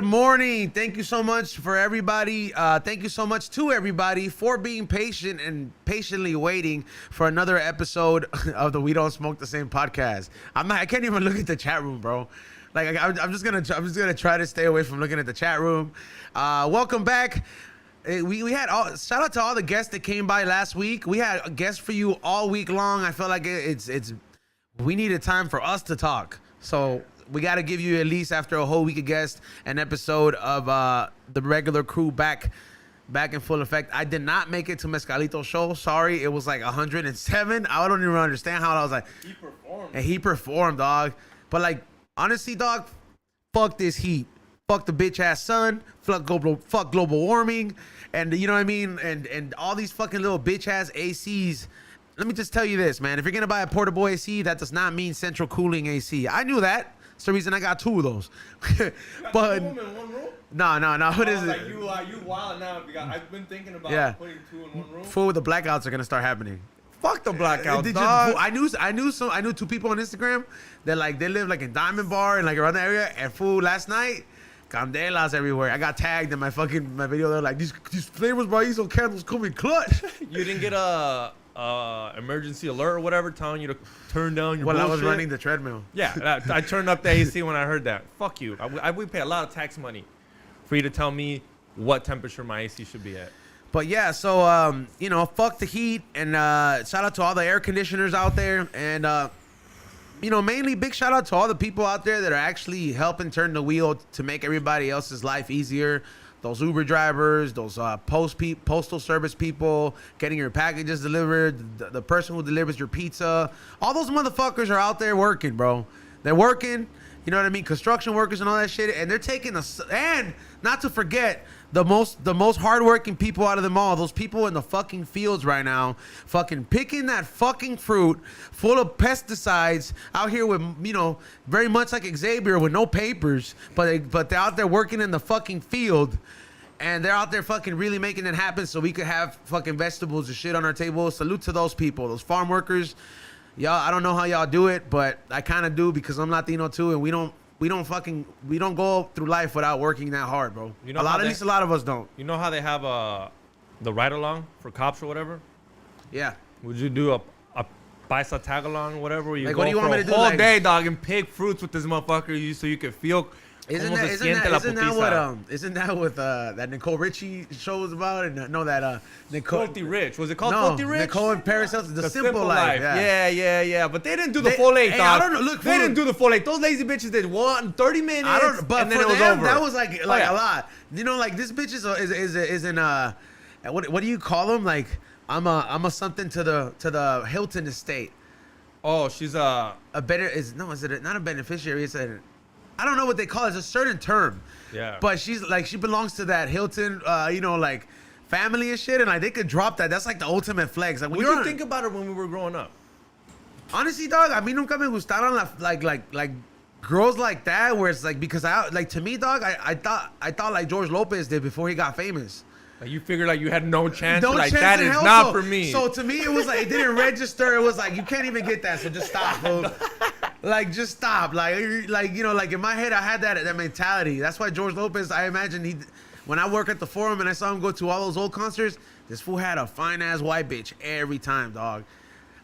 morning. Thank you so much for everybody. Thank you so much to everybody for being patient and patiently waiting for another episode of the We Don't Smoke the Same podcast. I can't even look at the chat room, bro. Like I'm just gonna try to stay away from looking at the chat room. Welcome back. We had shout out to all the guests that came by last week. We had guests for you all week long. I felt like we needed time for us to talk. So we got to give you, at least after a whole week of guests, an episode of the regular crew back in full effect. I did not make it to Mezcalito's show. Sorry, it was like 107. I don't even understand how I was like. He performed. And he performed, dog. But like, honestly, dog, fuck this heat. Fuck the bitch ass sun. Fuck global warming. And you know what I mean? And all these fucking little bitch ass ACs. Let me just tell you this, man. If you're gonna buy a portable AC, that does not mean central cooling AC. I knew that. That's the reason I got two of those. But two of them in one room? No. What is like it? You wild now. Because I've been thinking about putting two in one room. Fool, the blackouts are gonna start happening. Fuck the blackouts, dog. I knew two people on Instagram that like they live like in Diamond Bar and like around that area. And fool, last night, candelas everywhere. I got tagged in my video. They're like, these flavors by Iso candles coming clutch. You didn't get a emergency alert or whatever telling you to turn down your bullshit? I was running the treadmill. Yeah, I turned up the AC when I heard that. Fuck you. We pay a lot of tax money for you to tell me what temperature my AC should be at. But yeah, so fuck the heat, and shout out to all the air conditioners out there, and mainly big shout out to all the people out there that are actually helping turn the wheel to make everybody else's life easier. Those Uber drivers, those postal service people, getting your packages delivered, the person who delivers your pizza. All those motherfuckers are out there working, bro. They're working, you know what I mean? Construction workers and all that shit. And they're taking and not to forget, the most hardworking people out of them all, those people in the fucking fields right now, fucking picking that fucking fruit full of pesticides out here with, very much like Xavier with no papers, but they're out there working in the fucking field, and they're out there fucking really making it happen so we could have fucking vegetables and shit on our table. Salute to those people, those farm workers. Y'all, I don't know how y'all do it, but I kind of do because I'm Latino too, and we don't go through life without working that hard, bro. At least a lot of us don't. You know how they have the ride along for cops or whatever? Yeah. Would you do a paisa tag along or whatever? Where you like, go what do you for want me a to do? whole Like, day, dog, and pick fruits with this motherfucker so you can feel. Isn't that what that Nicole Richie show was about? And Nicole Filthy Rich. Was it called Filthy Rich? Nicole and Paris Hilton, the simple life. Yeah. But they didn't do the full 8, dog. I don't know. Look, they didn't do the full 8. Those lazy bitches did 30 minutes. But and then for it was them, over. that was like a lot. Like this bitch is in what do you call them? Like I'm a something to the Hilton estate. Oh, she's not a beneficiary? It's I don't know what they call it. It's a certain term. Yeah. But she belongs to that Hilton, like family and shit. And like they could drop that. That's like the ultimate flex. Like, what did you think about her when we were growing up? Honestly, dog, a mí nunca me gustaron like girls like that. Where it's like, because to me, dog, I thought like George Lopez did before he got famous. Like you figured like you had no chance. That is not for me. So to me, it was like it didn't register. It was like you can't even get that. So just stop, bro. Like just stop. Like in my head, I had that mentality. That's why George Lopez. I imagine when I work at the Forum and I saw him go to all those old concerts, this fool had a fine ass white bitch every time, dog.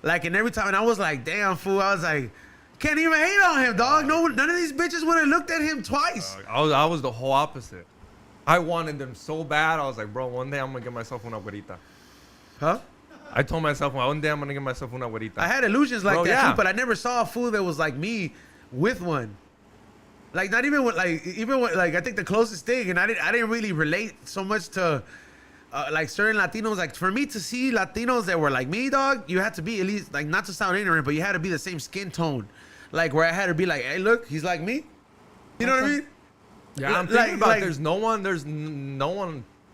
Like, and every time, and I was like, damn fool. I was like, can't even hate on him, dog. No, none of these bitches would have looked at him twice. I was the whole opposite. I wanted them so bad. I was like, bro, one day I'm gonna get myself una güerita. Huh? I told myself one day I'm gonna get myself una güerita. I had illusions like that too, but I never saw a fool that was like me with one. Like not even with like I think the closest thing, and I didn't really relate so much to like certain Latinos. Like for me to see Latinos that were like me, dog, you had to be at least like, not to sound ignorant, but you had to be the same skin tone. Like where I had to be like, hey, look, he's like me. You know what I mean? Yeah, I'm thinking about there's no one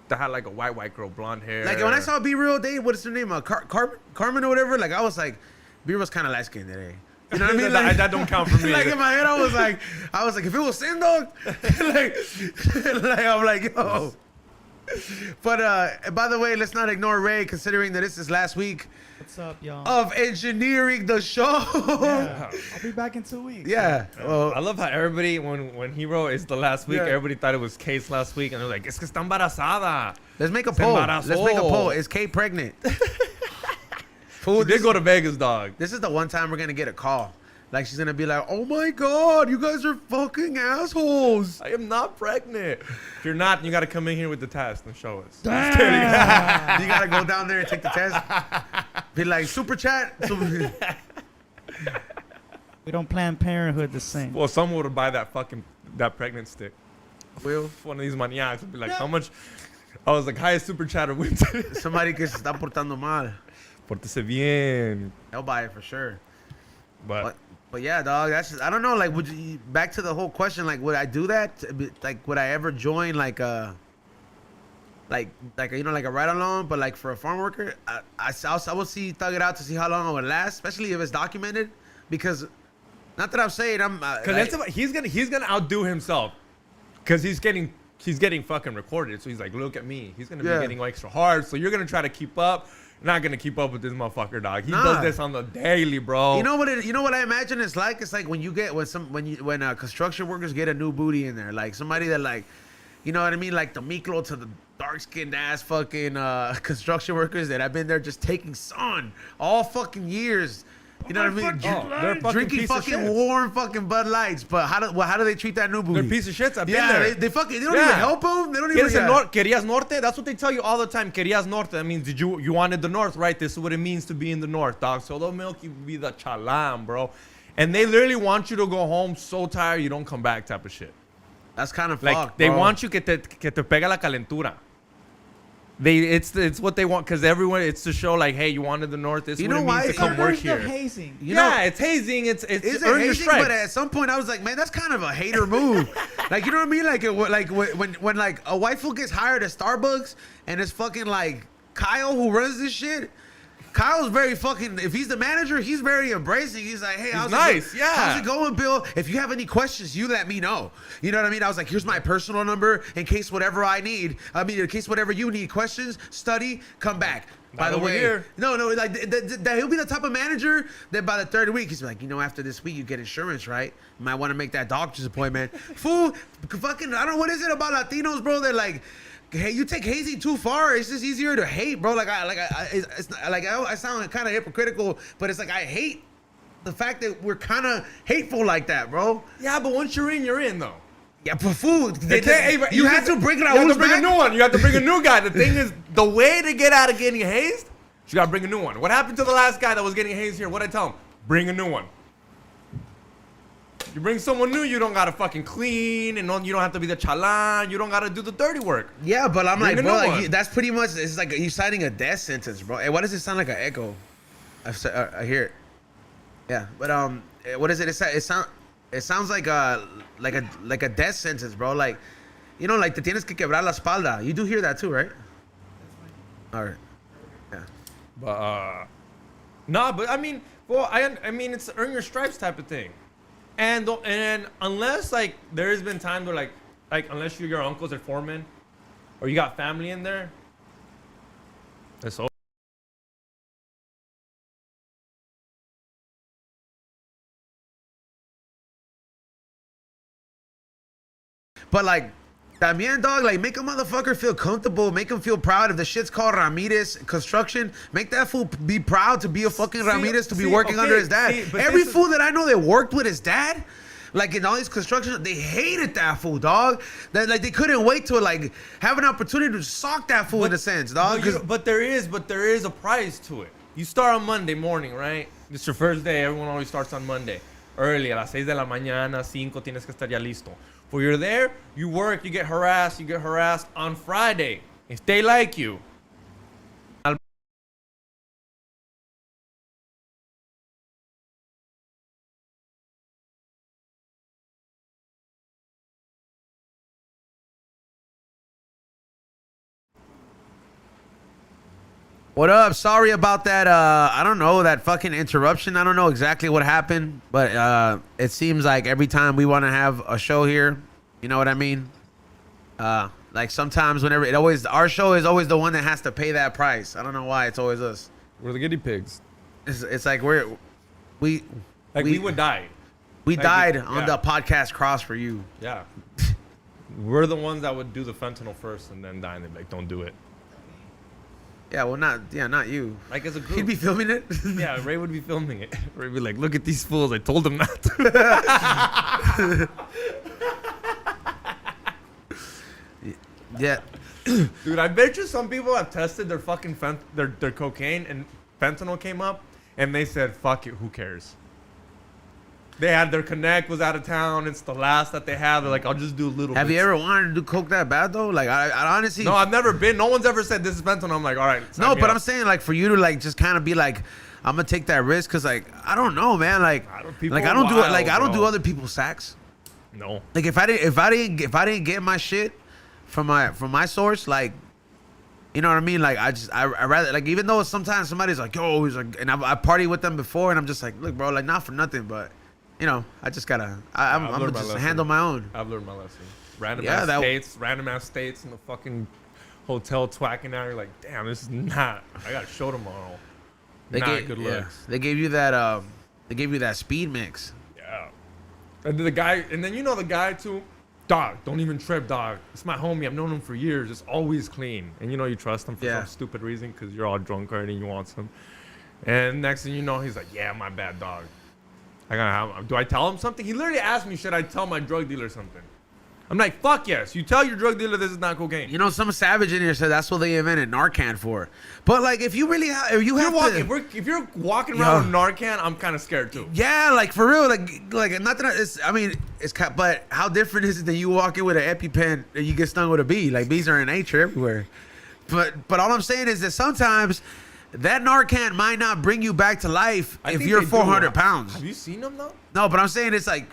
that had like a white girl, blonde hair. Like when I saw Be Real, what is her name? Carmen or whatever. Like I was like, Be Real's kind of light skinned today. You know what I mean? Like, that don't count for me. Like in my head, I was like, if it was Sin Dog, like I'm like, yo. But by the way, let's not ignore Ray, considering that this is last week What's up, y'all? of engineering the show. Yeah. I'll be back in 2 weeks. Yeah. Well, I love how everybody, when he wrote it's the last week, Yeah. everybody thought it was Kate's last week, and they're like, es que está embarazada. let's make a Se poll. embarazó. Let's make a poll. Is Kate pregnant? Fool, She did go to Vegas, dog. this is the one time we're gonna get a call. Like she's gonna be like, "Oh my God, you guys are fucking assholes." I am not pregnant. If you're not, you got to come in here with the test and show us. Damn. You gotta go down there and take the test. Be like, super chat. We don't plan Parenthood the same. Well, someone would buy that pregnant stick. Will One of these maniacs would be like, how much? I was like, highest super chatter wins. somebody que se está portando mal? Pórtese bien. They'll buy it for sure. But But yeah, dog. That's just, I don't know. Like, would you back to the whole question? Like, would I do that? Like, would I ever join like a like you know like a ride along, but like for a farm worker? I will see thug it out to see how long it would last, especially if it's documented. Because not that I'm saying I'm because he's gonna outdo himself. Because he's getting fucking recorded. So he's like, look at me. He's gonna be getting extra hard. So you're gonna try to keep up. You're not gonna keep up with this motherfucker, dog. He does this on the daily, bro. You know what I imagine it's like? It's like when construction workers get a new booty in there, like somebody that like, you know what I mean, like the Miklo to the dark skinned ass fucking construction workers that have been there just taking sun all fucking years. You know what I mean? They're fucking Drinking piece of fucking shit. warm fucking Bud Lights, but how do they treat that new booty? They're piece of shits. I've been there. They don't even help them. They don't even. Querías norte? That's what they tell you all the time. Querías norte. That means you wanted the north, right? This is what it means to be in the north, dog. So they'll milk you be the chalam, bro. And they literally want you to go home so tired you don't come back, type of shit. That's kind of Like fucked, they bro. want you que te pega la calentura. It's what they want because everyone it's to show like, hey, you wanted the north. This is You what know it why? means to come work here. Hazing. You know- It's hazing. It's Is it earn your hazing? stripes. But at some point, I was like, man, that's kind of a hater move. Like, you know what I mean? Like when like a white fool gets hired at Starbucks and it's fucking like Kyle who runs this shit. Kyle's very fucking. If he's the manager, he's very embracing. He's like, hey, how's nice, it, yeah. how's it going, Bill? If you have any questions, you let me know. You know what I mean? I was like, here's my personal number in case whatever I need. I mean, in case whatever you need questions, study, come back. By the over way, here. no, like he'll be the type of manager that by the third week he's like, you know, after this week you get insurance, right? You might want to make that doctor's appointment. Fool, fucking, I don't know what is it about Latinos, bro. They're like, hey, you take hazing too far. It's just easier to hate, bro. I sound kind of hypocritical, but it's like I hate the fact that we're kind of hateful like that, bro. Yeah, but once you're in though. Yeah, but fool, You have to bring it out. You have to bring a new one. You have to bring a new guy. The thing is, the way to get out of getting hazed, you gotta bring a new one. What happened to the last guy that was getting hazed here? What'd I tell him? Bring a new one. You bring someone new, you don't gotta fucking clean, and you don't have to be the chalan. You don't gotta do the dirty work. Yeah, but I'm Bring like, a bro, new like, one. that's pretty much. It's like you signing a death sentence, bro. Hey, why does it sound like an echo? I hear it. Yeah, but what is it? It sounds like a death sentence, bro. Like, you know, like te tienes que quebrar la espalda. You do hear that too, right? All right. Yeah. But nah, but I mean, well, I mean, it's earn your stripes type of thing, and unless like there has been times where like unless your uncles are foremen, or you got family in there, it's over. But like, también, dog, like make a motherfucker feel comfortable, make him feel proud. If the shit's called Ramirez Construction, make that fool be proud to be a fucking Ramirez, to be working under his dad. Every fool that I know that worked with his dad, like in all these construction, they hated that fool, dog. That like they couldn't wait to like have an opportunity to sock that fool in a sense, dog. But there is a price to it. You start on Monday morning, right? It's your first day. Everyone always starts on Monday. Early, a las 6 de la mañana, 5, tienes que estar ya listo. When you're there, you work, you get harassed on Friday. If they like you. What up? Sorry about that. I don't know, that fucking interruption. I don't know exactly what happened, but it seems like every time we want to have a show here, you know what I mean? Like Like sometimes whenever our show is always the one that has to pay that price. I don't know why it's always us. We're the guinea pigs. It's like we would die. We Like, died on the podcast cross for you. Yeah. We're the ones that would do the fentanyl first and then die, and they'd be like, don't do it. Yeah, well, not you. Like, as a group. He'd be filming it. Yeah, Ray would be filming it. Ray would be like, look at these fools. I told them not to. Yeah. Dude, I bet you some people have tested their fucking their cocaine and fentanyl came up and they said, fuck it, who cares? They had their connect was out of town. It's the last that they have. They're like, I'll just do a little Have bit. you ever wanted to do coke that bad though? Like I honestly. No, I've never been. No one's ever said this is fentanyl. I'm like, all right. No, but I'm saying like for you to like just kind of be like, I'm gonna take that risk because like I don't know, man. Like I don't do it. Like I don't do other people's sacks. No. Like if I didn't get my shit from my source, like, you know what I mean? Like I rather, like, even though sometimes somebody's like, yo, he's like, and I party with them before, and I'm just like, look, bro, like, not for nothing, but you know, I just gotta, I'm gonna just handle my own. I've learned my lesson. Random ass states in the fucking hotel twacking out. You're like, damn, this is not. I got a show tomorrow. Good looks. They gave you that. They gave you that speed mix. Yeah. And the guy, and then you know the guy too. Dog, don't even trip, dog. It's my homie. I've known him for years. It's always clean. And you know you trust him for some stupid reason because you're all drunk already and you want some. And next thing you know, he's like, yeah, my bad, dog. Do I tell him something? He literally asked me, should I tell my drug dealer something? I'm like, fuck yes. You tell your drug dealer this is not cocaine. You know, some savage in here said that's what they invented Narcan for. But like, if you really have, if you're walking around with Narcan, I'm kind of scared too. Yeah, like for real, like not that it's. I mean, but how different is it than you walking with an EpiPen and you get stung with a bee? Like bees are in nature everywhere. But all I'm saying is that sometimes that Narcan might not bring you back to life if you're 400 pounds. Have you seen them though? No, but I'm saying it's like.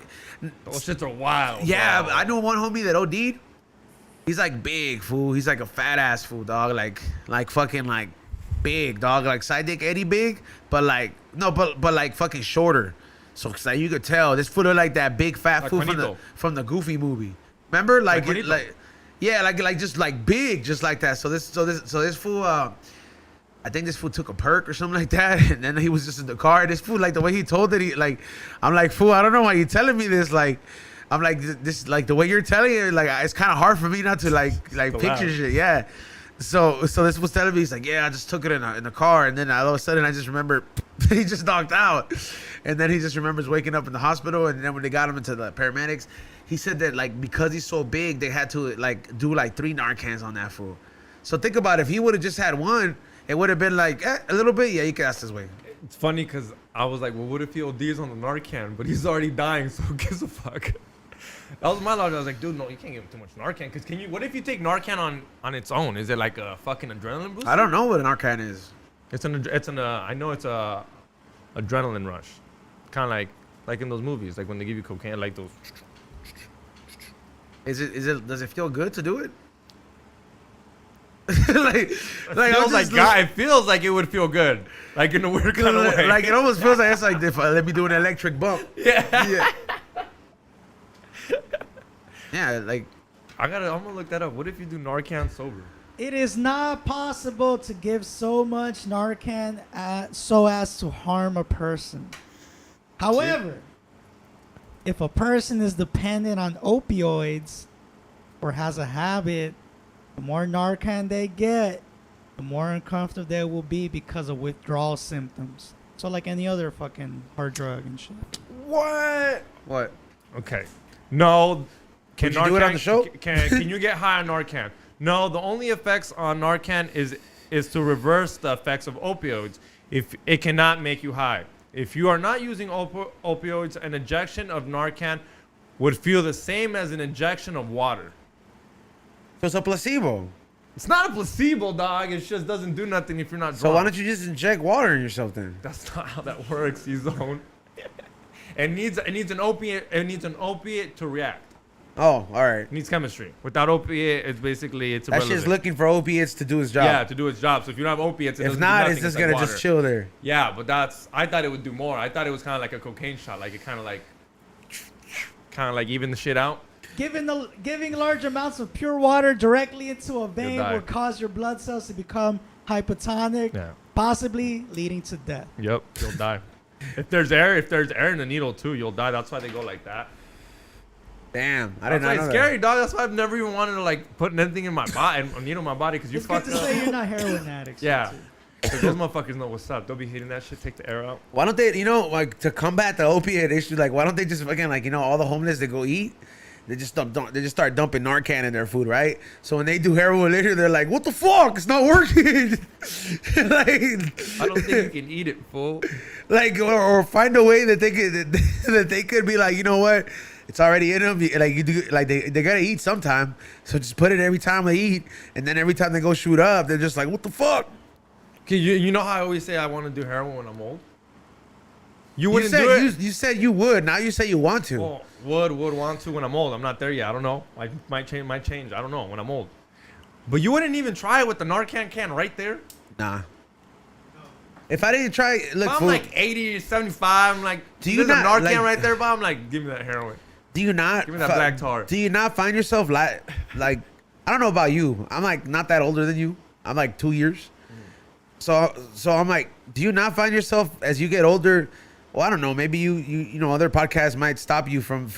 Those shits are wild. Yeah, bro. I know one homie that OD'd. He's like big, fool. He's like a fat ass fool, dog. Like fucking like big, dog. Like side dick Eddie big, but like no, but like fucking shorter. So it's like you could tell this fool look like that big fat like fool from the Goofy movie. Remember, like yeah, like just like big, just like that. So this fool. I think this fool took a perk or something like that, and then he was just in the car. This fool, like the way he told it, I'm like, fool, I don't know why you're telling me this. Like, I'm like, this, like the way you're telling it, like it's kind of hard for me not to like picture shit. Yeah. So this was telling me, he's like, yeah, I just took it in the car, and then all of a sudden I just remember he just knocked out, and then he just remembers waking up in the hospital, and then when they got him into the paramedics, he said that like because he's so big, they had to like do like 3 Narcans on that fool. So think about it, if he would have just had one. It would have been like a little bit. Yeah, you could ask his way. It's funny because I was like, well, what if he ODs on the Narcan, but he's already dying, so who gives a fuck? That was my logic. I was like, dude, no, you can't give him too much Narcan. Because what if you take Narcan on its own? Is it like a fucking adrenaline boost? I don't know what an Narcan is. I know it's a adrenaline rush. Kind of like in those movies, like when they give you cocaine, like those. Does it feel good to do it? It feels like it would feel good, like in a weird kind of way. Like it almost feels like it's like let me do an electric bump. Yeah. Yeah, like I'm gonna look that up. What if you do Narcan sober? It is not possible to give so much Narcan so as to harm a person. However, if a person is dependent on opioids or has a habit, the more Narcan they get, the more uncomfortable they will be because of withdrawal symptoms. So like any other fucking hard drug and shit. What? Okay. No. Can you do it on the show? Can you get high on Narcan? No, the only effects on Narcan is to reverse the effects of opioids. If it cannot make you high. If you are not using opioids, an injection of Narcan would feel the same as an injection of water. So it's a placebo. It's not a placebo, dog. It just doesn't do nothing if you're not drunk. So why don't you just inject water in yourself then? That's not how that works, Z-Zone. It needs an opiate. It needs an opiate to react. Oh, all right. It needs chemistry. Without opiate, it's irrelevant. That shit's looking for opiates to do its job. Yeah, to do its job. So if you don't have opiates, if not, it's just gonna just chill there. Yeah, but I thought it would do more. I thought it was kind of like a cocaine shot, like it kind of like even the shit out. Giving large amounts of pure water directly into a vein die. will cause your blood cells to become hypotonic, possibly leading to death. Yep, you'll die. If there's air in the needle too, you'll die. That's why they go like that. Damn, I That's didn't why know it's that. scary, dog. That's why I've never even wanted to like put anything in my body, a needle in my body, because you It's good fucked to up. say you're not heroin addicts. Yeah. too. So those motherfuckers know what's up. They'll be hitting that shit, take the air out. Why don't they, like to combat the opiate issue, like why don't they just fucking like, all the homeless that go eat, they just start dumping Narcan in their food, right? So when they do heroin later, they're like, what the fuck? It's not working. Like, I don't think you can eat it, fool. like or find a way that they could that they could be like, you know what? It's already in them. Like you do, like they gotta eat sometime. So just put it every time they eat, and then every time they go shoot up, they're just like, what the fuck? Okay, you know how I always say I want to do heroin when I'm old? You wouldn't do it? You said you would. Now you say you want to. Well, would want to when I'm old. I'm not there yet. I don't know. I might change. I don't know when I'm old. But you wouldn't even try it with the Narcan can right there? Nah. If I didn't try, look, If I'm fool, like 80, 75. I'm like, Do you there's a not, Narcan like- right there, but I'm like, give me that heroin. do you not? Give me that black tar. Do you not find yourself like I don't know about you. I'm like not that older than you. I'm like 2 years. So I'm like, do you not find yourself as you get older? Well, I don't know. Maybe you other podcasts might stop you from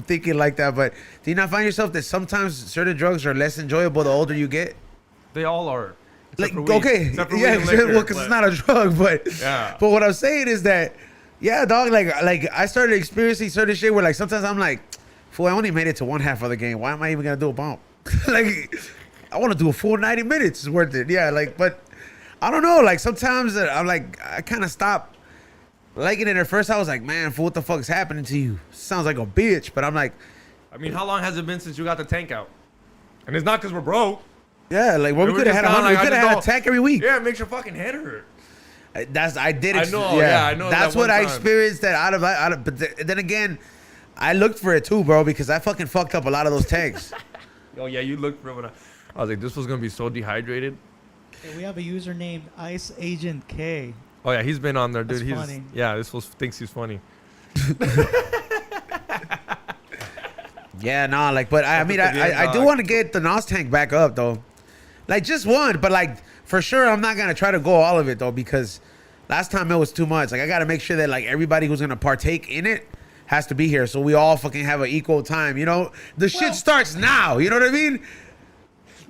thinking like that. But do you not find yourself that sometimes certain drugs are less enjoyable the older you get? They all are. Like, Except for weed. okay, Except for yeah, weed and liquor, well, because it's not a drug, but Yeah. But what I'm saying is that, yeah, dog, like I started experiencing certain shit where like sometimes I'm like, fool, I only made it to one half of the game. Why am I even gonna do a bump? Like, I want to do a full 90 minutes. It's worth it. Yeah, like, but I don't know. Like sometimes I'm like, I kind of stop liking it. At first, I was like, man, fool, what the fuck is happening to you? Sounds like a bitch. But I'm like, I mean, how long has it been since you got the tank out? And it's not because we're broke. yeah, like, well, we We're could have had just kinda we like, I could have just had a don't- attack every week. Yeah, it makes your fucking head hurt. I did. I know, yeah, I know That's that what one I time. experienced. That out of. But then again, I looked for it too, bro, because I fucking fucked up a lot of those tanks. Oh, yeah, you looked for it when I was like, this was going to be so dehydrated. Okay, we have a user named Ice Agent K. Oh, yeah, he's been on there, dude. That's funny. Yeah, this fool thinks he's funny. Yeah, nah, like, but I mean, I do want to get the NOS tank back up though, like just one, but like for sure I'm not gonna try to go all of it though because last time it was too much. Like I gotta make sure that like everybody who's gonna partake in it has to be here, so we all fucking have an equal time. The shit starts now. You know what I mean?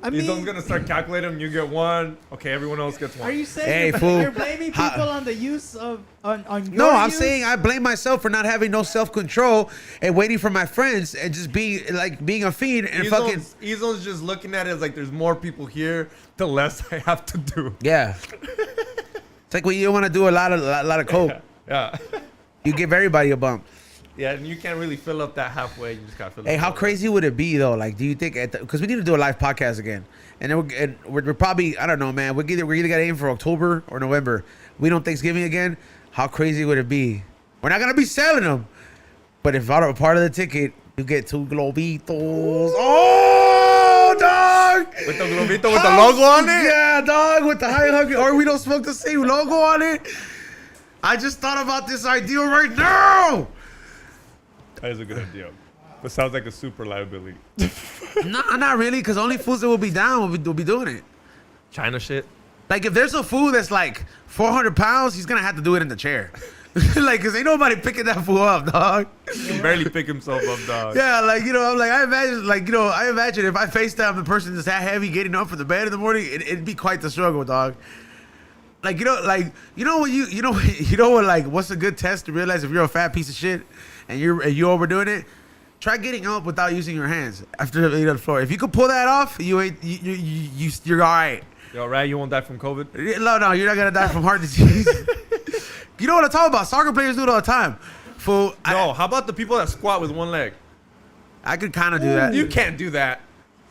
I He's mean, going to start calculating. You get one. Okay, everyone else gets one. are you saying Hey, you're, fool. you're blaming people on the use of on your No, I'm use? saying I blame myself for not having no self-control and waiting for my friends and just being a fiend and fucking Ezo's just looking at it as like there's more people here, the less I have to do. yeah. It's like when you want to do a lot of coke, Yeah. you give everybody a bump. Yeah, and you can't really fill up that halfway. You just got to fill it Hey, up. how crazy would it be though? Like, do you think because we need to do a live podcast again, and then we're probably, I don't know, man. We're either gonna aim for October or November. We don't Thanksgiving again. How crazy would it be? We're not gonna be selling them, but if out of a part of the ticket, you get 2 globitos. Oh, dog! With the globito with the logo on it? Yeah, dog, with the high hungry, or we don't smoke the same logo on it. I just thought about this idea right now. That is a good idea. That sounds like a super liability. Nah, not really, because only fools that will be down will be doing it. China shit. Like, if there's a fool that's like 400 pounds, he's gonna have to do it in the chair. Like, cause ain't nobody picking that fool up, dog. He can barely pick himself up, dog. Yeah, like, I'm like, I imagine if I FaceTime the person that's that heavy getting up from the bed in the morning, it'd be quite the struggle, dog. Like, what's a good test to realize if you're a fat piece of shit and you overdoing it? Try getting up without using your hands after you on the floor. If you could pull that off, you're all right. You alright? You won't die from COVID? No, you're not gonna die from heart disease. You know what I'm talking about? Soccer players do it all the time. Fool, No, how about the people that squat with one leg? I could kind of do that. You can't do that.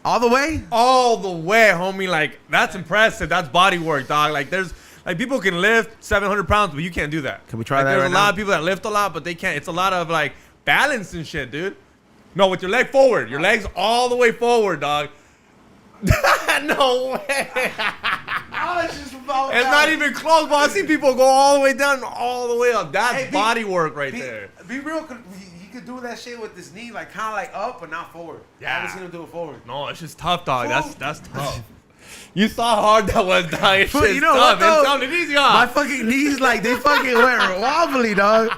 All the way? All the way, homie. Like, that's impressive. That's body work, dog. Like, there's... Like, people can lift 700 pounds, but you can't do that. Can we try that There's right a lot now? of people that lift a lot, but they can't. It's a lot of, like, balance and shit, dude. No, with your leg forward. Your leg's all the way forward, dog. No way. It's not even close, but I see people go all the way down and all the way up. That's body work right there. Be real. he could do that shit with his knee, like kind of like up, but not forward. Yeah. I haven't seen him do it forward. No, it's just tough, dog. That's tough. You saw how hard that was, dog. It's But just you know tough. what, though? It sounded easy, My huh? fucking knees, like they fucking went wobbly, dog.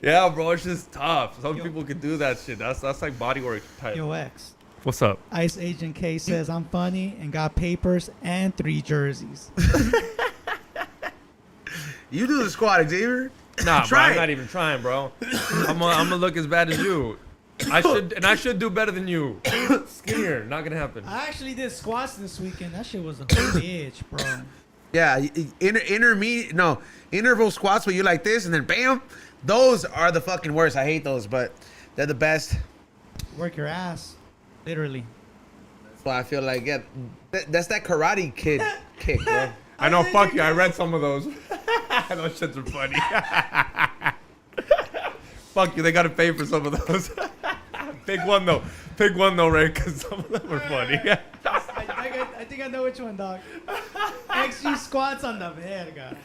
Yeah, bro. It's just tough. Some people can do that shit. That's like bodywork type. Yo, X. What's up? Ice Agent K says I'm funny and got papers and 3 jerseys. You do the squat, Xavier. Nah, bro. Try I'm it. not even trying, bro. I'm gonna look as bad as you. I should do better than you. Skinnier, not gonna happen. I actually did squats this weekend. That shit was a bitch, bro. Yeah, interval squats where you like this and then bam. Those are the fucking worst. I hate those, but they're the best. Work your ass, literally. That's why I feel like that's that Karate Kid kick, bro. I know. Fuck you. I read some of those. Those shits are funny. Fuck you. They gotta pay for some of those. Pick one though. Pick one though, Ray, because some of them are funny. I think I know which one, dog. XG squats on the verga.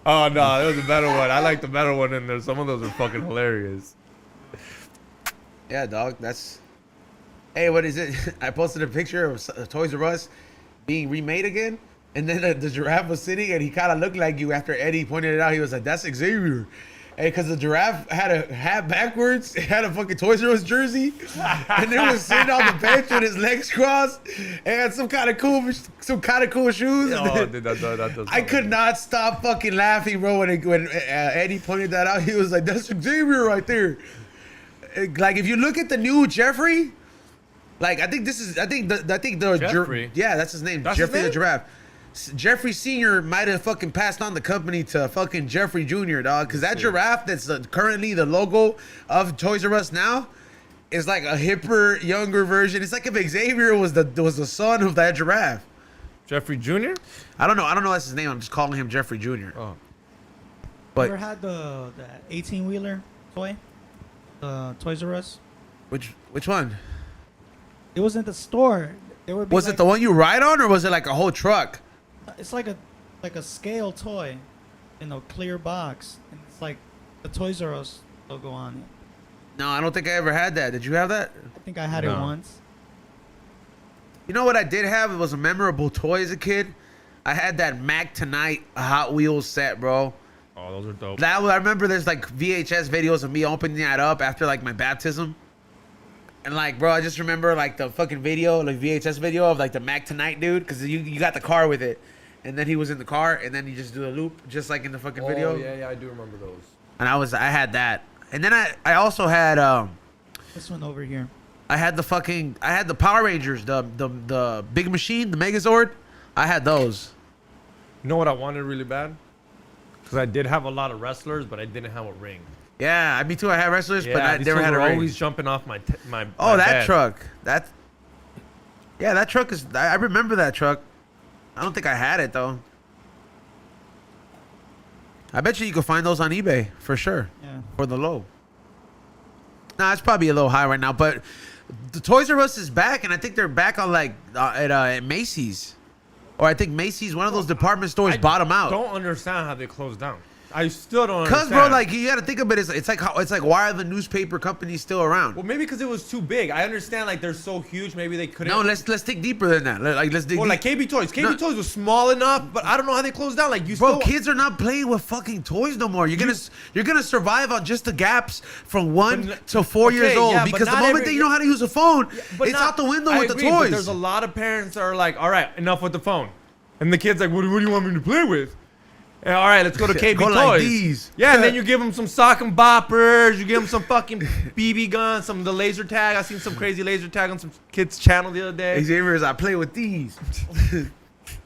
Oh no, there was a better one. I like the better one in there. Some of those are fucking hilarious. Yeah, dog. That's. Hey, what is it? I posted a picture of Toys R Us being remade again, and then the giraffe was sitting, and he kind of looked like you. After Eddie pointed it out, he was like, "That's Xavier." Hey, because the giraffe had a hat backwards, it had a fucking Toys R Us jersey, and it was sitting on the bench with his legs crossed, and had some kind of cool shoes. Oh, dude, that I could not stop fucking laughing, bro. When Eddie pointed that out, he was like, "That's Xavier right there." Like, if you look at the new Jeffrey, like I think the Jeffrey? yeah, that's his name, That's Jeffrey his the name? giraffe. Jeffrey Sr. might have fucking passed on the company to fucking Jeffrey Jr., dog. Because that giraffe that's currently the logo of Toys R Us now is like a hipper, younger version. It's like if Xavier was the son of that giraffe. Jeffrey Jr. I don't know that's his name. I'm just calling him Jeffrey Jr. Oh, But Ever had the 18-wheeler toy? Toys R Us? which one? It was in the store. It would be Was it the one you ride on, or was it like a whole truck? It's like a scale toy in a clear box, and it's like the Toys R Us logo on it. No, I don't think I ever had that. Did you have that? I think I had it No. once. You know what I did have? It was a memorable toy as a kid. I had that Mac Tonight Hot Wheels set, bro. oh, those are dope. I remember there's like VHS videos of me opening that up after like my baptism. And like, bro, I just remember like the fucking video, like VHS video of like the Mac Tonight dude, because you got the car with it. And then he was in the car, and then you just do a loop, just like in the fucking video. Oh yeah, I do remember those. And I had that. And then I also had This one over here. I had the Power Rangers, the big machine, the Megazord. I had those. You know what I wanted really bad? Because I did have a lot of wrestlers, but I didn't have a ring. Yeah, me too. I had wrestlers, but I these never things had a were ring. always jumping off my Oh, that bed. truck. That truck is. I remember that truck. I don't think I had it though. I bet you could find those on eBay for sure Yeah. for the low. Nah, it's probably a little high right now, but the Toys R Us is back, and I think they're back on like at Macy's, or I think Macy's, one of those department stores, bought them out. Don't understand how they closed down. I still don't Cause understand. bro, like you got to think of it as it's like why are the newspaper companies still around? Well, maybe because it was too big. I understand, like, they're so huge, maybe they couldn't. No, let's dig deeper than that. Let's dig. Well, like deep. KB Toys. KB No. Toys was small enough, but I don't know how they closed down. Like, you Bro, still... kids are not playing with fucking toys no more. You're gonna survive on just the gaps from 1 But to 4 years okay, old, yeah, but because the not moment every- that you know how to use a phone, But it's not- out the window I with agree, the but toys. there's a lot of parents that are like, all right, enough with the phone. And the kid's like, what do you want me to play with? And, all right, let's go to KB Go Toys. like these. Yeah, and then you give them some sock and boppers. You give them some fucking BB guns, some of the laser tag. I seen some crazy laser tag on some kid's channel the other day. Xavier's, I play with these.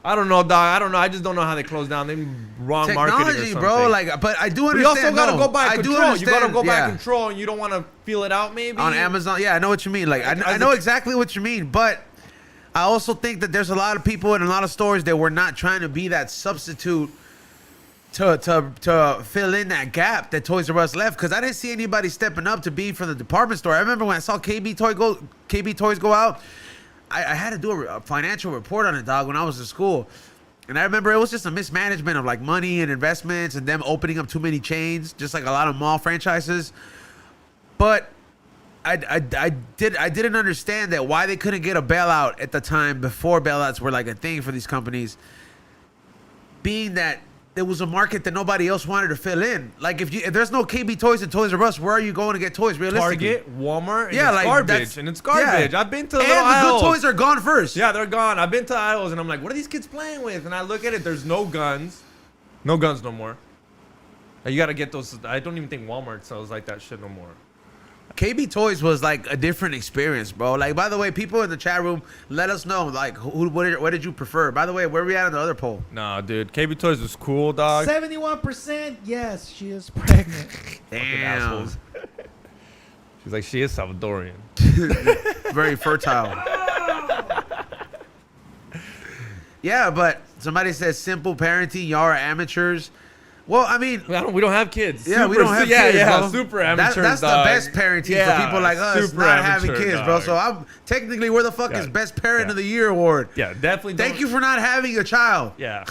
I don't know, dog. I don't know. I just don't know how they closed down. They wrong marketing or Technology, something. bro. Like, but I do But you understand. also gotta go by I do control. You understand, gotta go by yeah. control, and you don't want to feel it out, maybe On Amazon. Yeah, I know what you mean. Like, I As know a- exactly what you mean, but I also think that there's a lot of people in a lot of stores that were not trying to be that substitute to fill in that gap that Toys R Us left, because I didn't see anybody stepping up to be for the department store. I remember when I saw KB Toys go out, I had to do a financial report on it, dog, when I was in school. And I remember it was just a mismanagement of like money and investments and them opening up too many chains, just like a lot of mall franchises. But I didn't understand that why they couldn't get a bailout at the time before bailouts were like a thing for these companies, being that there was a market that nobody else wanted to fill in. Like if there's no KB Toys and Toys R Us, where are you going to get toys realistically? Target, Walmart, and Yeah, it's like, garbage. And it's garbage. yeah. I've been to the And little the aisles. good toys are gone first. Yeah, they're gone. I've been to aisles and I'm like, what are these kids playing with? And I look at it, there's no guns. No guns no more. You gotta get those. I don't even think Walmart sells like that shit no more. KB Toys was like a different experience, bro. Like, by the way, people in the chat room, let us know, like, what did you prefer? By the way, where are we at on the other poll? Nah, dude. KB Toys was cool, dog. 71%. Yes, she is pregnant. Damn. Assholes. She's like, she is Salvadorian. Very fertile. Yeah, but somebody says simple parenting, y'all are amateurs. Well, I mean, We don't have kids. yeah, we don't have kids, bro. Super amateurs, That's the dog. best parenting for people like us, super not having amateur, kids, bro. dog. So I'm technically, where the fuck Yeah. is Best Parent Yeah. of the Year award? Yeah, definitely. Thank you for not having a child. Yeah.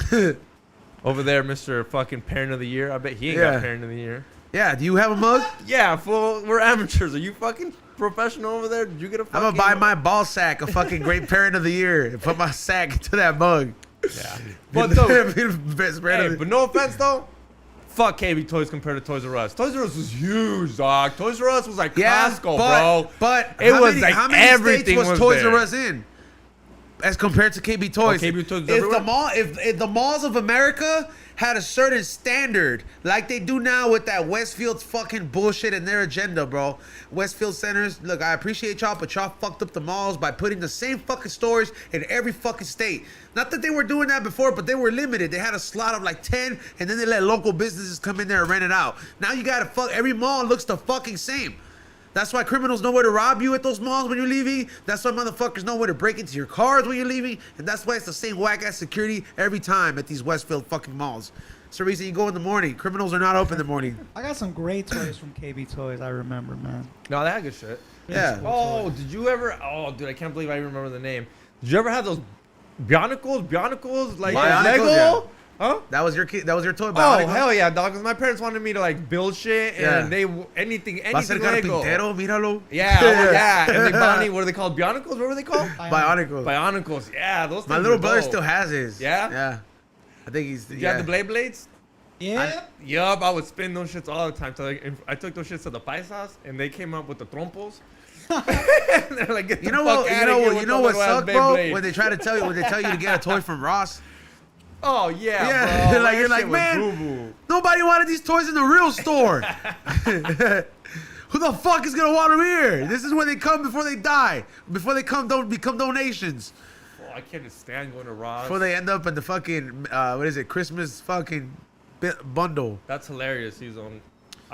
Over there, Mr. fucking Parent of the Year. I bet he ain't Yeah. got Parent of the Year. Yeah, do you have a mug? Yeah, fool. We're amateurs. Are you fucking professional over there? Did you get a fucking... I'm gonna buy my ball sack a fucking Great Parent of the Year and put my sack into that mug. Yeah. But, though, Best Parent hey, of the but no offense, though. Fuck KB Toys compared to Toys R Us. Toys R Us was huge, dog. Toys R Us was like Costco, bro. But It how was many, like how many everything states was was Toys there. R Us in? As compared to KB Toys. KB Toys was if everywhere? if the malls of America had a certain standard, like they do now with that Westfield's fucking bullshit and their agenda, bro. Westfield centers, look, I appreciate y'all, but y'all fucked up the malls by putting the same fucking stores in every fucking state. Not that they were doing that before, but they were limited. They had a slot of like 10, and then they let local businesses come in there and rent it out. Now you gotta every mall looks the fucking same. That's why criminals know where to rob you at those malls when you're leaving. That's why motherfuckers know where to break into your cars when you're leaving. And that's why it's the same whack-ass security every time at these Westfield fucking malls. It's the reason you go in the morning. Criminals are not open in the morning. I got some great toys from KB Toys. I remember, man. No, they had good shit. Yeah. Oh, did you ever... Oh, dude, I can't believe I remember the name. Did you ever have those Bionicles? Like Bionicles, Lego? yeah. Huh? That was your kid. That was your toy. Oh, Bionicle? hell yeah, dog. 'Cause my parents wanted me to, like, build shit. And Yeah. anything Va a ser Lego. carpintero, míralo. Yeah, oh, yeah. And they bought me, what are they called? Bionicles? What were they called? Bionicles. Bionicles. Yeah, those things My little were brother dope. still has his. Yeah? Yeah. I think he's. Did you have the blade blades? Yeah. Yup, I would spin those shits all the time. So like, I took those shits to the paisas, and they came up with the trompos. And they're like, get the You know fuck what? outta here with You know the what little ass sucked, bro? Beyblade. When they try to tell you, to get a toy from Ross. Oh yeah, Yeah, bro. like, That you're like, shit was man, boo-boo. nobody wanted these toys in the real store. Who the fuck is gonna want them here? This is where they come before they die. Before they don't become donations. Oh, I can't stand going to Ross. Before they end up in the fucking what is it? Christmas fucking bundle. That's hilarious, Season.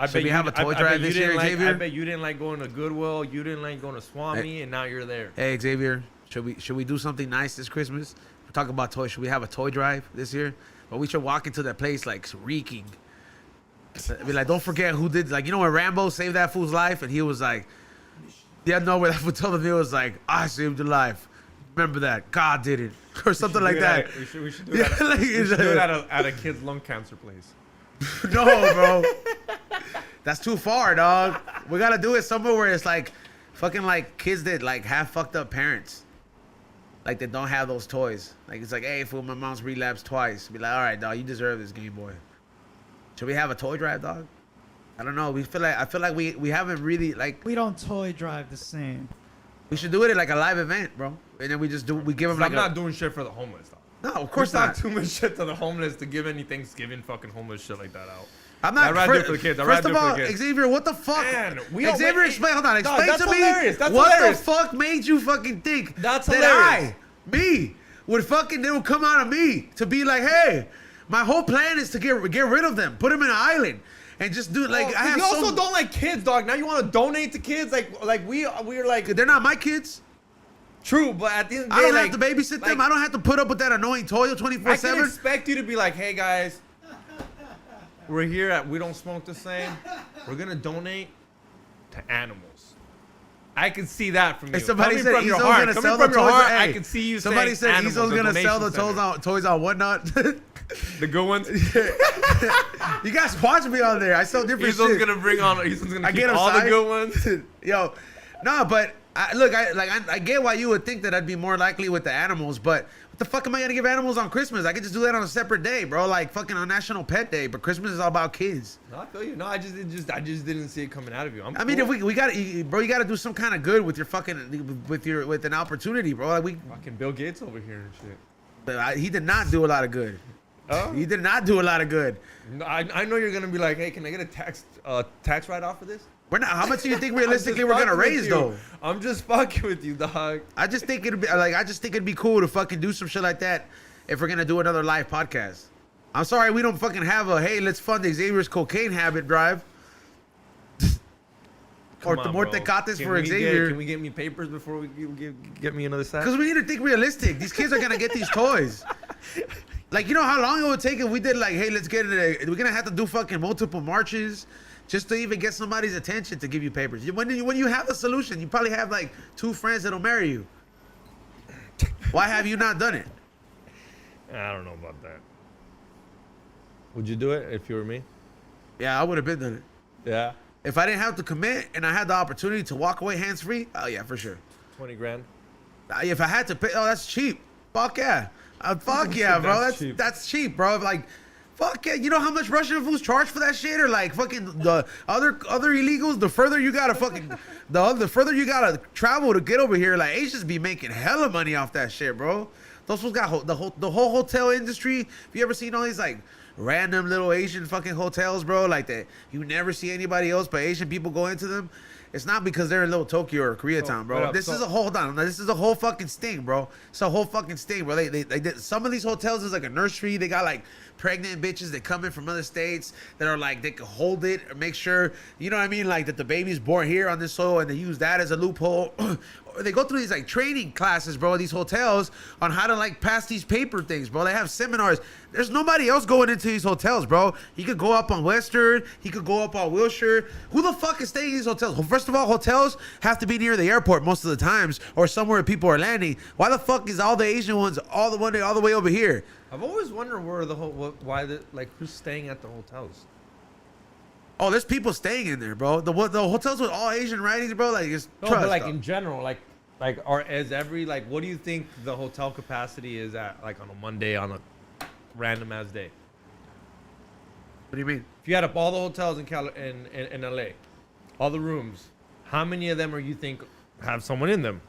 Should we have a toy drive this year, Xavier? I bet you didn't like going to Goodwill. You didn't like going to Swami, and now you're there. Hey Xavier, should we do something nice this Christmas? We're talking about toys. Should we have a toy drive this year? But we should walk into that place like reeking. Be like, don't forget who did, like, you know when Rambo saved that fool's life and he was like, yeah, no, where that fool told him, he was like, I saved your life. Remember that. God did it. Or something like that. We should do Yeah, that. like, We should do it at a kid's lung cancer place. No, bro. That's too far, dog. We gotta do it somewhere where it's like fucking like kids that like have fucked up parents. Like they don't have those toys. Like it's like, hey, fool, my mom's relapsed twice. Be like, all right, dog, you deserve this Game Boy. Should we have a toy drive, dog? I don't know. I feel like we haven't really like. We don't toy drive the same. We should do it at like a live event, bro. And then we give them like I'm not doing shit for the homeless, dog. No, of course There's not. too much shit to the homeless to give any Thanksgiving fucking homeless shit like that out. I'm not. I'd rather do it for the kids. I'd First rather of do it all, for the kids. Xavier, what the fuck? Man, Xavier, explain. Hold on, Dog, explain that's to me. hilarious. That's what hilarious. the fuck made you fucking think That's that hilarious. me, would fucking they would come out of me to be like, hey, my whole plan is to get rid of them, put them in an island, and just do it like I have you also don't like kids, dog. Now you want to donate to kids, like we're like They're not my kids. true, but at the end of the day, I don't like, have to babysit them. like, I don't have to put up with that annoying toy I can 24/7. expect you to be like, hey guys, we're here at We Don't Smoke the Same. We're gonna donate to animals. I can see that from you. If somebody Coming said from your Ezo's heart, gonna coming sell the from your toys, heart, hey, I can see you somebody saying said Ezo's gonna sell the toys on whatnot. The good ones. You guys watch me on there. I sell different Ezo's shit. gonna bring on. Ezo's gonna I keep get 'em all the signed. good ones. Yo, no, but I get why you would think that I'd be more likely with the animals, but what the fuck am I gonna give animals on Christmas? I could just do that on a separate day, bro. Like fucking on National Pet Day, but Christmas is all about kids. No, I feel you. No, I just didn't see it coming out of you. I mean, if we got bro, you got to do some kind of good with your fucking with an opportunity, bro. Like fucking Bill Gates over here and shit. he did not do a lot of good. Oh, He did not do a lot of good. no, I know you're gonna be like, hey, can I get a tax write off for this? We're not. How much do you think I'm realistically just we're gonna fucking with raise you. though? I'm just fucking with you, dog. I just think it'd be cool to fucking do some shit like that if we're gonna do another live podcast. I'm sorry we don't fucking have a hey, let's fund Xavier's cocaine habit drive. Or Come on, more bro. tecates Can for we Xavier. Can we get me papers before we get me another sack? Because we need to think realistic. These kids are gonna get these toys. Like, you know how long it would take if we did like, hey, let's get it. We're gonna have to do fucking multiple marches just to even get somebody's attention to give you papers. When you have a solution, you probably have like 2 friends that'll marry you. Why have you not done it? I don't know about that. Would you do it if you were me? Yeah, I would have been done it. Yeah. If I didn't have to commit and I had the opportunity to walk away hands free, oh yeah, for sure. 20 grand. If I had to pay, oh, that's cheap. Fuck yeah. Fuck yeah, bro. That's cheap, bro. Like, fuck yeah. You know how much Russian foods charge for that shit? Or like fucking the other illegals? The further you gotta fucking, the further you gotta travel to get over here, like Asians be making hella money off that shit, bro. Those fools got the whole hotel industry. Have you ever seen all these like random little Asian fucking hotels, bro? Like that you never see anybody else but Asian people go into them. It's not because they're in little Tokyo or Koreatown, bro. This is a whole fucking sting, bro. It's a whole fucking sting, bro. They did, some of these hotels is like a nursery. They got like pregnant bitches that come in from other states that are like, they can hold it or make sure, you know what I mean? Like that the baby's born here on this soil and they use that as a loophole. Or they go through these like training classes, bro, at these hotels on how to like pass these paper things, bro. They have seminars. There's nobody else going into these hotels, bro. He could go up on Western. He could go up on Wilshire. Who the fuck is staying in these hotels? Well, first of all, hotels have to be near the airport most of the times or somewhere where people are landing. Why the fuck is all the Asian ones all the way over here? I've always wondered who's staying at the hotels. Oh, there's people staying in there, bro. The hotels with all Asian writings, bro. Like it's No, trust, but like dog. in general, what do you think the hotel capacity is at, like on a Monday on a random ass day? What do you mean? If you had up all the hotels in LA, all the rooms, how many of them you think have someone in them?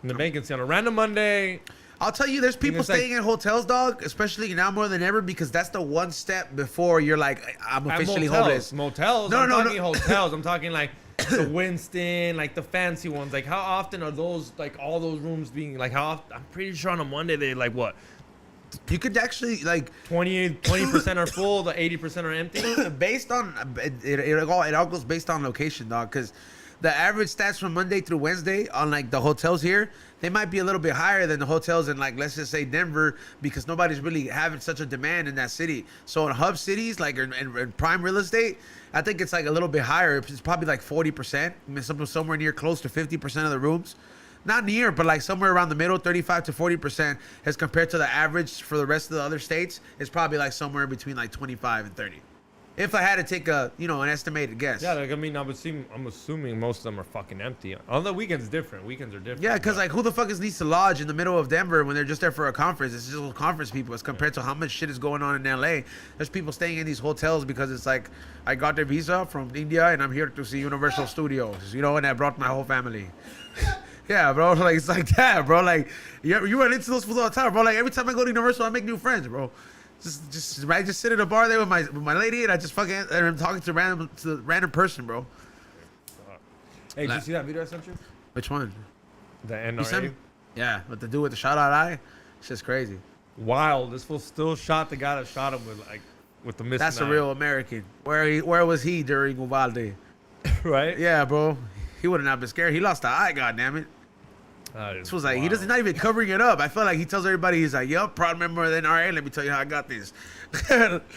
In the vacancy on a random Monday. I'll tell you, there's people staying in hotels, dog, especially now more than ever, because that's the one step before you're like, I'm officially homeless. Motels. No, I'm no, talking no. hotels. I'm talking like the Winston, like the fancy ones. Like how often are those, like all those rooms being, like how often? I'm pretty sure on a Monday they like what? You could actually like 20% are full, the 80% are empty. based on it all goes based on location, dog. Because the average stats from Monday through Wednesday on like the hotels here, they might be a little bit higher than the hotels in like, let's just say Denver, because nobody's really having such a demand in that city. So in hub cities, like in prime real estate, I think it's like a little bit higher. It's probably like 40%, I mean, somewhere near close to 50% of the rooms. Not near, but like somewhere around the middle, 35 to 40%, as compared to the average for the rest of the other states. It's probably like somewhere between like 25 and 30. If I had to take an estimated guess. Yeah, like I mean, I'm assuming most of them are fucking empty. On the weekends, different. Weekends are different. Yeah, because like who the fuck needs to lodge in the middle of Denver when they're just there for a conference? It's just conference people as compared to how much shit is going on in LA. There's people staying in these hotels because it's like, I got their visa from India and I'm here to see Universal Studios, and I brought my whole family. Yeah, bro, like it's like that, bro. Like you run into those fools all the time, bro. Like every time I go to Universal, I make new friends, bro. I just sit at a bar there with my lady, and I just fucking and I'm talking to random person, bro. Hey, did you see that video I sent you? Which one? The You sent me? NRA. Yeah, what to do with the shot out eye? It's just crazy. Wild. This fool still shot the guy that shot him with the missing. That's a eye. real American. Where was he during Uvalde? Right? Yeah, bro. He would have not been scared. He lost the eye, goddammit. This was like, he doesn't not even covering it up. I feel like he tells everybody, he's like, yup, proud member of the NRA. Let me tell you how I got this.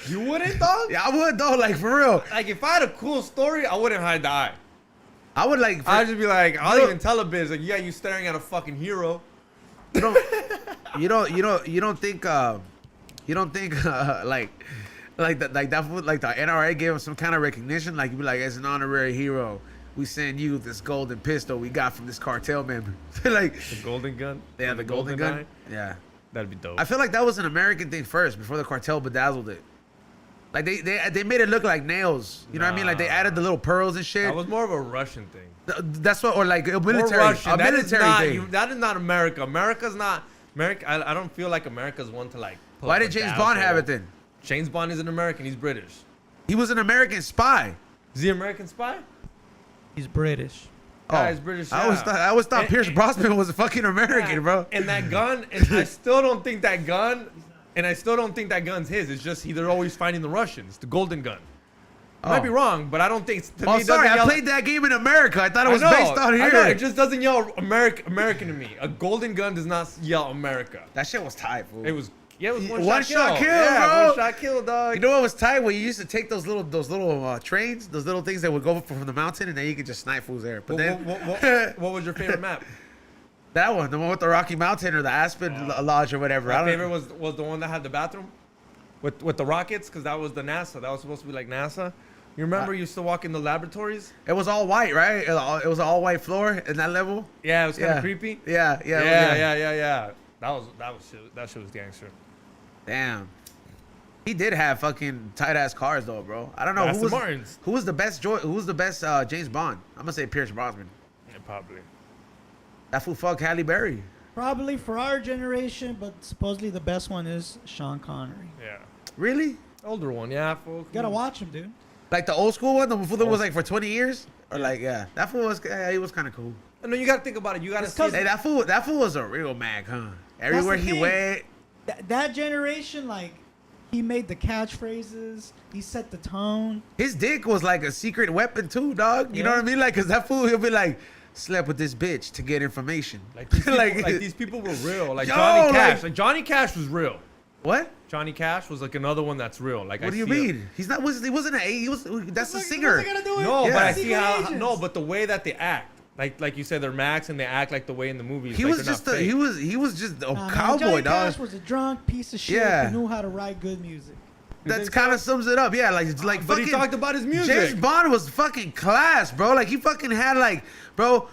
You wouldn't, dog? Yeah, I would, though, like, for real. Like, if I had a cool story, I wouldn't hide the eye. I would like. I'd just be like, I'll You even tell a bitch like, yeah, you staring at a fucking hero. You don't, you don't think like the NRA gave him some kind of recognition, like you'd be like, as an honorary hero, we send you this golden pistol we got from this cartel member. Like The golden gun. yeah, the golden gun. eye? Yeah, That'd be dope. I feel like that was an American thing first before the cartel bedazzled it. Like they made it look like nails. You know what I mean? Like they added the little pearls and shit. That was more of a Russian thing. That's what, or like a More military, Russian. a That is military not, thing. that is not America. America's not America. I don't feel like America's one to like. put Why up did a James Bond have dazzle. it then? James Bond is an American. He's British. He was an American spy. Is he American spy? He's British. Yeah, he's British. I yeah. always thought And- Pierce and- Brosnan was a fucking American, Yeah, bro. And that gun, and I still don't think that gun, and I still don't think that gun's his. It's just they're always finding the Russians, the golden gun. I might Oh. be wrong, but I don't think. To me, Oh, it sorry, doesn't I yell- played that game in America. I thought it I was know, based on I here. know, it just doesn't yell American to me. A golden gun does not yell America. That shit was tight, fool. It was it was One shot kill, yeah, bro. one shot kill, dog. You know what was tight? When you used to take those little trains, those little things that would go from the mountain, and then you could just snipe fools there. But then What was your favorite map? that one, the one with the Rocky Mountain or the Aspen Lodge or whatever. I My don't favorite was the one that had the bathroom with the rockets, because that was the NASA. That was supposed to be like NASA. You remember you used to walk in the laboratories? It was all white, right? It was an all white floor in that level. Yeah, it was kind of Yeah. creepy. Yeah. That shit was gangster. Damn. He did have fucking tight ass cars though, bro. I don't know Aston Martins. who was the best James Bond. I'm gonna say Pierce Brosnan. Yeah, probably. That fool fucked Halle Berry. Probably for our generation, but supposedly the best one is Sean Connery. Yeah. Really? Older one, yeah, fool. You gotta watch him, dude. Like the old school one, the fool that was like for 20 years, or like that fool was he was kind of cool. And then you gotta think about it. You gotta It's see 'cause- Hey, that fool was a real mag, huh? Everywhere the he thing. went. That generation, like, he made the catchphrases. He set the tone. His dick was like a secret weapon too, dog. You know Yeah. what I mean? Like, cause that fool, he'll be like, slept with this bitch to get information. Like these people, Like- like these people were real. Like Yo, Johnny Cash. like- Like Johnny Cash was real. What? Johnny Cash was like another one that's real. Like What do you mean? He wasn't an A. He was. That's a What's singer. that gotta do with No, Yeah. but I see secret how agents? no, but the way that they act, like you said, they're Max and they act like the way in the movies. He like was they're just not fake. he was just a Nah, man, cowboy, Johnny dog. Cash was a drunk piece of shit Yeah. who knew how to write good music. That's think kind of sums it up. Yeah, like But fucking. he talked about his music. James Bond was fucking class, bro. Like he fucking had like, bro,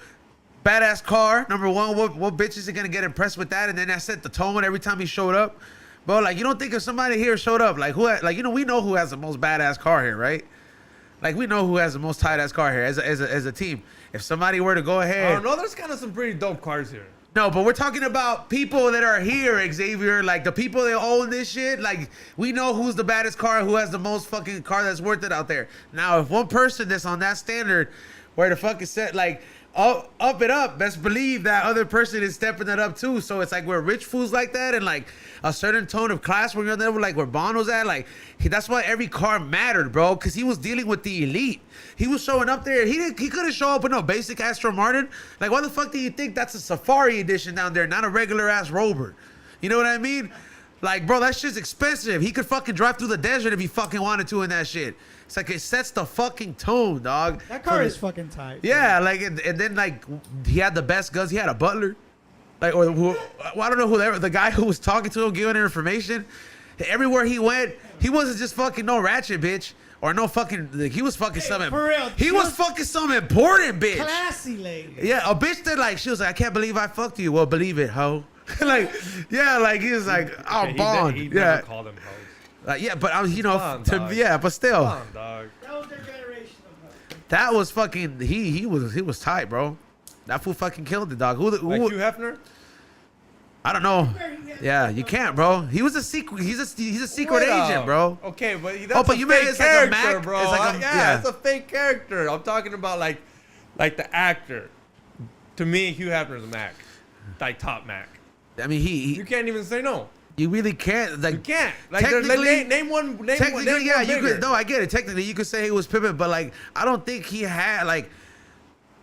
badass car. Number one, what bitches are gonna get impressed with that? And then that set the tone every time he showed up, bro. Like you don't think if somebody here showed up, like like we know who has the most badass car here, right? Like we know who has the most tight ass car here as a team. If somebody were to go I ahead, don't know. There's kind of some pretty dope cars here. no, but we're talking about people that are here, Xavier. Like the people that own this shit. Like we know who's the baddest car, who has the most fucking car that's worth it out there. Now, if one person that's on that standard were to fucking set like up it up, best believe that other person is stepping it up too. So it's like we're rich fools like that, and like a certain tone of class where you're there, like where Bond was at. Like that's why every car mattered, bro, because he was dealing with the elite. He was showing up there. He couldn't show up with no basic Aston Martin. Like why the fuck do you think that's a Safari edition down there, not a regular ass Rover? You know what I mean? Like, bro, that shit's expensive. He could fucking drive through the desert if he fucking wanted to in that shit. It's like it sets the fucking tone, dog. That car For is the- fucking tight. Yeah, like and then like he had the best guns. He had a butler, like well, I don't know whoever the guy who was talking to him, giving him information. Everywhere he went, he wasn't just fucking no ratchet bitch or no fucking. Like, he was fucking something. for real, He she was was fucking some important bitch. Classy lady. Yeah, a bitch that like she was like, I can't believe I fucked you. Well, believe it, hoe. Like, yeah, like he was like, oh, Okay, Bond. He Yeah, never called him hoes. yeah, but I was, you know, Bond, dog. yeah, but still, Come on, dog. That was their generation of her. that was fucking. He was tight, bro. That fool fucking killed the dog. Who Like Hugh Hefner? I don't know. Yeah, you can't, bro. He was a secret. He's a secret Wait up. agent, bro. Okay, but that's Oh, but a you meant fake it's like a character, Mac? bro. It's like a- yeah, yeah. it's a fake character. I'm talking about like the actor. To me, Hugh Hefner's a Mac, like top Mac. I mean, You can't even say no. you really can't. Like, You can't. Like, technically- name one. Name technically, one. Name yeah, one you bigger. could. No, I get it. Technically, you could say he was pimping, but like, I don't think he had like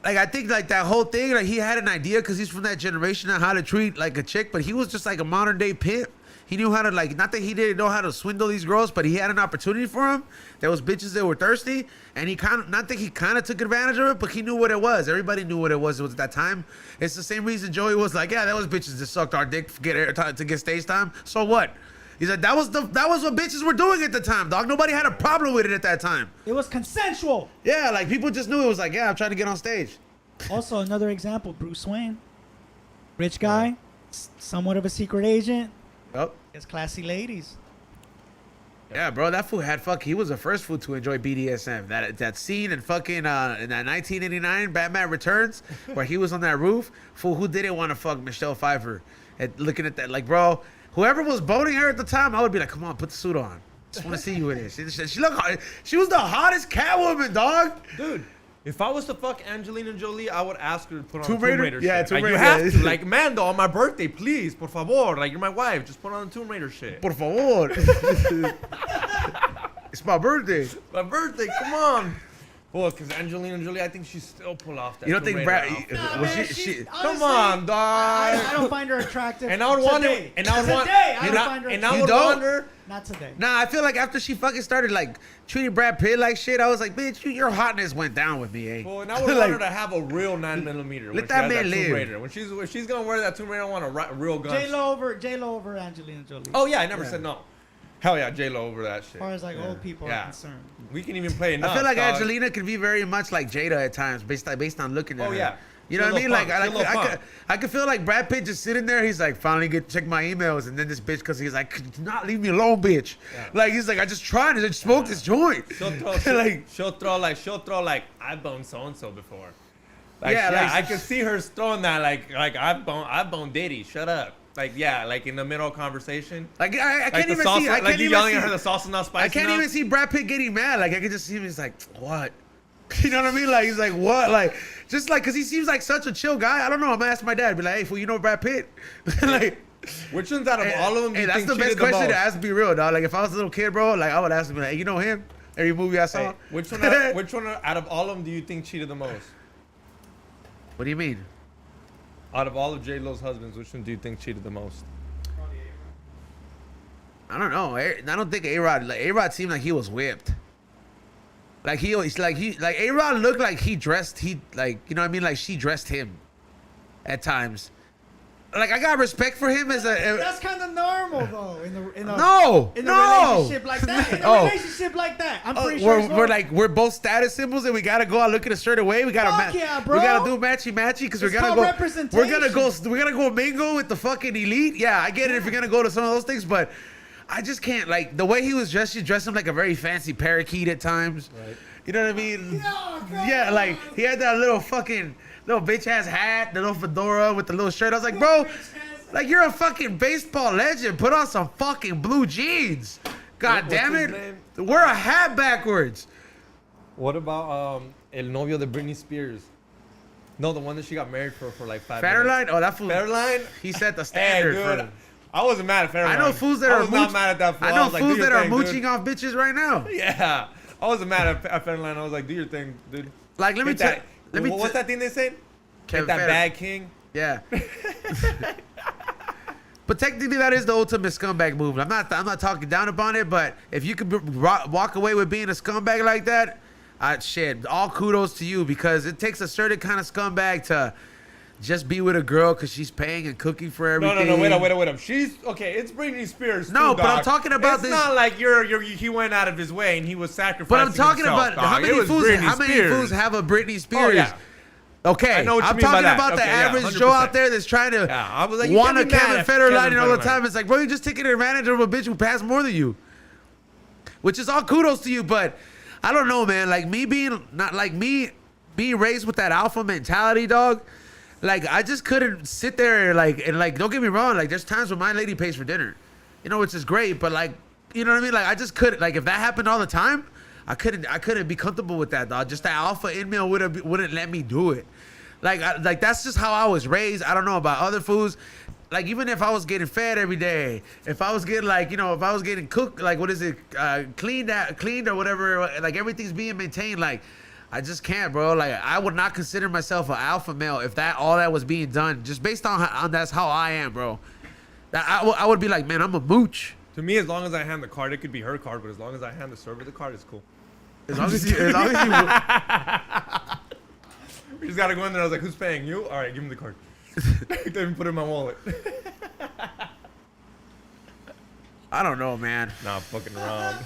I think like that whole thing. Like, he had an idea because he's from that generation on how to treat like a chick, but he was just like a modern day pimp. He knew how to like, not that he didn't know how to swindle these girls, but he had an opportunity for him. There was bitches that were thirsty, and he kind of, not that he kind of took advantage of it, but he knew what it was. Everybody knew what it was at that time. It's the same reason Joey was like, yeah, that was bitches that sucked our dick to get stage time. So what? He's like, that was what bitches were doing at the time, dog. Nobody had a problem with it at that time. It was consensual. Yeah, like people just knew it was like, yeah, I'm trying to get on stage. Also, another example, Bruce Wayne. Rich guy, somewhat of a secret agent. Yep. Gets classy ladies. Yeah, bro, that fool had he was the first fool to enjoy BDSM. That scene in fucking in that 1989 Batman Returns where he was on that roof. Fool, who didn't want to fuck Michelle Pfeiffer? And looking at that, like, bro, whoever was boning her at the time, I would be like, come on, put the suit on. Just want to see you in it. She looked hot. She was the hottest Catwoman, dog. Dude, if I was to fuck Angelina Jolie, I would ask her to put on Tomb Tomb Raider? Raider Yeah, shit. Tomb Like, Raider, you have yeah. to. Like, Mando, on my birthday, please, por favor. Like, you're my wife. Just put on the Tomb Raider shit. Por favor. It's my birthday. My birthday, come on. Well, because Angelina Jolie, I think she still pull off that. You don't Tomb think Raider Brad? outfit. Was man, she? honestly, Come on, dog. I don't find her attractive. And I would want today. her. And I would want. Today, I and would I- find her and I attractive. would You don't? want her. Not today. Nah, I feel like after she fucking started like treating Brad Pitt like shit, I was like, bitch, your hotness went down with me, eh? Well, and I would Like, want her to have a real 9mm. When let she that has man Tomb live. Raider. When she's gonna wear that Tomb Raider, I want a real gun. J Lo over Angelina Jolie. Oh yeah, I never Yeah. said no. Hell yeah, J Lo over that shit. As far as like old people Yeah. are concerned. We can even play enough. I feel like dog. Angelina could be very much like Jada at times, based on looking at Oh her. yeah. You know She a what I mean? little Like, punk. She a little I could feel like Brad Pitt just sitting there. He's like, finally check my emails, and then this bitch, because he's like, do not leave me alone, bitch. Yeah. Like he's like, I just tried to just smoke this joint. She'll throw, Like- she'll throw like I boned so and so before. Like, Yeah, yeah, like- I could see her throwing that like I boned Diddy. Shut up. Like yeah, like in the middle of conversation. Like I Like can't the even salsa, see. I like can't you even yelling see. at her. The salsa's not spicy I can't enough. even see Brad Pitt getting mad. Like I can just see him. He's like, what? You know what I mean? Like he's like, what? Like just like, cause he seems like such a chill guy. I don't know. I'm gonna ask my dad. Be like, hey, fool, you know Brad Pitt? Like, Which one's out of all of them? Do hey, you that's think the best cheated question most? to ask. Be real, dog. Like if I was a little kid, bro, like I would ask him, like, hey, you know him? Every movie I saw. Hey, which one out of all of them do you think cheated the most? What do you mean? Out of all of J Lo's husbands, which one do you think cheated the most? I don't know. I don't think A-Rod. Like A-Rod seemed like he was whipped. Like A-Rod looked like he dressed. He like, you know what I mean? Like she dressed him at times. Like I got respect for him as a. That's kind of normal though. In a relationship like that. In a Oh. relationship like that, I'm pretty sure. it's we're normal. we're both status symbols and we gotta go out looking a certain way. We gotta Fuck yeah, bro. we gotta do matchy because we're It's gonna called go. representation. We're gonna go mingle with the fucking elite. Yeah, I get it if you're gonna go to some of those things, but I just can't like the way he was dressed. She dressed him like a very fancy parakeet at times. Right. You know what I mean? No, Yeah, like he had that little fucking little bitch ass hat, the little fedora with the little shirt. I was like, bro, like you're a fucking baseball legend. Put on some fucking blue jeans. God What's damn his it. name? Wear a hat backwards. What about El Novio de Britney Spears? No, the one that she got married for like 5 Federline? minutes. Oh, that fool. Federline? He set the Hey, standard for dude. them. I wasn't mad at Federline. I know fools that I are was not mad at that fool. I know was like, fools do your that are thing, mooching dude. off bitches right now. Yeah. I wasn't mad at Federline. I was like, do your thing, dude. Like, let me Hit tell. that- Let me. What's that thing they say? Kevin Hit that Federer. bag king. Yeah. But technically, that is the ultimate scumbag move. I'm not talking down upon it, but if you could walk away with being a scumbag like that, shit, all kudos to you because it takes a certain kind of scumbag to just be with a girl because she's paying and cooking for everything. No, wait up. She's okay. It's Britney Spears. No, too, but I'm dog. talking about it's this- not like he went out of his way and he was sacrificing. But I'm talking himself, about dog. how It many was fools. Britney How many Spears. fools have a Britney Spears? Oh, yeah. Okay, I know what you I'm mean by talking that. about the Okay, yeah, average Joe 100%. out there that's trying to Yeah, I was like, you want a can't be mad Kevin at Federline Kevin all the Federline. time. It's like, bro, you're just taking advantage of a bitch who passed more than you, which is all kudos to you. But I don't know, man. Like me being being raised with that alpha mentality, dog. Like I just couldn't sit there and don't get me wrong. Like there's times when my lady pays for dinner, you know, which is great. But like, you know what I mean? Like I just couldn't. Like if that happened all the time, I couldn't be comfortable with that, dog. Just that alpha in me wouldn't let me do it. Like that's just how I was raised. I don't know about other foods. Like even if I was getting fed every day, if I was getting if I was getting cooked, like what is it, cleaned or whatever, like everything's being maintained. Like I just can't, bro. Like I would not consider myself an alpha male if all that was being done just based on that's how I am, bro. I would be like, man, I'm a mooch. To me, as long as I hand the card, it could be her card, but as long as I hand the server the card, it's cool. As long as you We just gotta go in there. I was like, who's paying you? All right, give him the card. Let me put it in my wallet. I don't know, man. Nah, fucking around.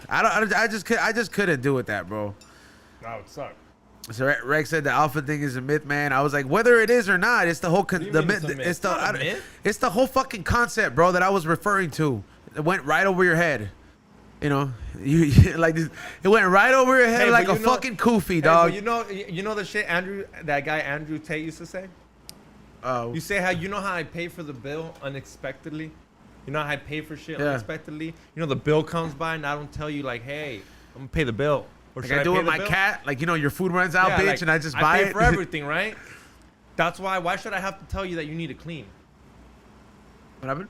I just couldn't do it, that, bro. Nah, it sucked. So Rex said the alpha thing is a myth, man. I was like, whether it is or not, it's the whole it's the whole fucking concept, bro, that I was referring to. It went right over your head. You know, you like this, it went right over your head like a fucking kufi, dog. But you know the shit that guy Andrew Tate used to say. Oh. You say how I pay for the bill unexpectedly. You know how I pay for shit unexpectedly. You know the bill comes by and I don't tell you like, hey, I'm gonna pay the bill. Or like I do with my cat, like, you know, your food runs out, bitch, like, and I just buy it for everything, right? That's why should I have to tell you that you need to clean? What happened?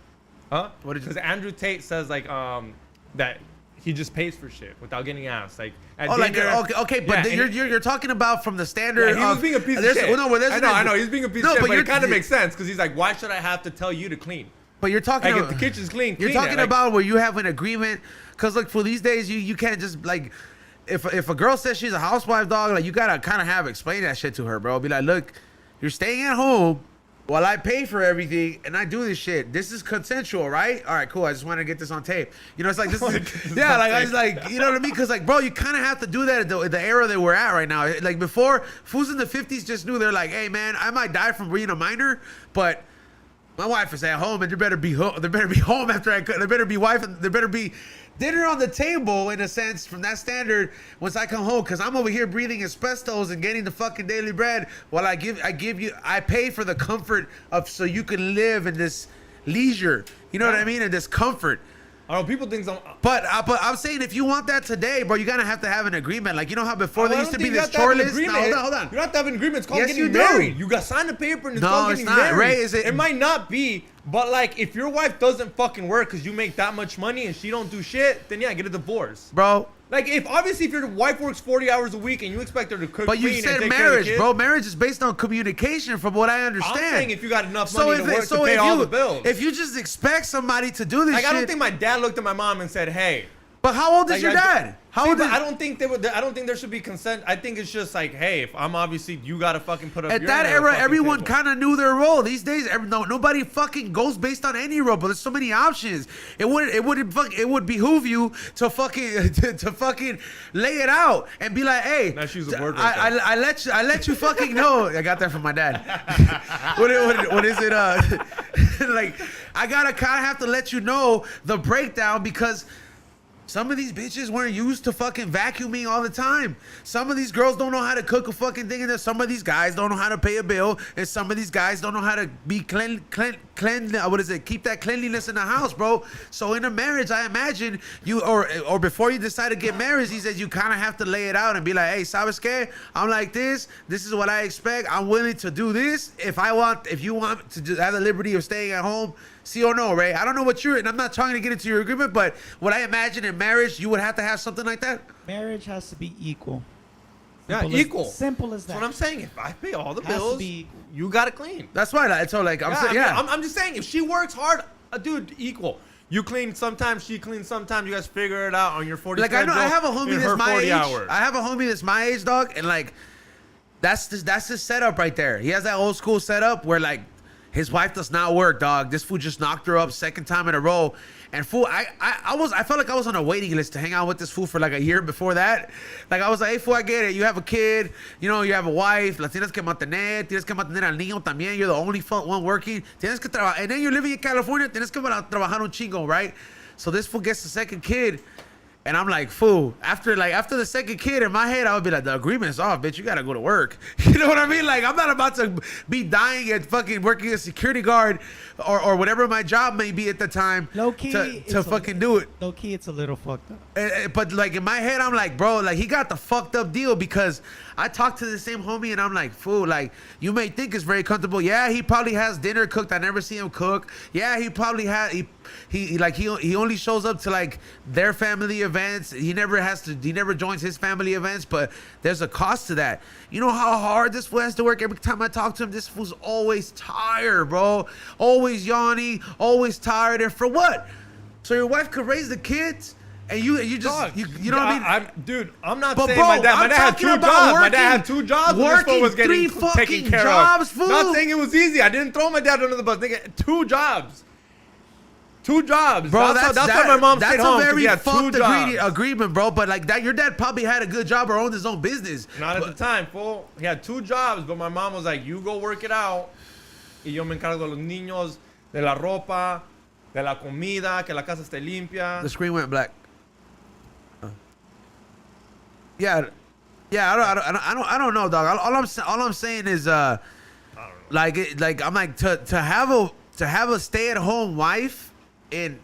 Huh? What did you? Because Andrew Tate says like that he just pays for shit without getting asked. Like okay, but you're talking about from the standard. Yeah, he was being a piece of shit. I know, he's being a piece of shit, but it kind of makes sense because he's like, why should I have to tell you to clean? But you're talking like if the kitchen's clean. You're talking about where you have an agreement, because like for these days you can't just like. If a girl says she's a housewife, dog, like you gotta kind of explain that shit to her, bro. Be like, look, you're staying at home while I pay for everything and I do this shit. This is consensual, right? All right, cool. I just want to get this on tape. You know, it's like this is like I was like, you know what I mean? Because like, bro, you kind of have to do that at the era that we're at right now. Like before, fools in the 50s just knew they're like, hey man, I might die from being a minor, but my wife is at home and there better be home after I could. There better be wife and there better be dinner on the table, in a sense, from that standard once I come home, because I'm over here breathing asbestos and getting the fucking daily bread while I pay for the comfort of, so you can live in this leisure, you know what I mean, in this comfort. I don't know, people think so. But I'm saying, if you want that today, bro, you're gonna have to have an agreement. Like, you know how before there used to be this chore list? No, hold on. You don't have to have an agreement. It's called yes, getting married. You got signed a paper and it's called getting married. Ray, it might not be, but like, if your wife doesn't fucking work because you make that much money and she don't do shit, then yeah, get a divorce. Bro. Like, if your wife works 40 hours a week and you expect her to cook, but you said marriage, bro. Marriage is based on communication, from what I understand. I'm saying if you got enough money to work to pay all the bills. If you just expect somebody to do this shit. I don't think my dad looked at my mom and said, hey. But how old is your dad? I don't think there should be consent. I think it's just like, hey, if I'm obviously, you gotta fucking put up. At that era, everyone kind of knew their role. These days, nobody fucking goes based on any role. But there's so many options. It would behoove you to fucking to fucking lay it out and be like, hey, now she's a word. I let you fucking know. I got that from my dad. what is it? Like, I gotta kind of have to let you know the breakdown, because some of these bitches weren't used to fucking vacuuming all the time. Some of these girls don't know how to cook a fucking thing, and some of these guys don't know how to pay a bill, and some of these guys don't know how to be keep that cleanliness in the house, bro. So in a marriage, I imagine you, or before you decide to get married, he says you kind of have to lay it out and be like, hey, ¿sabes qué? I'm like this. This is what I expect. I'm willing to do this. If you want to have the liberty of staying at home, see or no, Ray? I don't know what and I'm not trying to get into your agreement, but what I imagine in marriage, you would have to have something like that. Marriage has to be equal. Equal. Simple as that. That's what I'm saying. If I pay all the bills, you gotta clean. That's why. So like, I'm just saying, if she works hard, dude, equal. You clean sometimes, she cleans sometimes. You guys figure it out on your 40. Like, I have a homie that's my age. I have a homie that's my age, dog, and like, that's his setup right there. He has that old school setup where like, his wife does not work, dog. This fool just knocked her up second time in a row. And fool, I felt like I was on a waiting list to hang out with this fool for like a year before that. Like, I was like, hey fool, I get it. You have a kid, you know, you have a wife. La tienes que mantener al niño también. You're the only one working. Tienes que trabajar. And then you're living in California. Tienes que trabajar un chingo, right? So this fool gets the second kid. And I'm like, fool, after the second kid, in my head, I would be like, the agreement's off, bitch. You got to go to work. You know what I mean? Like, I'm not about to be dying at fucking working as a security guard or whatever my job may be at the time to fucking do it. Low key, it's a little fucked up. But like, in my head, I'm like, bro, like, he got the fucked up deal, because I talked to the same homie and I'm like, fool, like, you may think it's very comfortable. Yeah, he probably has dinner cooked. I never see him cook. Yeah, he probably he only shows up to like their family event events. He never joins his family events, but there's a cost to that. You know how hard this fool has to work? Every time I talk to him, this fool's always tired, bro. Always yawning, always tired. And for what? So your wife could raise the kids? And you just, Dog, you know what I mean? Dude, I'm not But saying bro, my dad. My I'm dad had talking 2 about jobs. My dad working- had 2 jobs. And this working fool was getting 3 fucking taken care jobs, of. fool. Not saying it was easy. I didn't throw my dad under the bus. Nigga, 2 jobs. 2 jobs. Bro, that's why my mom stayed home. That's a very He had 2 fucked jobs. agreement, bro. But like that, your dad probably had a good job or owned his own business. Not at the time, fool. He had 2 jobs, but my mom was like, you go work it out. Y yo me encargo de los niños, de la ropa, de la comida, que la casa esté limpia. The screen went black. Yeah, I don't know, dog. All I'm saying is, like I'm like to have a stay-at-home wife in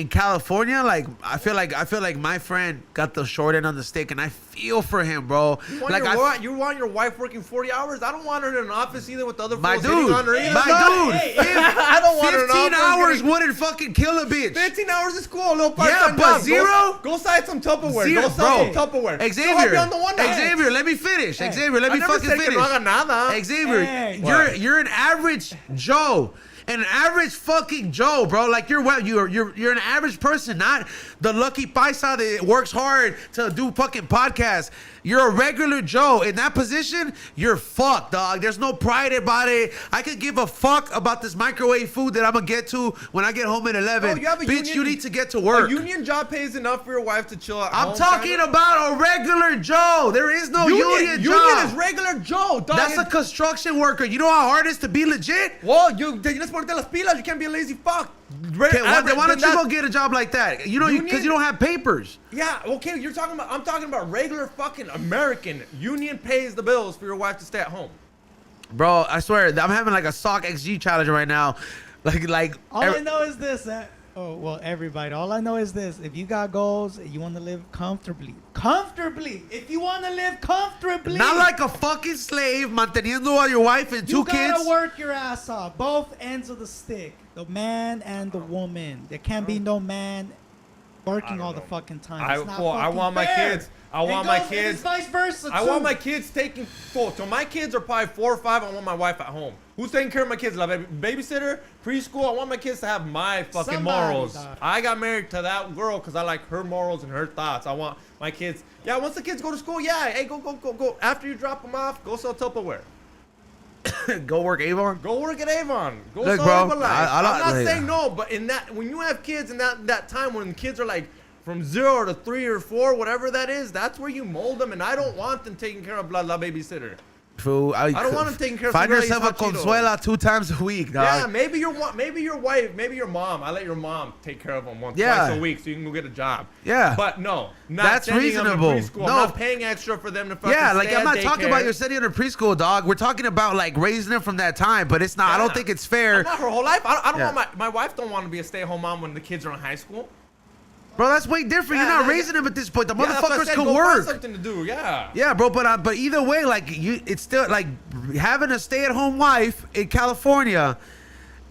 California, like I feel like my friend got the short end on the stick, and I feel for him, bro. You want your wife working 40 hours? I don't want her in an office either with the other my fools hitting dude, on her either. I don't want her in 15 an office hours getting- wouldn't fucking kill a bitch. 15 hours of school, a little part-time but job. zero? Go side some Tupperware. Zero, Go sell some bro. Tupperware. Xavier, On the one night. Xavier, let me finish. Hey. Xavier, let I me never fucking said que finish. no haga nada. Xavier, Hey. you're an average Joe. An average fucking Joe, bro. Like you're an average person, not the lucky paisa that works hard to do fucking podcasts. You're a regular Joe. In that position, you're fucked, dog. There's no pride about it. I could give a fuck about this microwave food that I'm gonna get to when I get home at 11. Oh, you have a Bitch, union- you need to get to work. A union job pays enough for your wife to chill at home. I'm talking about a regular Joe. There is no union job. Union is regular Joe, dog. That's a construction worker. You know how hard it is to be legit? Well, tienes ponerte las pilas. You can't be a lazy fuck. Okay, why don't you go get a job like that? You know, because Union? you don't have papers. Yeah, okay, I'm talking about regular fucking American. Union pays the bills for your wife to stay at home. Bro, I swear, I'm having like a sock XG challenge right now. All I know is this. Everybody. All I know is this. If you got goals, you want to live comfortably. If you want to live comfortably. Not like a fucking slave, manteniendo a your wife and 2 you kids. gotta work your ass off. Both ends of the stick. The man and the woman. There can't be no man working all the fucking time. It's not I fucking want my fair. kids. I want my And kids. it's vice versa, I too. want my kids taking full. So my kids are probably 4 or 5. I want my wife at home. Who's taking care of my kids? Like babysitter, preschool. I want my kids to have my fucking Somebody, morals. dog. I got married to that girl because I like her morals and her thoughts. I want my kids. Yeah, once the kids go to school, yeah, hey, go. After you drop them off, go sell Tupperware. Go work Avon. Go work at Avon. Go Look, sell bro, Herbalife. I I'm don't- not like- saying no, but when you have kids in that time when kids are like from 0 to 3 or 4, whatever that is, that's where you mold them. And I don't want them taking care of la babysitter. Fool, I don't want them taking care of Find some girl yourself that a eats hot consuela 2 times a week, dog. Yeah, maybe your wife, maybe your mom. I let your mom take care of them twice a week so you can go get a job. Yeah. But no, not That's sending them to reasonable. preschool. No. I'm not paying extra for them to fucking Yeah, like stay I'm at not talking daycare. about your setting under preschool, dog. We're talking about like raising them from that time, but it's not. I don't Yeah. think it's fair, Not her whole life. I don't Yeah. want my wife don't want to be a stay-at-home mom when the kids are in high school. bro. That's way different. Yeah, You're not yeah. raising them at this point. The Yeah, that's what I motherfuckers said, can go find work. something to do. Yeah. Yeah, bro, but either way, like it's still like having a stay-at-home wife in California,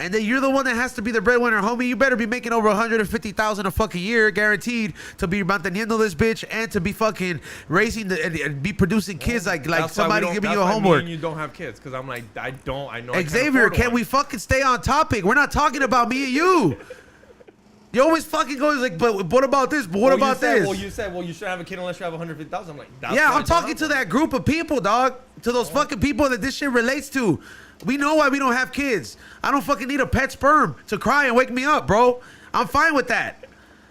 and then you're the one that has to be the breadwinner, homie. You better be making over 150,000 a fucking year, guaranteed, to be manteniendo this bitch and to be fucking raising and be producing kids like That's why somebody we don't- giving that's you a why homework. Me and you don't have kids because I'm like I know. I can't Xavier, afford can one. we fucking stay on topic? We're not talking about me and you. You always fucking go like, but what about this? But what Well, about you said, this? Well, you said, you shouldn't have a kid unless you have 150,000. I'm like, that's Yeah, why I I'm don't talking have to one. that group of people, dog. To those fucking people that this shit relates to. We know why we don't have kids. I don't fucking need a pet sperm to cry and wake me up, bro. I'm fine with that.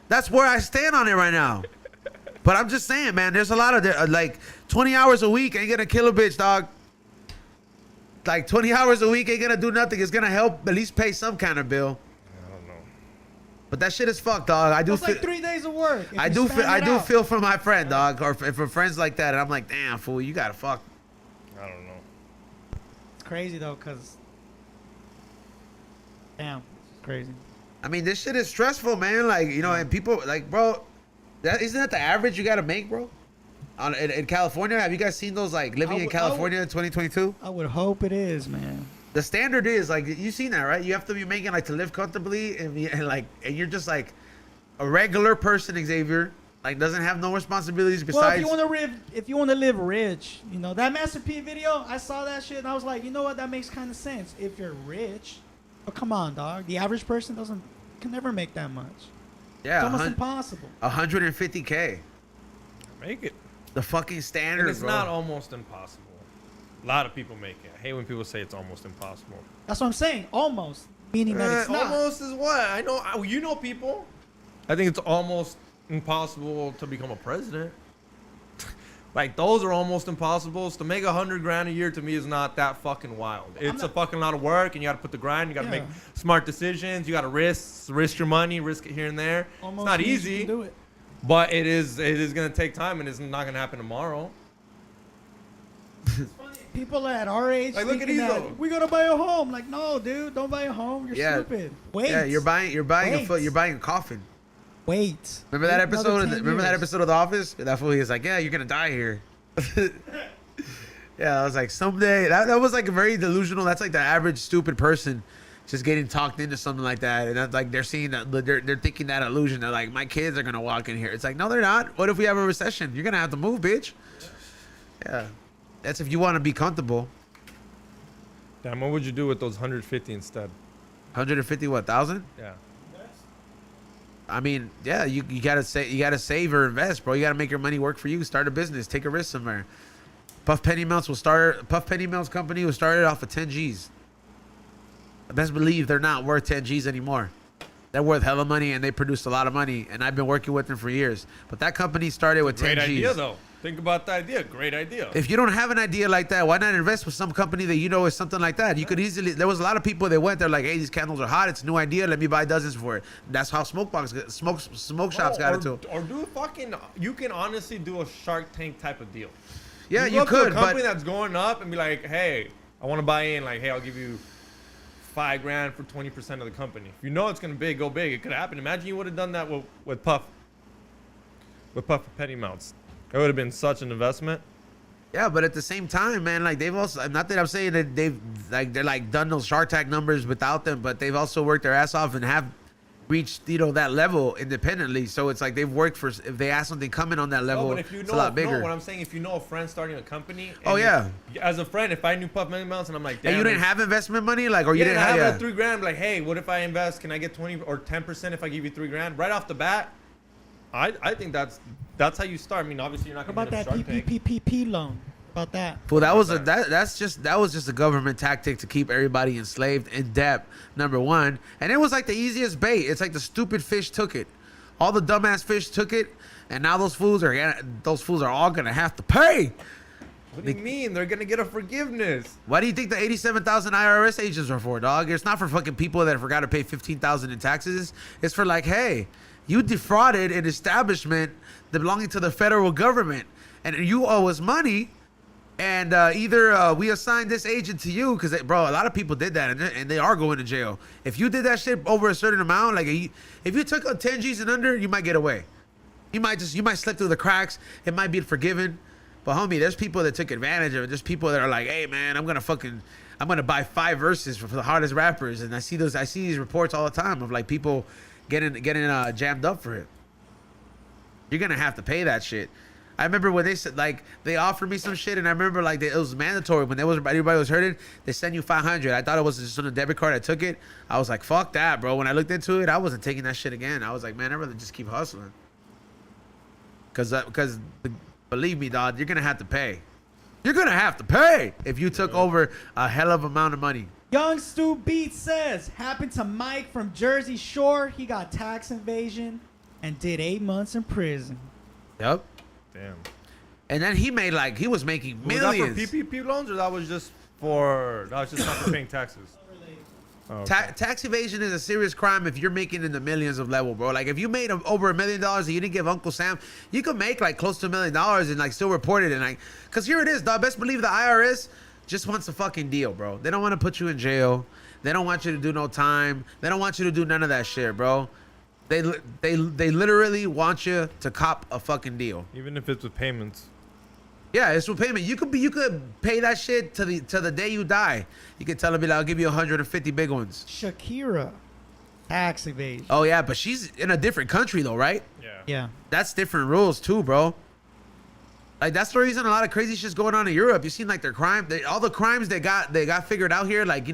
That's where I stand on it right now. But I'm just saying, man, there's a lot of like 20 hours a week ain't gonna kill a bitch, dog. Like 20 hours a week ain't gonna do nothing. It's gonna help at least pay some kind of bill. I don't know. But that shit is fucked, dog. I do It's feel. like 3 days of work. if I you do span feel. I it do out. feel for my friend, dog, or for friends like that. And I'm like, damn, fool, you gotta fuck. I don't know. It's crazy though, cause damn, it's crazy. I mean, this shit is stressful, man. Like, you know, and people, like, bro, isn't that the average you gotta make, bro? In California, have you guys seen those like living in California in 2022? I would hope it is, man. The standard is like you seen that, right? You have to be making like to live comfortably, and you're just like a regular person, Xavier. Like doesn't have no responsibilities Well, besides. if you want to live rich, you know that Master P video. I saw that shit and I was like, you know what? That makes kind of sense. If you're rich, but come on, dog. The average person can never make that much. Yeah, It's almost impossible. 150K. Make it. The fucking standard, And it's bro. not almost impossible. A lot of people make it. I hate when people say it's almost impossible. That's what I'm saying. Almost, meaning that it's not. Almost is what? I know. You know people. I think it's almost impossible to become a president. Like those are almost impossibles. To make $100,000 a year to me is not that fucking wild. It's a fucking lot of work, and you got to put the grind. You got to make smart decisions. You got to risk your money, risk it here and there. Almost it's not means you easy, can do it. but it is gonna take time, and it's not gonna happen tomorrow. People at our age, Like, look at thinking these that though. we gotta buy a home. Like, no, dude, don't buy a home. You're Yeah. stupid. Wait. Yeah, you're buying Wait. you're buying a coffin. Wait. Remember that Wait another episode? 10 Remember that years. episode of The Office? That fool is like, yeah, you're gonna die here. Yeah, I was like, someday. That was like a very delusional. That's like the average stupid person, just getting talked into something like that, and that's like they're seeing that they're thinking that illusion. They're like, my kids are gonna walk in here. It's like, no, they're not. What if we have a recession? You're gonna have to move, bitch. Yeah, that's if you want to be comfortable. Damn, what would you do with those 150 instead? 150 what thousand? Yeah. I mean, yeah, you gotta save or invest, bro. You gotta make your money work for you. Start a business, take a risk somewhere. Puff Penny Melts company was started off of 10 G's. Best believe they're not worth 10 G's anymore. They're worth hella money and they produce a lot of money. And I've been working with them for years. But that company started with 10 Great G's. idea though. Think about the idea. Great idea. If you don't have an idea like that, why not invest with some company that you know is something like that? You could easily. There was a lot of people that went there like, hey, these candles are hot. It's a new idea. Let me buy dozens for it. That's how smoke shops got it too. Or do fucking. You can honestly do a Shark Tank type of deal. Yeah, go you up to a could, company but that's going up and be like, hey, I want to buy in. Like, hey, I'll give you $5,000 for 20% of the company. If you know it's gonna go big. It could happen. Imagine you would have done that with Puff. With Puff Penny Mounts. It would have been such an investment. yeah, but at the same time, man, like they've also, not that I'm saying that they're like done those Shark Tank numbers without them, but they've also worked their ass off and have reached, that level independently. So it's like they've worked for, if they ask something coming on that level, But if you it's know, a lot bigger. what I'm saying, if you know a friend starting a company. and Oh, yeah. As a friend, if I knew Puff Penny Mounts and I'm like, damn. And you didn't have investment money, like, or you didn't have have, $3,000. Like, hey, what if I invest? Can I get 20 or 10% if I give you $3,000 right off the bat? I think that's how you start. I mean, obviously you're not What going about to that Shark Tank. PPP loan? About that. Well, that was that was just a government tactic to keep everybody enslaved in debt. Number one, and it was like the easiest bait. It's like the stupid fish took it, all the dumbass fish took it, and now those fools are all gonna have to pay. What do you mean? They're gonna get a forgiveness. Why do you think the 87,000 IRS agents are for, dog? It's not for fucking people that forgot to pay 15,000 in taxes. It's for like, hey, you defrauded an establishment that belonging to the federal government, and you owe us money. And either we assign this agent to you, because, bro, a lot of people did that, and they are going to jail. If you did that shit over a certain amount, like if you took 10 G's and under, you might get away. You might slip through the cracks. It might be forgiven. But, homie, there's people that took advantage of it. There's people that are like, hey, man, I'm gonna buy 5 verses for the hardest rappers. And I see these reports all the time of like people getting jammed up for it. You're gonna have to pay that shit. I remember when they said, like, they offered me some shit, and I remember, like, it was mandatory. When everybody was hurting, they send you 500. I thought it was just on a debit card. I took it. I was like, fuck that, bro. When I looked into it, I wasn't taking that shit again. I was like, man, I'd rather just keep hustling. Because believe me, dog, you're going to have to pay. You're going to have to pay if you took over a hell of amount of money. Young Stu Beat says, happened to Mike from Jersey Shore. He got tax evasion and did 8 months in prison. Yep. Damn. And then he was making millions. Was that for PPP loans, or that was just not for paying taxes? Oh, okay. Tax evasion is a serious crime if you're making in the millions of level, bro. Like if you made over $1 million and you didn't give Uncle Sam, you could make like close to $1 million and like still report it. And like, cause here it is, dog. Best believe the IRS just wants a fucking deal, bro. They don't want to put you in jail. They don't want you to do no time. They don't want you to do none of that shit, bro. They literally want you to cop a fucking deal. Even if it's with payments. Yeah, it's with payment. You could pay that shit to the day you die. You could tell them, I'll give you 150 big ones. Shakira Tax evasion. Oh yeah, but she's in a different country though, right? Yeah. That's different rules too, bro. Like that's the reason a lot of crazy shit's going on in Europe. You seen like their crime, all the crimes they got figured out here, like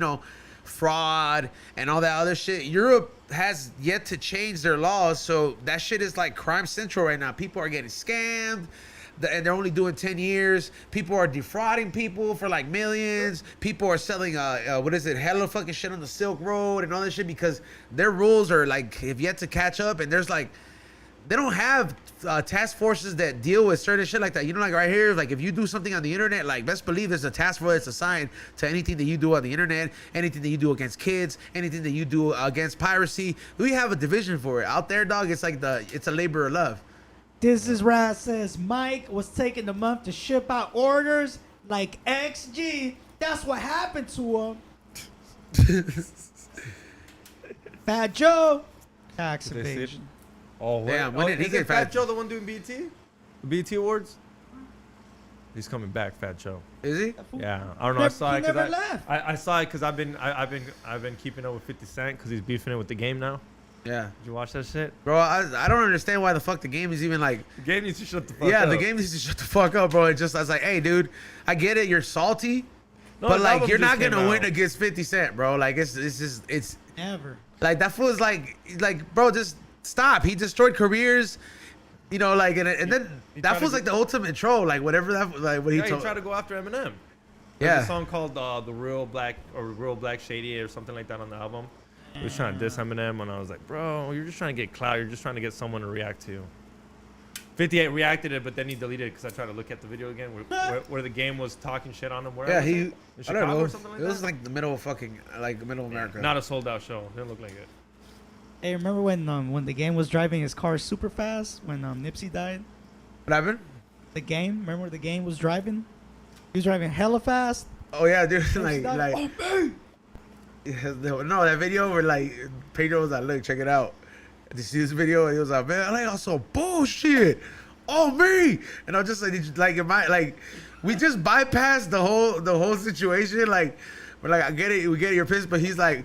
fraud and all that other shit. Europe has yet to change their laws, so that shit is like crime central right now. People are getting scammed, and they're only doing 10 years. People are defrauding people for like millions. People are selling hella fucking shit on the Silk Road and all this shit because their rules are like have yet to catch up, and there's like they don't have task forces that deal with certain shit like that. Like right here, like if you do something on the internet, like best believe there's a task force that's assigned to anything that you do on the internet, anything that you do against kids, anything that you do against piracy. We have a division for it. Out there, dog, it's like it's a labor of love. This is Raz says Mike was taking the month to ship out orders like XG. That's what happened to him. Fat Joe. Tax evasion. Oh, damn, when did he get Fat Fat Joe the one doing BT? The BT Awards? He's coming back, Fat Joe. Is he? Yeah, I don't know. I saw it He never because left. I saw it because I've been keeping up with 50 Cent because he's beefing it with the game now. Yeah. Did you watch that shit? Bro, I don't understand why the fuck the game is even like. The game needs to shut the fuck up. Yeah, the game needs to shut the fuck up, bro. I was like, hey, dude, I get it. You're salty, No, but the like album you're just not gonna came win out. against 50 Cent, bro. Like it's Never. like that fool is like bro, just stop. He destroyed careers, and then he that tried fool's to like the ultimate troll. Like whatever that like what he Yeah, he told. tried to go after Eminem. There's Yeah. a song called The Real Black Shady or something like that on the album. He was trying to diss Eminem, and I was like, bro, you're just trying to get clout. You're just trying to get someone to react to you. 58 reacted it, but then he deleted it because I tried to look at the video again where the game was talking shit on him. Where Yeah, was it? he. In I Chicago don't know. or something like It was that? like the middle of fucking middle of America. Not a sold out show. Didn't look like it. Hey, remember when the game was driving his car super fast when Nipsey died? What happened? The game. Remember the game was driving? He was driving hella fast. Oh yeah, dude. Nipsey died. Oh man. No, that video where like Pedro was like, look, check it out. Did you see this video? And he was like, man, I like some bullshit. Oh me. And I'm just like we just bypassed the whole situation. Like we're like, I get it, we get it, you're pissed, but he's like,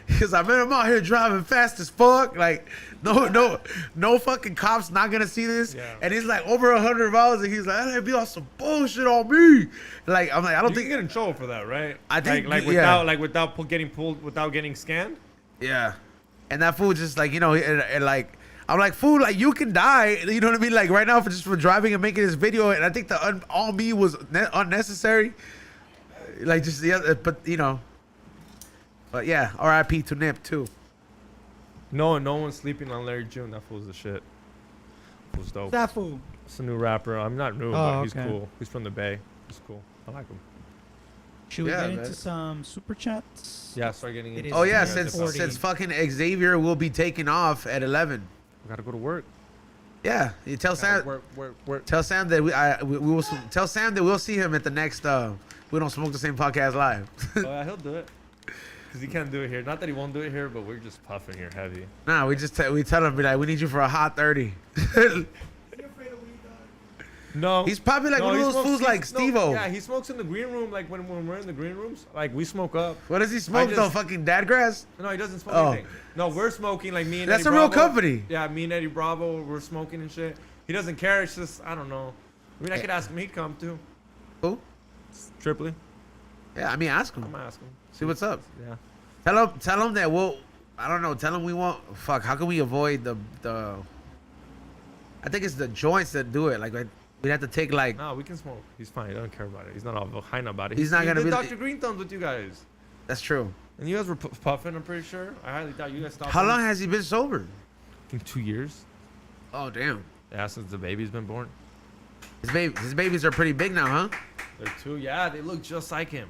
man, I'm out here driving fast as fuck. Like, no fucking cops not gonna see this. Yeah. And he's like over 100 miles, and he's like, I be on some bullshit on me. Like, I'm like, I don't You think can get in trouble for that, right? I think- like yeah. without getting pulled, without getting scanned. Yeah, and that fool just like and like I'm like fool, like you can die, you know what I mean? Like right now for driving and making this video, and I think the all me was unnecessary. Like just but but yeah, R.I.P. to Nip too. No one's sleeping on Larry June. That fool's the shit. Fool's dope. That fool. It's a new rapper. I'm not new, Oh, but he's okay. cool. He's from the Bay. He's cool. I like him. Should we Yeah, get man. into some super chats? Yeah, start getting It into is Oh yeah, Yeah, since 40. since fucking Xavier will be taking off at 11. We gotta go to work. Yeah, you tell Sam. Work. Tell Sam that we will tell Sam that we'll see him at the next. We don't smoke the same podcast live. Oh yeah, he'll do it. Cause he can't do it here. Not that he won't do it here, but we're just puffing here heavy. Nah, we tell him be like, we need you for a hot 30. No, He's probably like one of those fools like Steve-O. Yeah, he smokes in the green room. Like when we're in the green rooms, like we smoke up. What does he smoke though? just- Fucking dad grass? No, he doesn't smoke Oh. anything. No, we're smoking like me and That's Eddie a real Bravo. company. Yeah, me and Eddie Bravo, we're smoking and shit. He doesn't care. It's just I don't know. I mean, I could ask him. He'd come too. Who? Triply. Yeah, I mean, ask I'm him. gonna ask him. See what's up. Yeah. Tell him that we'll. I don't know. Tell him we won't. Fuck. How can we avoid the? I think it's the joints that do it. Like we'd have to take like. No, we can smoke. He's fine. He doesn't care about it. He's not all high about it. He's not he gonna did be- Dr. Green Thumbs with you guys, That's true. and you guys were puffing. I'm pretty sure. I highly doubt you guys stopped. How him. long has he been sober? I think 2 years. Oh damn. Yeah, since the baby's been born. His babies are pretty big now, huh? They're 2. Yeah, they look just like him.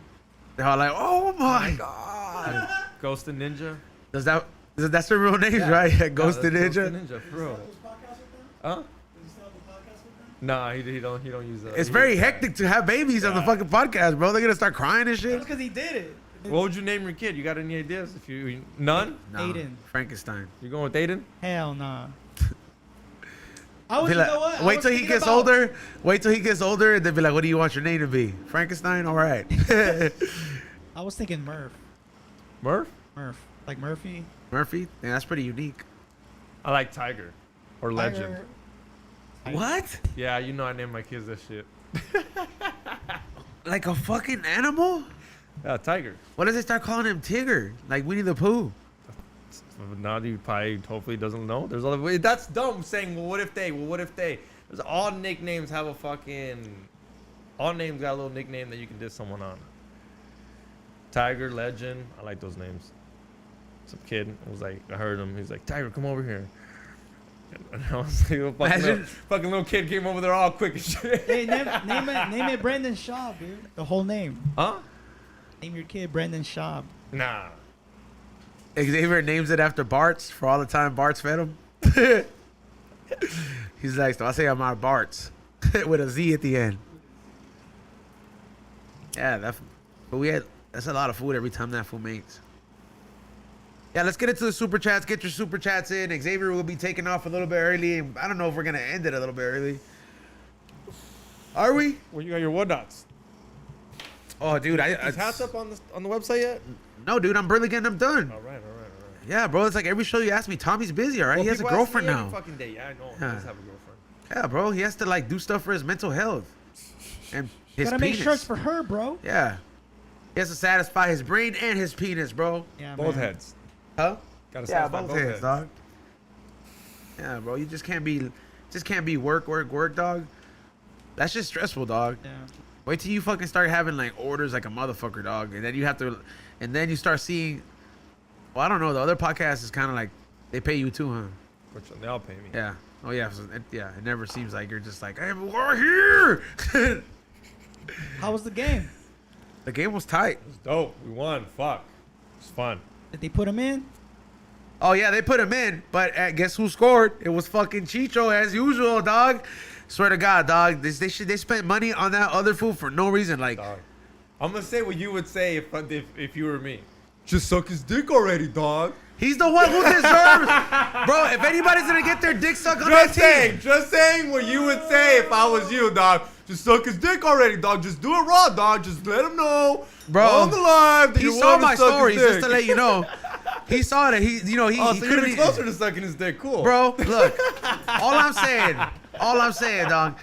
They're all like, oh my god. Ghost and Ninja. That's their real names, right? Yeah, Ghost and Yeah, Ninja. Ghost and Ninja, for real. Huh? Nah, he don't use that. It's very hectic to have babies on the fucking podcast, bro. They're gonna start crying and shit. That's because he did it. What would you name your kid? You got any ideas? If you none, Aiden. Frankenstein. you going with Aiden? Hell nah. I was, Be you like, know what? I wait was till he thinking gets about- older. Wait till he gets older, and then be like, "What do you want your name to be?" Frankenstein. All right. I was thinking Murph. Murph? Murph. Like Murphy. Murphy? Yeah, that's pretty unique. I like Tiger or Legend. Tiger. What? Yeah, you know I named my kids that shit. Like a fucking animal? Yeah, Tiger. What does they start calling him Tigger? Like Winnie the Pooh? Now he probably hopefully doesn't know. There's other way. That's dumb saying, well, what if they? Well, what if they? There's all nicknames have a fucking. All names got a little nickname that you can diss someone on. Tiger, Legend. I like those names. Some kid was like, I heard him. He's like, Tiger, come over here. And I was like, fucking little kid came over there all quick as shit. Hey, name it Brendan Schaub, dude. The whole name. Huh? Name your kid Brendan Schaub. Nah. Xavier names it after Bart's for all the time Bart's fed him. He's like, so I say I'm out of Bart's with a Z at the end. Yeah, that's a lot of food every time that food makes. Yeah, let's get into the super chats. Get your super chats in. Xavier will be taking off a little bit early. I don't know if we're gonna end it a little bit early. Are we? Well, you got your whatnots. Oh, dude, Is hats up on the website yet? No, dude, I'm barely getting them done. All right. Yeah, bro, it's like every show you ask me, Tommy's busy, all right? Well, he has a people ask girlfriend me now. every fucking day. Yeah, I know. He Yeah. does have a girlfriend. Yeah, bro, he has to like do stuff for his mental health and his Gotta penis. make shirts for her, bro. Yeah, he has to satisfy his brain and his penis, bro. Yeah, Both man. heads. Huh? Gotta Yeah, satisfy both heads, dog. Yeah, bro, you just can't be work, dog. That's just stressful, dog. Yeah. Wait till you fucking start having like orders like a motherfucker, dog, and then you start seeing. Well, I don't know. The other podcast is kind of like they pay you too, huh? Which one? They all pay me. Yeah. Oh yeah. So it never seems like you're just like, hey, we're here. How was the game? The game was tight. It was dope. We won. Fuck. It was fun. Did they put him in? Oh yeah, they put him in, but guess who scored? It was fucking Chicho as usual, dog. Swear to God, dog. They spent money on that other fool for no reason. Like, Dog. I'm gonna say what you would say if you were me. Just suck his dick already, dog. he's the one who deserves. Bro, if anybody's gonna get their dick sucked on that team, Just saying what you would say if I was you, dog. Just suck his dick already, dog. Just do it raw, dog. Just let him know, Bro, on the live, that he you saw want my to suck stories his dick. just to let you know. He saw that he So could you're have closer to sucking his dick. Cool, Bro, look, all I'm saying, dog.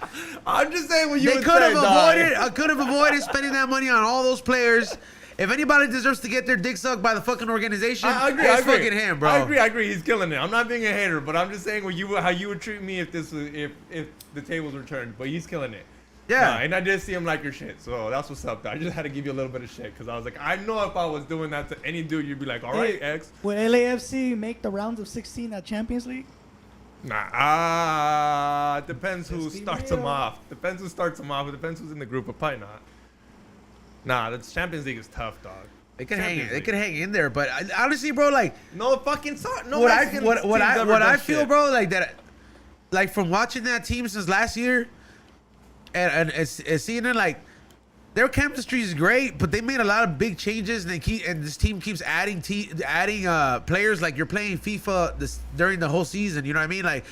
I'm just saying what you They would could say, have dog. avoided spending that money on all those players. If anybody deserves to get their dick sucked by the fucking organization, I agree. it's fucking him, bro. I agree. He's killing it. I'm not being a hater, but I'm just saying how you would treat me if the tables were turned. But he's killing it. Yeah. Nah, and I did see him like your shit, so that's what's up. I just had to give you a little bit of shit because I was like, I know if I was doing that to any dude, you'd be like, all right, X. Would LAFC make the rounds of 16 at Champions League? Nah, depends who Let's be starts real. them off. Depends who starts them off. It depends who's in the group, but probably not. Nah, the Champions League is tough, dog. They could Champions League. hang in there, but honestly, bro, like No fucking no. what Mexican team's ever I done feel, shit. bro, like that, like from watching that team since last year, and seeing it, like their chemistry is great, but they made a lot of big changes, and this team keeps adding players. Like you're playing FIFA during the whole season, you know what I mean? Like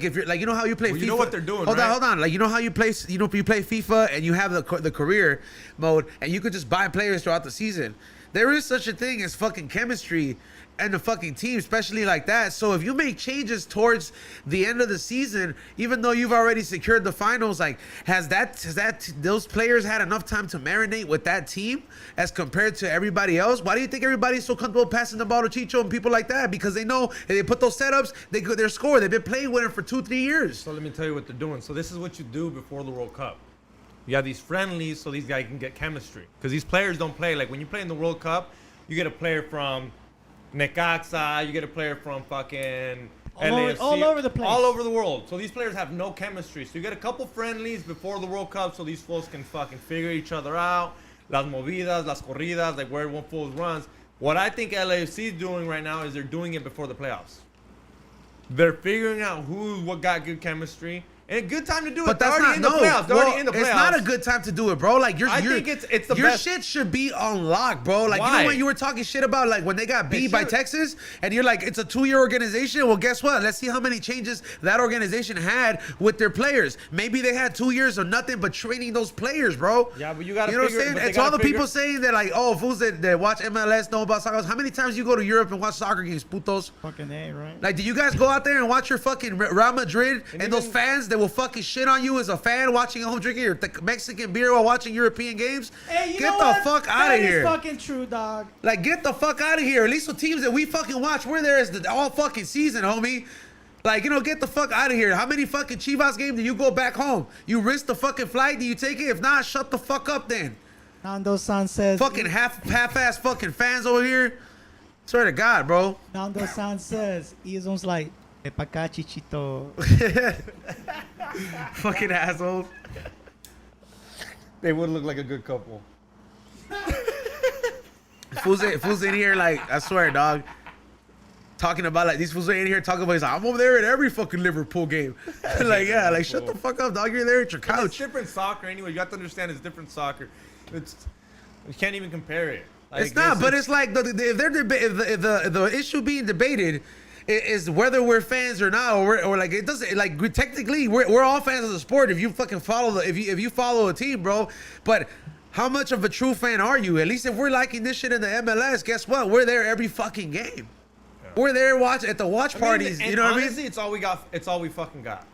if you're like, you know how you play Well, FIFA. you know what they're doing, Hold right? on. Like you know how you play, you play FIFA and you have the career mode, and you could just buy players throughout the season. There is such a thing as fucking chemistry and the fucking team, especially like that. So if you make changes towards the end of the season, even though you've already secured the finals, like has those players had enough time to marinate with that team as compared to everybody else? Why do you think everybody's so comfortable passing the ball to Chicho and people like that? Because they know if they put those setups, they're score. They've been playing with him for 2-3 years. So let me tell you what they're doing. So this is what you do before the World Cup. You have these friendlies so these guys can get chemistry. Because these players don't play. Like when you play in the World Cup, you get a player from Necaxa, you get a player from fucking LAFC, all over the place. all over the world. So these players have no chemistry. So you get a couple friendlies before the World Cup so these fools can fucking figure each other out. Las movidas, las corridas, like where one fool runs. What I think LAFC is doing right now is they're doing it before the playoffs. They're figuring out what got good chemistry, And a good time to do it. But They're that's already not in the playoffs. They're already in the playoffs. It's not a good time to do it, bro. Like I think it's the your best. shit should be on lock, bro. Like you Why? know when you were talking shit about like when they got beat by should. Texas, and you're like it's a 2-year organization. Well, guess what? Let's see how many changes that organization had with their players. Maybe they had 2 years of nothing but training those players, bro. Yeah, but you gotta You know what I'm figure- saying? but they It's all the gotta people figure- saying that like, oh, fools that watch MLS know about soccer. How many times you go to Europe and watch soccer games, putos? Fucking A, right? Like, do you guys go out there and watch your fucking Real Madrid and those even- fans that will fucking shit on you as a fan watching at home drinking your Mexican beer while watching European games? Hey, you Get know the what? fuck out of That is here. fucking true, dog. Like, get the fuck out of here. At least the teams that we fucking watch, we're there as the all fucking season, homie. Like, you know, get the fuck out of here. How many fucking Chivas games do you go back home? You risk the fucking flight? Do you take it? If not, shut the fuck up then. Nando-san says. Fucking half-ass fucking fans over here. Swear to God, bro. Nando-san says. Izon's like, "Epa acá, chichito." Fucking assholes. They would look like a good couple. Fools in here, like, I swear, dog. Talking about, like, these fools are in here talking about, he's like, I'm over there at every fucking Liverpool game. Like, yeah, like, shut the fuck up, dog. You're there at your It's couch. different soccer anyway. You have to understand it's different soccer. It's you can't even compare it. Like, It's not, but it's like, if the issue being debated is whether we're fans or not, or like, it doesn't, like, technically, we're all fans of the sport if you fucking follow if you follow a team, bro. But how much of a true fan are you? At least if we're liking this shit in the MLS, guess what? We're there every fucking game. We're there at the watch parties. and You know what I mean? honestly, it's all we got. It's all we fucking got.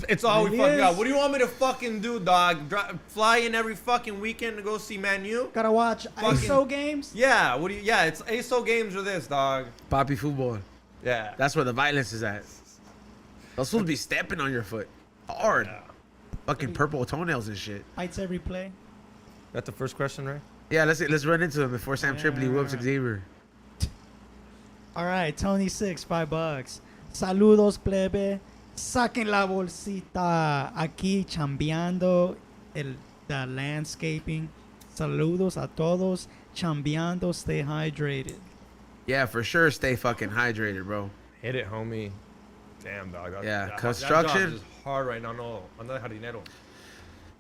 It's all we It fucking is. got. What do you want me to fucking do, dog? Fly in every fucking weekend to go see Man U? Gotta watch ISO games. Yeah. What do you? Yeah. It's ASO games or this, dog. Poppy football. Yeah. That's where the violence is at. Those fools be stepping on your foot hard. Yeah. Fucking purple toenails and shit. Fights every play. That's the first question, right? Yeah, let's run into him before Sam Tripoli whoops Xavier. All right, Tony 6, $5. Saludos, plebe. Saquen la bolsita. Aquí chambeando the landscaping. Saludos a todos. Chambeando, stay hydrated. Yeah, for sure. Stay fucking hydrated, bro. Hit it, homie. Damn, dog. Yeah, that construction- job is hard right now. No, anda jardinero.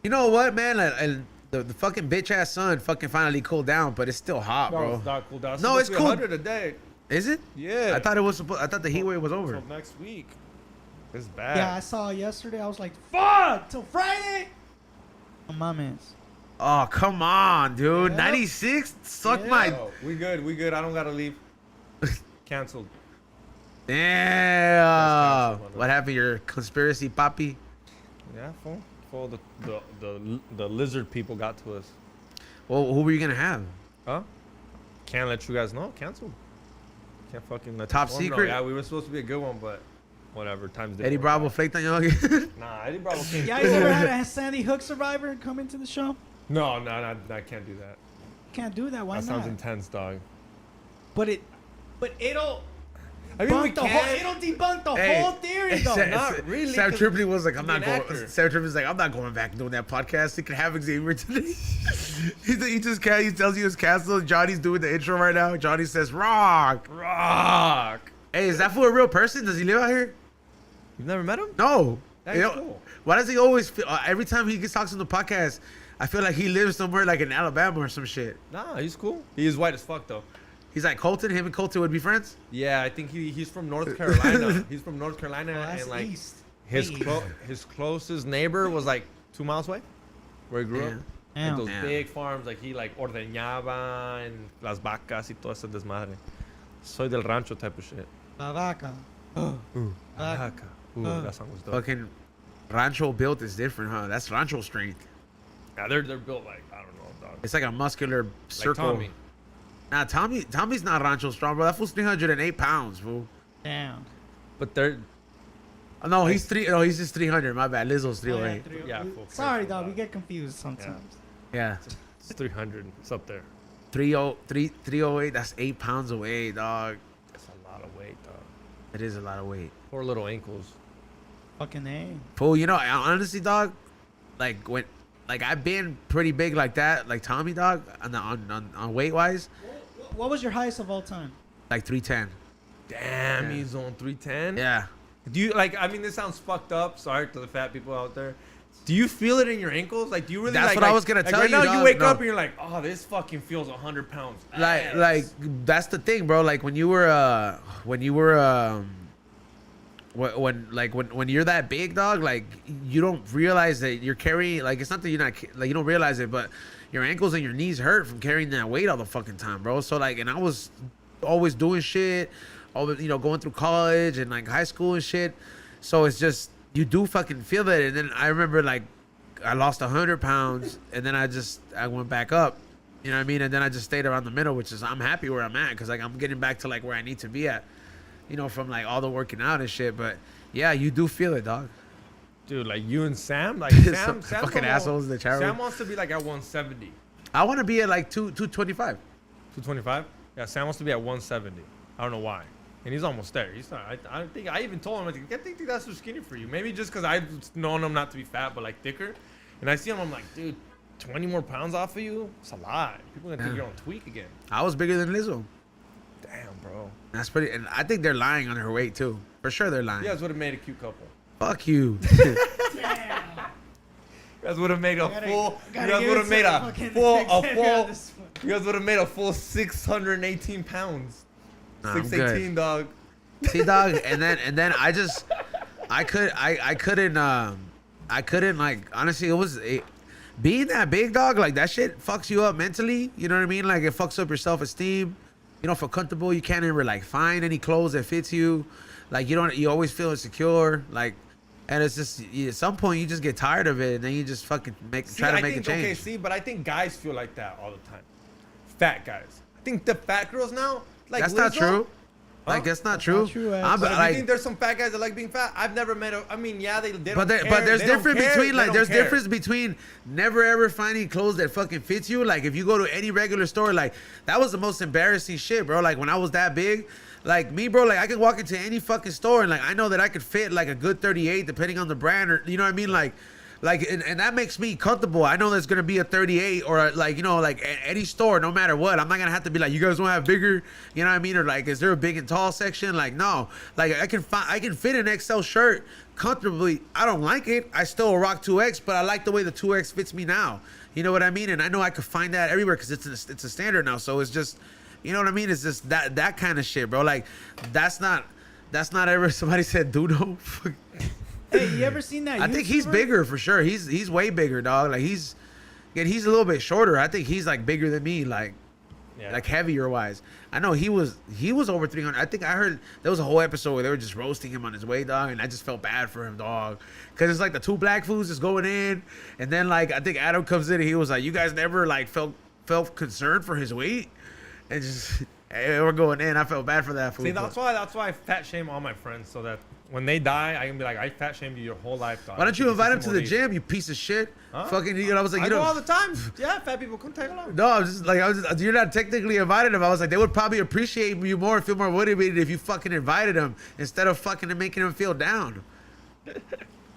You know what, man? The fucking bitch ass sun fucking finally cooled down, but it's still hot, No, bro. it's not cool down. No, it's cool. 100 a day. Is it? Yeah. I thought it was. I thought the heat wave was over. Till next week. It's bad. Yeah, I saw yesterday. I was like, fuck, till Friday. Oh, my man's. Oh, come on, dude. Yeah. 96? Suck Yeah. my. Oh, we good. I don't gotta leave. Canceled. Damn. That's What happened? Your conspiracy, Papi? Yeah, fool. The lizard people got to us. Well, who were you gonna have? Huh? Can't let you guys know. Canceled. Can't fucking let Top the forum know. secret? Yeah, we were supposed to be a good one, but whatever. Times didn't Eddie work Bravo out. flaked on you again? Nah, Eddie Bravo came. Yeah, you ever had a Sandy Hook survivor come into the show? No, I can't do that. Can't do that. Why That not? sounds intense, dog. But it'll I mean, we debunk the whole, can. it'll debunk the Hey, whole theory though. Not really, Sam 'cause Tripoli was like, I'm he's not an going. actor. Sam Tripoli's like, I'm not going back doing that podcast. He can have Xavier today. he just can't. He tells you his castle. Johnny's doing the intro right now. Johnny says, "Rock." Rock. Hey, is that for a real person? Does he live out here? You've never met him? No. That's You know, cool. Why does he always feel, every time he gets talks on the podcast, I feel like he lives somewhere like in Alabama or some shit. Nah, he's cool. He is white as fuck though. He's like Colton. Him and Colton would be friends. Yeah, I think he's from North Carolina. He's from North Carolina, Oh, that's and like east. his East. his closest neighbor was like 2 miles away, where he grew up. Yeah. And Damn. those Damn. big farms, like he like ordeñaba and las vacas y todo ese desmadre. Soy del rancho type of shit. La vaca. Vaca. Ooh, that song was dope. Fucking Rancho built is different, huh? That's Rancho strength. Yeah, they're built like I don't know, dog. It's like a muscular circle. Tommy. Nah, Tommy's not Rancho strong, bro. That fool's 308 pounds, fool. Damn. But they're Oh, no, he's three. No, he's just 300. My bad. Lizzo's 308. Yeah, full Sorry, faithful, dog. We dog. get confused sometimes. Yeah, it's 300. It's up there. 308. That's 8 pounds away, dog. That's a lot of weight, dog. It is a lot of weight. Poor little ankles. Fucking A. Fool, you know, honestly, dog, like I've been pretty big like that, like Tommy, dog, on weight wise, What was your highest of all time? like 310. Damn, Yeah. he's on 310. Yeah, Do you like? I mean, this sounds fucked up. Sorry to the fat people out there. Do you feel it in your ankles? Like, do you really? That's like, what I was gonna tell right you. Now dog. you wake No. up and you're like, oh, this fucking feels 100 pounds. Like that's the thing, bro. Like when you're that big, dog, like you don't realize that you're carrying, like, it's not that you're not, like, you don't realize it, but your ankles and your knees hurt from carrying that weight all the fucking time, bro. So like, and I was always doing shit, always, going through college and like high school and shit. So it's just, you do fucking feel that. And then I remember, like, I lost 100 pounds and then I went back up, you know what I mean? And then I just stayed around the middle, which is, I'm happy where I'm at, because like I'm getting back to like where I need to be at, from like all the working out and shit. But yeah, you do feel it, dog. Dude, like you and Sam, like Sam fucking assholes in the chat room. Sam wants to be like at 170. I want to be at like 225. 225? Yeah, Sam wants to be at 170. I don't know why. And he's almost there. He's not. I think I even told him, I think that's too skinny for you. Maybe just because I've known him not to be fat, but like thicker. And I see him, I'm like, dude, 20 more pounds off of you? It's a lot. People gonna think you're on tweak again. I was bigger than Lizzo. Damn, bro. That's pretty. And I think they're lying on her weight too. For sure, they're lying. You guys would have made a cute couple. Fuck you. You guys would have made a full. You guys would have made a full. You guys would have made a full 618 pounds. Nah, I'm 618, good. dog. See, dog, and then I couldn't, like, honestly, it was being that big, dog, like that shit fucks you up mentally. You know what I mean? Like, it fucks up your self-esteem. You don't feel comfortable. You can't ever like find any clothes that fits you. Like, you always feel insecure. Like, and it's just, at some point you just get tired of it, and then you just fucking try to make a change. Okay, see, but I think guys feel like that all the time. Fat guys. I think the fat girls now, like, That's Lizzo, not true. Huh? Like, that's not true. not true, I'm, But if like, you think there's some fat guys that like being fat, I've never met a. I mean, yeah, they don't but care. there's They don't difference care, between, they like, don't there's care. difference between never ever finding clothes that fucking fits you. Like, if you go to any regular store, like, that was the most embarrassing shit, bro. Like, when I was that big, like, me, bro, like, I could walk into any fucking store and like I know that I could fit like a good 38 depending on the brand, or, you know what I mean, like, and that makes me comfortable. I know there's gonna be a 38 or like, like at any store, no matter what. I'm not gonna have to be like, you guys want to have bigger, you know what I mean? Or like, is there a big and tall section? Like, no. Like, I can fit an XL shirt comfortably. I don't like it. I still rock 2X, but I like the way the 2X fits me now. You know what I mean? And I know I could find that everywhere because it's a standard now. So it's just, you know what I mean? It's just that kind of shit, bro. Like, that's not ever. Somebody said Dudo. Hey, you ever seen that? I think he's YouTuber? bigger for sure. He's way bigger, dog. Like, he's a little bit shorter. I think he's like bigger than me, like heavier wise. I know he was over 300. I think I heard there was a whole episode where they were just roasting him on his weight, dog, and I just felt bad for him, dog, because it's like the two black fools just going in, and then like I think Adam comes in and he was like, you guys never like felt concerned for his weight, and just hey, we're going in. I felt bad for that fool. See, that's why I fat shame all my friends so that when they die, I can be like, I fat shamed you your whole life, dog. Why don't you invite him to the gym? gym, you piece of shit? Huh? Fucking, I was like, I go all the time. Yeah, fat people come tag along. No, you're not technically invited him. I was like, they would probably appreciate you more and feel more motivated if you fucking invited him instead of fucking making him feel down.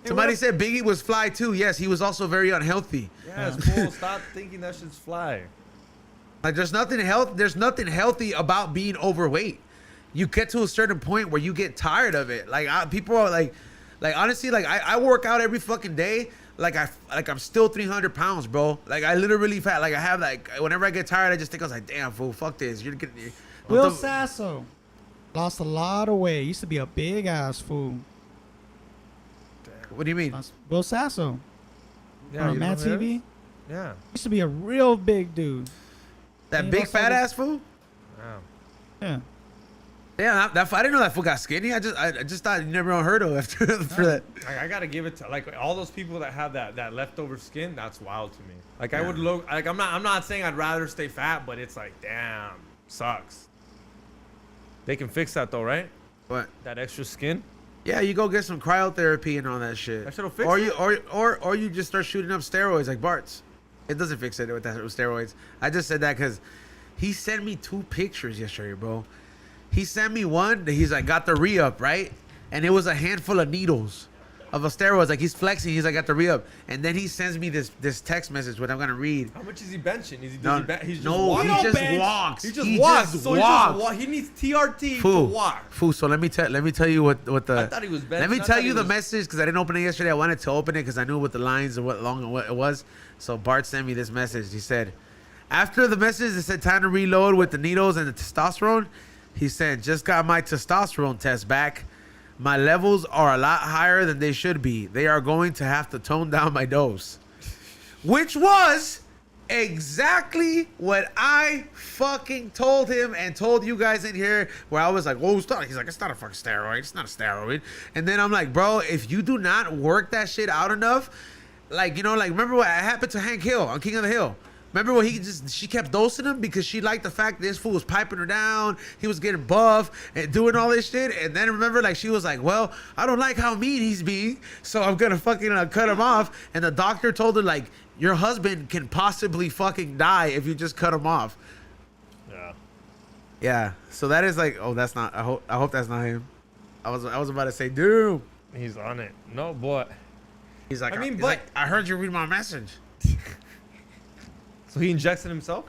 Somebody said Biggie was fly too. Yes, he was also very unhealthy. Yeah, it's cool. Stop thinking that shit's fly. Like, there's nothing healthy about being overweight. You get to a certain point where you get tired of it. Like, people are like honestly, like I work out every fucking day. Like I'm still 300 pounds, bro. Like, I literally fat. Like, I have, like, whenever I get tired, I just think, I was like, damn, fool, fuck this. You're getting. Will Sasso lost a lot of weight. Used to be a big ass fool. What do you mean? Will Sasso. Yeah, on you Mad know who that TV. is? Yeah. Used to be a real big dude. That You big know, fat ass fool? Wow. Yeah. Yeah, I didn't know that fool got skinny. I just thought you never heard of after for that. I gotta give it to, like, all those people that have that leftover skin. That's wild to me. Like, I would look like, I'm not saying I'd rather stay fat, but it's like, damn, sucks. They can fix that though, right? What? That extra skin. Yeah, you go get some cryotherapy and all that shit. That shit'll fix or it? you or you just start shooting up steroids like Bart's. It doesn't fix it with steroids. I just said that because he sent me 2 pictures yesterday, bro. He sent me one that he's like got the re-up, right? And it was a handful of needles. of steroids. Like he's flexing. He's like at the re-up, and then he sends me this text message, what I'm gonna read. How much is he benching? Is he, No, he's just no, walking? he just bench. walks. He just walks. So walks. he needs TRT Fool. to walk. Fool. So let me tell you what the. I thought he was benching. Let me I tell thought you he the was- message because I didn't open it yesterday. I wanted to open it because I knew what the lines and what long it was. So Bart sent me this message. He said, after the message that said time to reload with the needles and the testosterone, he said, just got my testosterone test back. My levels are a lot higher than they should be. They are going to have to tone down my dose. Which was exactly what I fucking told him and told you guys in here, where I was like, whoa, stop. He's like, it's not a fucking steroid. It's not a steroid. And then I'm like, bro, if you do not work that shit out enough, like, you know, like, remember what happened to Hank Hill on King of the Hill? Remember when she kept dosing him because she liked the fact this fool was piping her down, he was getting buff and doing all this shit. And then remember, like, she was like, well, I don't like how mean he's being, so I'm gonna fucking cut him off. And the doctor told her, like, your husband can possibly fucking die if you just cut him off. Yeah. Yeah. So that is like, oh, that's not. I hope that's not him. I was about to say, dude. He's on it. No, boy. He's like, I mean, he's but- like, I heard you read my message. So he injects it himself?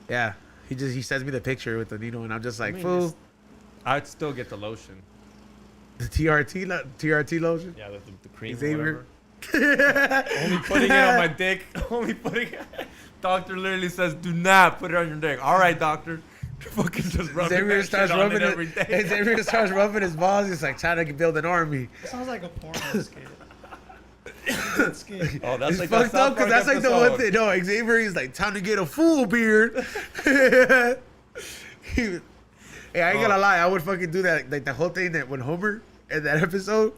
Yeah. He sends me the picture with the needle, and I'm just like, mean, fool. it's- I'd still get the lotion. The TRT lotion. Yeah, the cream. Xavier. Whatever. Only putting it on my dick. Only putting it. Doctor literally says, do not put it on your dick. All right, doctor. Fucking just rubbing Xavier that starts shit on rubbing it every day. it. Xavier starts rubbing his balls. He's like trying to build an army. Sounds like a porno skit. Good skit. Oh, that's It's like that fucked up South because Park that's like the one episode. thing. No, Xavier is like time to get a full beard. Hey, I ain't gonna lie. I would fucking do that. Like the whole thing that when Homer in that episode,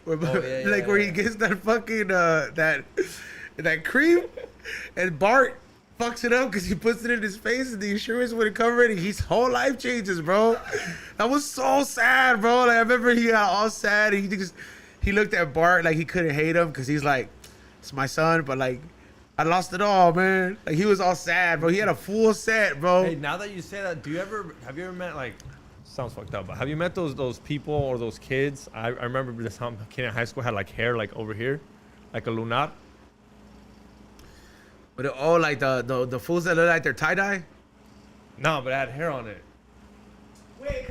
where yeah, like yeah, where yeah. he gets that fucking that cream, and Bart fucks it up because he puts it in his face and the insurance wouldn't cover it. And his whole life changes, bro. That was so sad, bro. Like I remember he got all sad. And he looked at Bart like he couldn't hate him because he's like, it's my son, but like I lost it all, man. Like he was all sad, bro. He had a full set, bro. Hey, now that you say that, have you ever met, like, sounds fucked up, but have you met those people or those kids? I remember this kid in high school had like hair like over here, like a lunar. But like the fools that look like they're tie dye. No, but it had hair on it. Wait,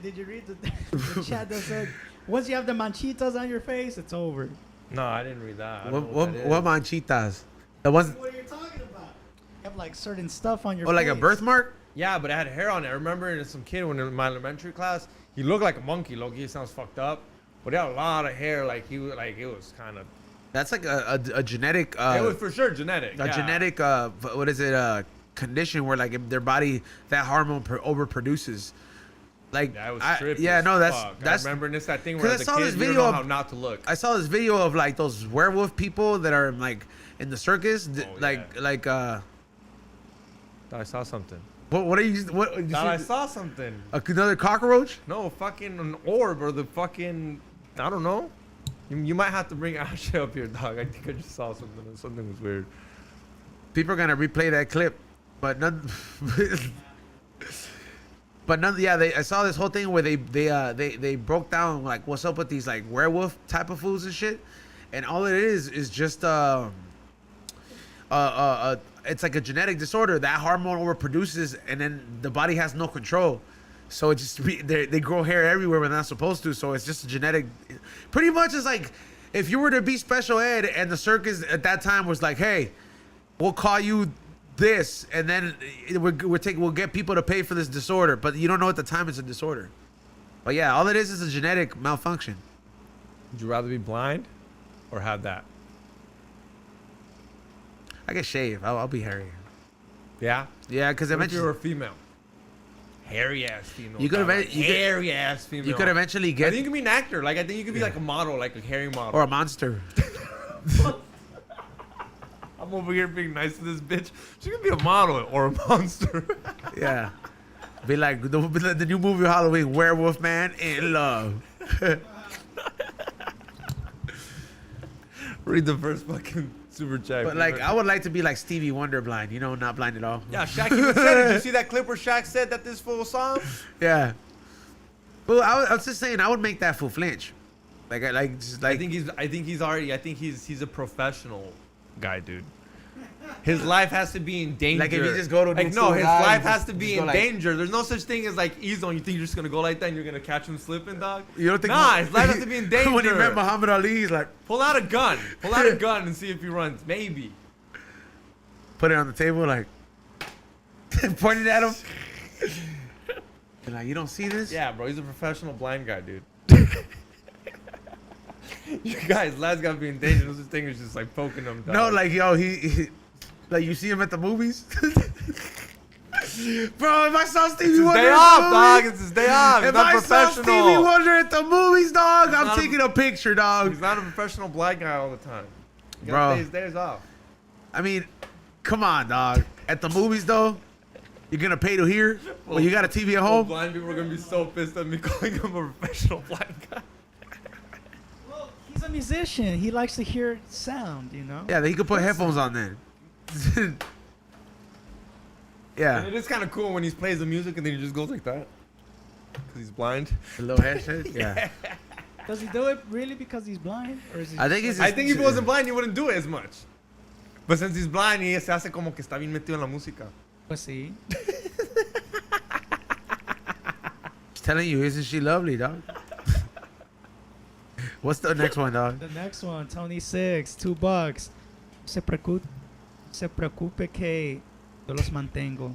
did you read the chat that said once you have the manchitas on your face, it's over? No, I didn't read that. I What don't know that is. what manchitas? The ones What are you talking about? You have like certain stuff on your oh face. like a birthmark? Yeah, but it had hair on it. I remember in some kid when in my elementary class, he looked like a monkey. Loki, sounds fucked up, but he had a lot of hair. Like he was like it was kind of. That's like a genetic it was for sure genetic. a yeah. genetic what is it condition where like if their body that hormone overproduces. Like Yeah, it was I, trippy. yeah, as no, fuck. that's I remember this that thing 'cause where I as a saw kid this you video don't know of- how not to look. I saw this video of like those werewolf people that are like in the circus, yeah. I saw something. what are you what you Thought I see, saw something. another cockroach? No, fucking an orb or the fucking I don't know. You might have to bring Ashley up here, dog. I think I just saw something. Something was weird. People are gonna replay that clip, but none. But none. Yeah, I saw this whole thing where they broke down like what's up with these like werewolf type of foods and shit, and all it is just it's like a genetic disorder that hormone overproduces, and then the body has no control. So it just they grow hair everywhere when they're not supposed to. So it's just a genetic. Pretty much, it's like if you were to be special ed and the circus at that time was like, hey, we'll call you this, and then we'll get people to pay for this disorder, but you don't know at the time it's a disorder. But yeah, all it is a genetic malfunction. Would you rather be blind or have that? I get shave. I'll be hairy. Yeah. Yeah, because What if you were a eventually female? Hairy ass female. You could dog, event- like you could- hairy ass female. you could eventually I get think you could be an actor. Like I think you could be like a model, like a hairy model. or a monster. I'm over here being nice to this bitch. She could be a model or a monster. Yeah, be like the new movie Halloween, Werewolf Man in Love. Read the first fucking super chat. But like, I would like to be like Stevie Wonder blind. You know, not blind at all. Yeah, Shaq even said it. Did you see that clip where Shaq said that this fool saw him? Yeah. Well, I was just saying, I would make that fool flinch. I think he's a professional guy, dude. His life has to be in danger. Like if you just go to his guy, life has to be in like, danger. There's no such thing as like ease on. You think you're just gonna go like that and you're gonna catch him slipping, dog? You don't think? Nah, his life has to be in danger. When he met Muhammad Ali, he's like, pull out a gun and see if he runs. Maybe. Put it on the table, like pointing at him. And like, you don't see this? Yeah, bro, he's a professional blind guy, dude. You guys, life's gotta be in danger. This thing is just like poking him. Dog. No, like yo, he like you see him at the movies. Bro, if I saw Stevie Wonder, day off, dog. It's his day off. He's if not I professional. saw Stevie Wonder at the movies, dog, He's I'm not taking a picture, dog. He's not a professional blind guy all the time. He Bro. gotta stay his days off. I mean, come on, dog. At the movies, though, you're gonna pay to hear, but you got a TV at home. Blind people are gonna be so pissed at me calling him a professional blind guy. Well, he's a musician. He likes to hear sound, you know? Yeah, he could put headphones on then. Yeah. And it is kind of cool when he plays the music and then he just goes like that. Because he's blind. A little head shake? Yeah. Does he do it really because he's blind? Or is he I think he's I think if he wasn't blind, he wouldn't do it as much. But since he's blind, he se hace como que está bien metido en la música. Pues sí. Just telling you, isn't she lovely, dog? What's the next one, dog? The next one, Tony Six, $2. Se preocupe que yo los mantengo.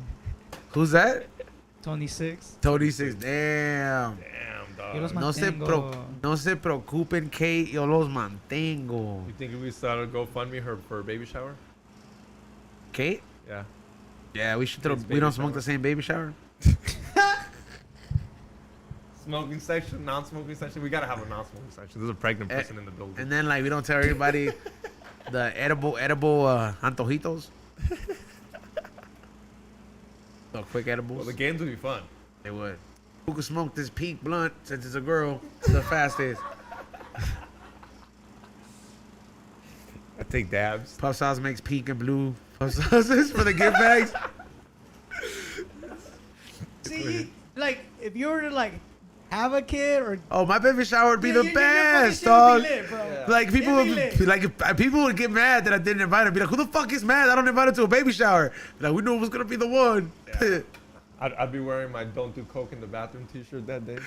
Who's that? Tony Six. Tony Six. Damn. Damn, Yo los dog. mantengo. No se preocupen que yo los mantengo. You think if we started GoFundMe her for a baby shower? Kate? Yeah. Yeah, we should throw. It's We baby don't smoke shower. the same baby shower. Smoking section, non-smoking section. We gotta have a non-smoking section. There's a pregnant person in the building. And then like we don't tell everybody the edible antojitos. The quick edibles. Well, the games would be fun. They would. Who could smoke this pink blunt since it's a girl the fastest? I take dabs. Puff sauce makes pink and blue puff sauces for the gift bags. See, like, if you were to, like, have a kid or... Oh, my baby shower would be Yeah, the your fucking best, shit would dog. be lit, bro. Yeah. Like people It'd would be lit. like if people would get mad that I didn't invite him. Be like, who the fuck is mad? I don't invite him to a baby shower. Like we knew it was gonna be the one. Yeah. I'd be wearing my "Don't Do Coke in the Bathroom" T-shirt that day.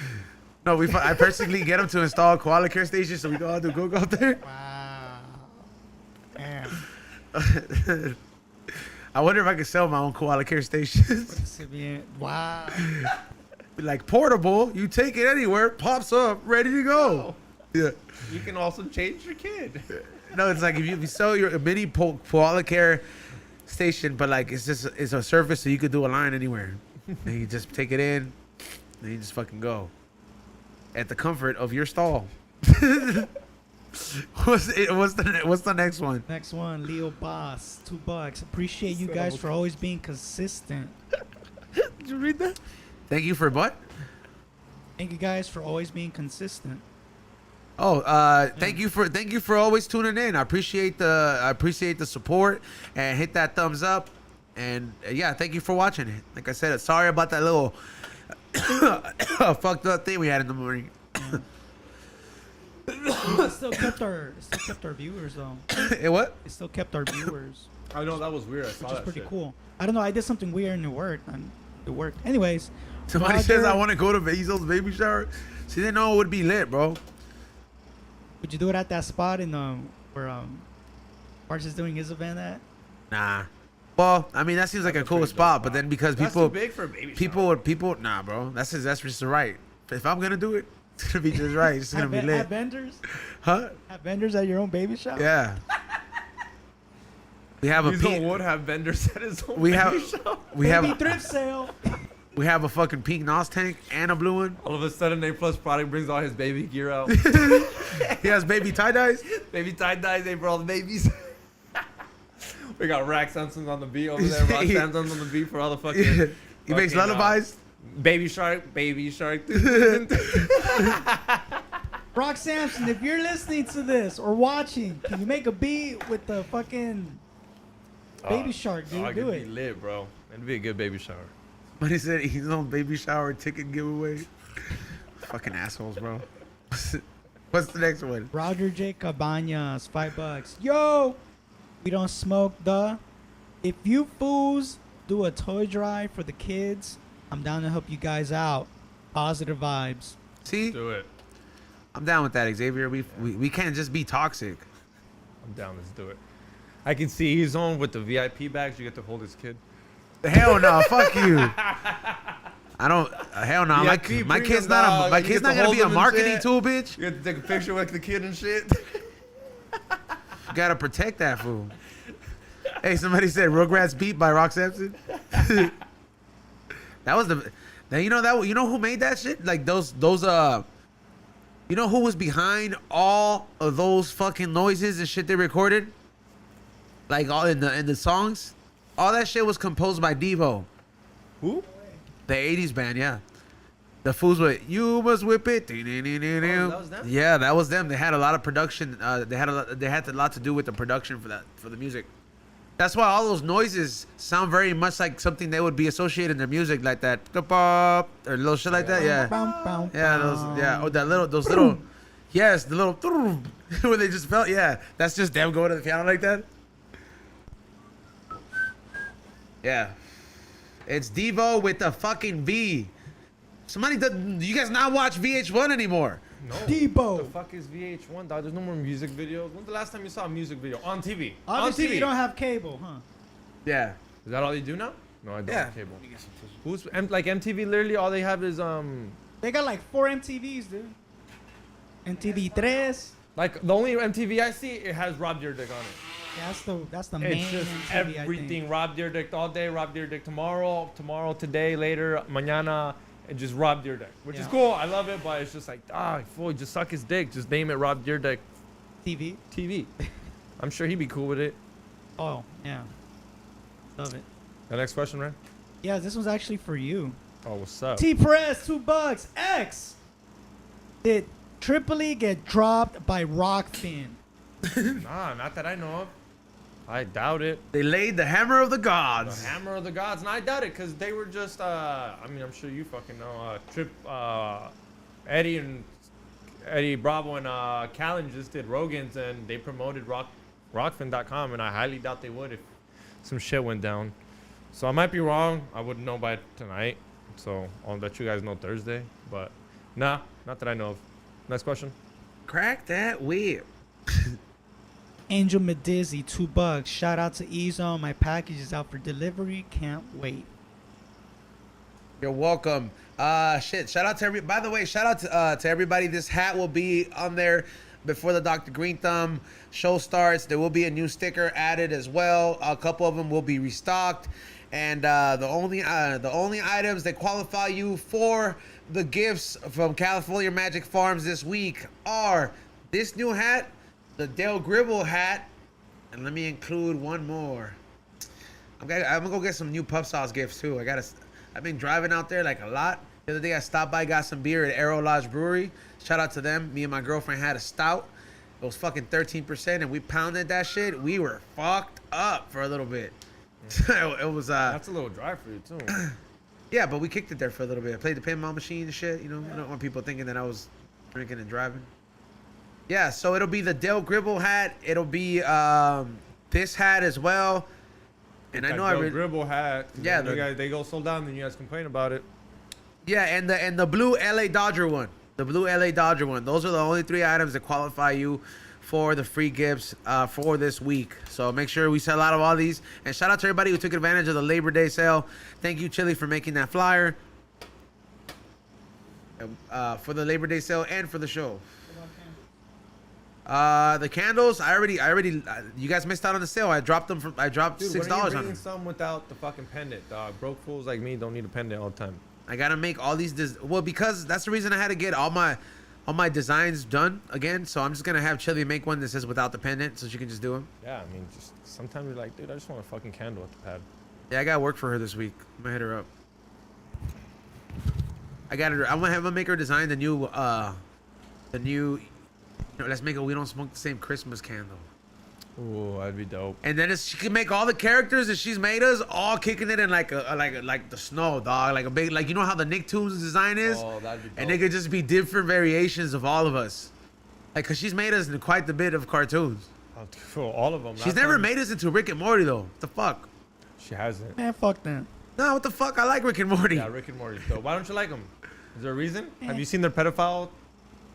No, I personally get him to install a koala care station so we can all do coke out there. Wow. Damn. I wonder if I could sell my own koala care stations. Se bien. Wow. Like portable, you take it anywhere, pops up, ready to go. Yeah. You can also change your kid. No, it's like if you sell your mini koala care station, but like it's a service so you could do a line anywhere. And you just take it in, and you just fucking go. At the comfort of your stall. What's the next one? Next one, Leo Boss, $2. Appreciate you guys for always being consistent. Did you read that? Thank you for what? Thank you guys for always being consistent. Oh, thank you for always tuning in. I appreciate the support and hit that thumbs up. And yeah, thank you for watching it. Like I said, sorry about that little fucked up thing we had in the morning. It still kept our viewers though. It what? It still kept our viewers, I know that was weird. I saw which is that pretty shit. cool. I don't know. I did something weird and it worked. It worked. Anyways, Somebody Roger, says I want to go to Basil's baby shower. See, they know it would be lit, bro. Would you do it at that spot in where March is doing his event at? Nah. Well, I mean that seems like a cool pretty big spot, but then because That's people too big for a baby people nah, bro. That's just right. If I'm gonna do it, it's gonna be just right. It's gonna be Have lit. vendors? Huh? Have vendors at your own baby shop? Yeah. We have a Weasel pink. would have vendors at his own We have baby shop. we Baby have thrift sale. we have a fucking pink NOS tank and a blue one. All of a sudden, A Plus product brings all his baby gear out. He has baby tie dyes. Baby tie-dyes, they for all the babies. We got Rack Samsons on the beat over there. Rock Samsons on the beat for all the fucking... He makes fucking, lullabies. Baby Shark, Baby Shark. Rock Sampson, if you're listening to this or watching, can you make a beat with the fucking baby shark, dude? Oh, Do it'd it. be lit, bro. It'd be a good baby shower. But he said he's on baby shower ticket giveaway. Fucking assholes, bro. What's the next one? Roger J. Cabañas, $5. Yo, we don't smoke the. If you fools do a toy drive for the kids, I'm down to help you guys out. Positive vibes. See, Do it. I'm down with that, Xavier. We can't just be toxic. I'm down. Let's do it. I can see he's on with the VIP bags. You get to hold his kid. Hell no, fuck you. I don't. Hell no. My kid's not a. My kid's not gonna be a marketing tool, bitch. You get to take a picture with the kid and shit. You gotta protect that fool. Hey, somebody said Rugrats beat by Rock Simpson. That was the. Now you know who made that shit? Like those you know who was behind all of those fucking noises and shit they recorded? Like all in the songs? All that shit was composed by Devo. Who? The 80s band, yeah. The fools with "You Must Whip It." that was them? Yeah, that was them. They had a lot of production. They had a lot to do with the production for the music. That's why all those noises sound very much like something they would be associated in their music, like that or little shit like that. Yeah, those little, yes, the little where they just felt. Yeah, that's just them going to the piano like that. Yeah, it's Devo with the fucking V. Somebody, you guys not watch VH1 anymore? No. Debo. The fuck is VH1, dog? There's no more music videos. When's the last time you saw a music video on TV? Obviously, on TV. you don't have cable, huh? Yeah. Is that all they do now? No, I don't Yeah. have cable. Who's like MTV? Literally, all they have is They got like 4 MTVs, dude. MTV 3. like the only MTV I see, it has Rob Dyrdek on it. That's the main It's just MTV, I think. everything. Rob Dyrdek all day. Rob Dyrdek tomorrow. Today, later, mañana. And just Rob Dyrdek, which is Yeah. cool. I love it, but it's just like, fool, just suck his dick. Just name it Rob Dyrdek TV. TV. I'm sure he'd be cool with it. Oh, yeah. Love it. The next question, right? Yeah, this one's actually for you. Oh, what's up? T Press, $2. X. Did Tripoli get dropped by Rockfin? Nah, not that I know of. I doubt it. They laid the hammer of the The gods. Hammer of the Gods, and I doubt it, because they were just, I mean, I'm sure you fucking know, Eddie Bravo and Callan just did Rogan's, and they promoted Rockfin.com, and I highly doubt they would if some shit went down. So I might be wrong. I wouldn't know by tonight, so I'll let you guys know Thursday, but nah, not that I know of. Next question. Crack that whip. Angel Medizzi, $2. Shout out to Ezone. My package is out for delivery. Can't wait. You're welcome. Shout out to every. By the way, shout out to everybody. This hat will be on there before the Dr. Green Thumb show starts. There will be a new sticker added as well. A couple of them will be restocked, and the only items that qualify you for the gifts from California Magic Farms this week are this new hat, the Dale Gribble hat, and let me include one more. I'm gonna go get some new puff sauce gifts too. I've been driving out there like a lot. The other day I stopped by, got some beer at Arrow Lodge Brewery. Shout out to them. Me and my girlfriend had a stout. It was fucking 13%, and we pounded that shit. We were fucked up for a little bit. It was That's a little dry for you, too. yeah, but we kicked it there for a little bit. I played the pinball machine and shit. You know, I don't want people thinking that I was drinking and driving. Yeah, so it'll be the Dale Gribble hat. It'll be this hat as well. And I know I really Gribble hat. Yeah, you guys, they go sold out, and then you guys complain about it. yeah, and the blue LA Dodger one. The blue LA Dodger one. Those are the only 3 items that qualify you for the free gifts for this week. So make sure we sell out of all these. And shout out to everybody who took advantage of the Labor Day sale. Thank you, Chili, for making that flyer for the Labor Day sale and for the show. The candles, I already, you guys missed out on the sale. I dropped them I dropped Dude, $6 when are you on bringing them. some without the fucking pendant, dog? Broke fools like me don't need a pendant all the time. I gotta make all these well, because that's the reason I had to get all my designs done again. So I'm just gonna have Chili make one that says without the pendant, so she can just do them. Yeah, I mean, just sometimes you're like, dude, I just want a fucking candle at the pad. Yeah, I got work for her this week. I'm gonna hit her up. I'm gonna make her design the new, let's make a We Don't Smoke the Same Christmas candle. Ooh, that'd be dope. And then she can make all the characters that she's made us all kicking it in like the snow, dog. Like a big, like, you know how the Nicktoons design is? Oh, that'd be dope. And they could just be different variations of all of us. Like, cause she's made us into quite the bit of cartoons. For all of them. She's never made us into Rick and Morty though. What the fuck? She hasn't. Man, fuck that. No, what the fuck? I like Rick and Morty. Yeah, Rick and Morty. So why don't you like them? Is there a reason? Have you seen their pedophile,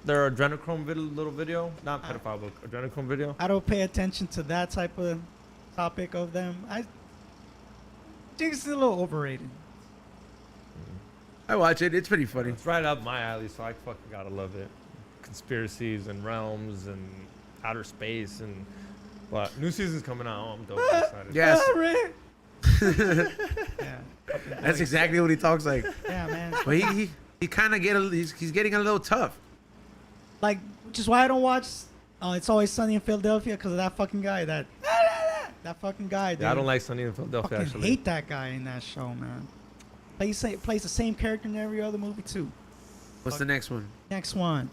their adrenochrome little video? Not pedophile, but adrenochrome video. I don't pay attention to that type of topic of them. I think it's a little overrated. I watch it. It's pretty funny. It's right up my alley, so I fucking gotta love it. Conspiracies and realms and outer space and. But new season's coming out. Oh, I'm dope excited. Yes. Yeah. That's exactly what he talks like. Yeah, man. But he kind of he's getting a little tough. Like, which is why I don't watch It's Always Sunny in Philadelphia because of that fucking guy. That fucking guy. Dude. Yeah, I don't like Sunny in Philadelphia. Fucking Actually, hate that guy in that show, man. Plays the same character in every other movie too. What's the next one? Next one,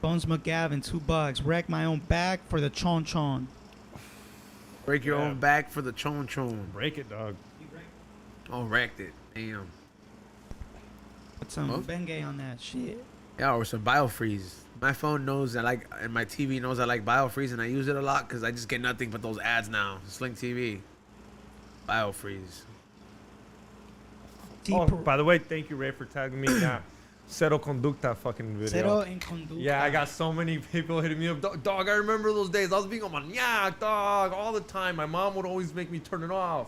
Bones McGavin, $2. Wreck my own back for the chon chon. Break your own back for the chon chon. break it, dog. Oh, wrecked it. Damn. Put some Oh. Bengay on that shit. Yeah, or some biofreeze. My phone knows and my TV knows I like biofreeze, and I use it a lot because I just get nothing but those ads now. Sling TV. Biofreeze. Oh, by the way, thank you, Ray, for tagging me in that Cero Conducta fucking video. Cero en conducta. Yeah, I got so many people hitting me up. Dog, I remember those days. I was being a maniac, dog, all the time. My mom would always make me turn it off.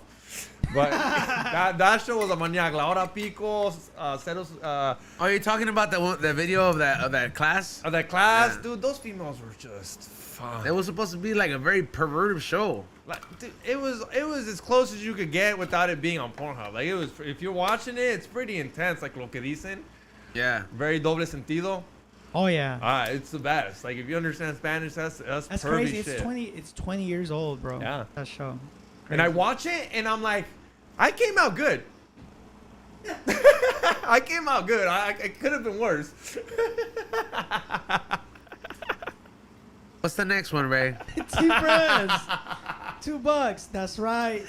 But that show was a maniac. La Hora Pico, Ceros. Oh, you're talking about the video of that class? Of that class, Yeah. dude. Those females were just fun. It was supposed to be like a very perverted show. Like, dude, it was as close as you could get without it being on Pornhub. Like, it was. If you're watching it, it's pretty intense. Like lo que dicen, Yeah. very doble sentido. Oh yeah. It's the best. Like if you understand Spanish, that's That's pervy crazy. shit. It's 20 years old, bro. Yeah. That show. And I watch it, and I'm like, I came out good. I came out good. I could have been worse. What's the next one, Ray? T-Press. $2. That's right.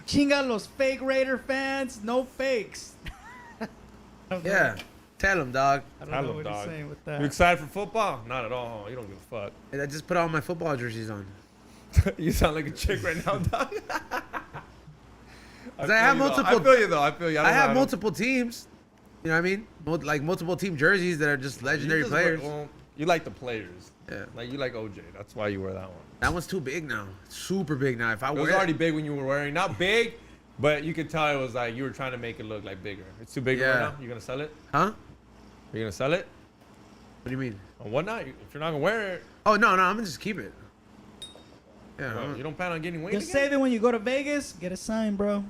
Chinga los fake Raider fans. No fakes. Yeah. Tell him, dog. I don't know what he's saying with that. You excited for football? Not at all. You don't give a fuck. I just put all my football jerseys on. You sound like a chick right now, dog. I have multiple. I feel you though. I feel you. I have multiple teams. You know what I mean? Like multiple team jerseys that are just legendary players. You like the players. Yeah. Like you like OJ. That's why you wear that one. That one's too big now. Super big now. If I It wear was already big when you were wearing. Not big, but you could tell it was like you were trying to make it look like bigger. It's too big right Yeah. now. You gonna sell it? Huh? You're gonna sell it? What do you mean? On what not? If you're not gonna wear it, Oh no, I'm gonna just keep it. Yeah. well, you don't plan on getting weight Just again? save it when you go to Vegas. Get it signed, bro.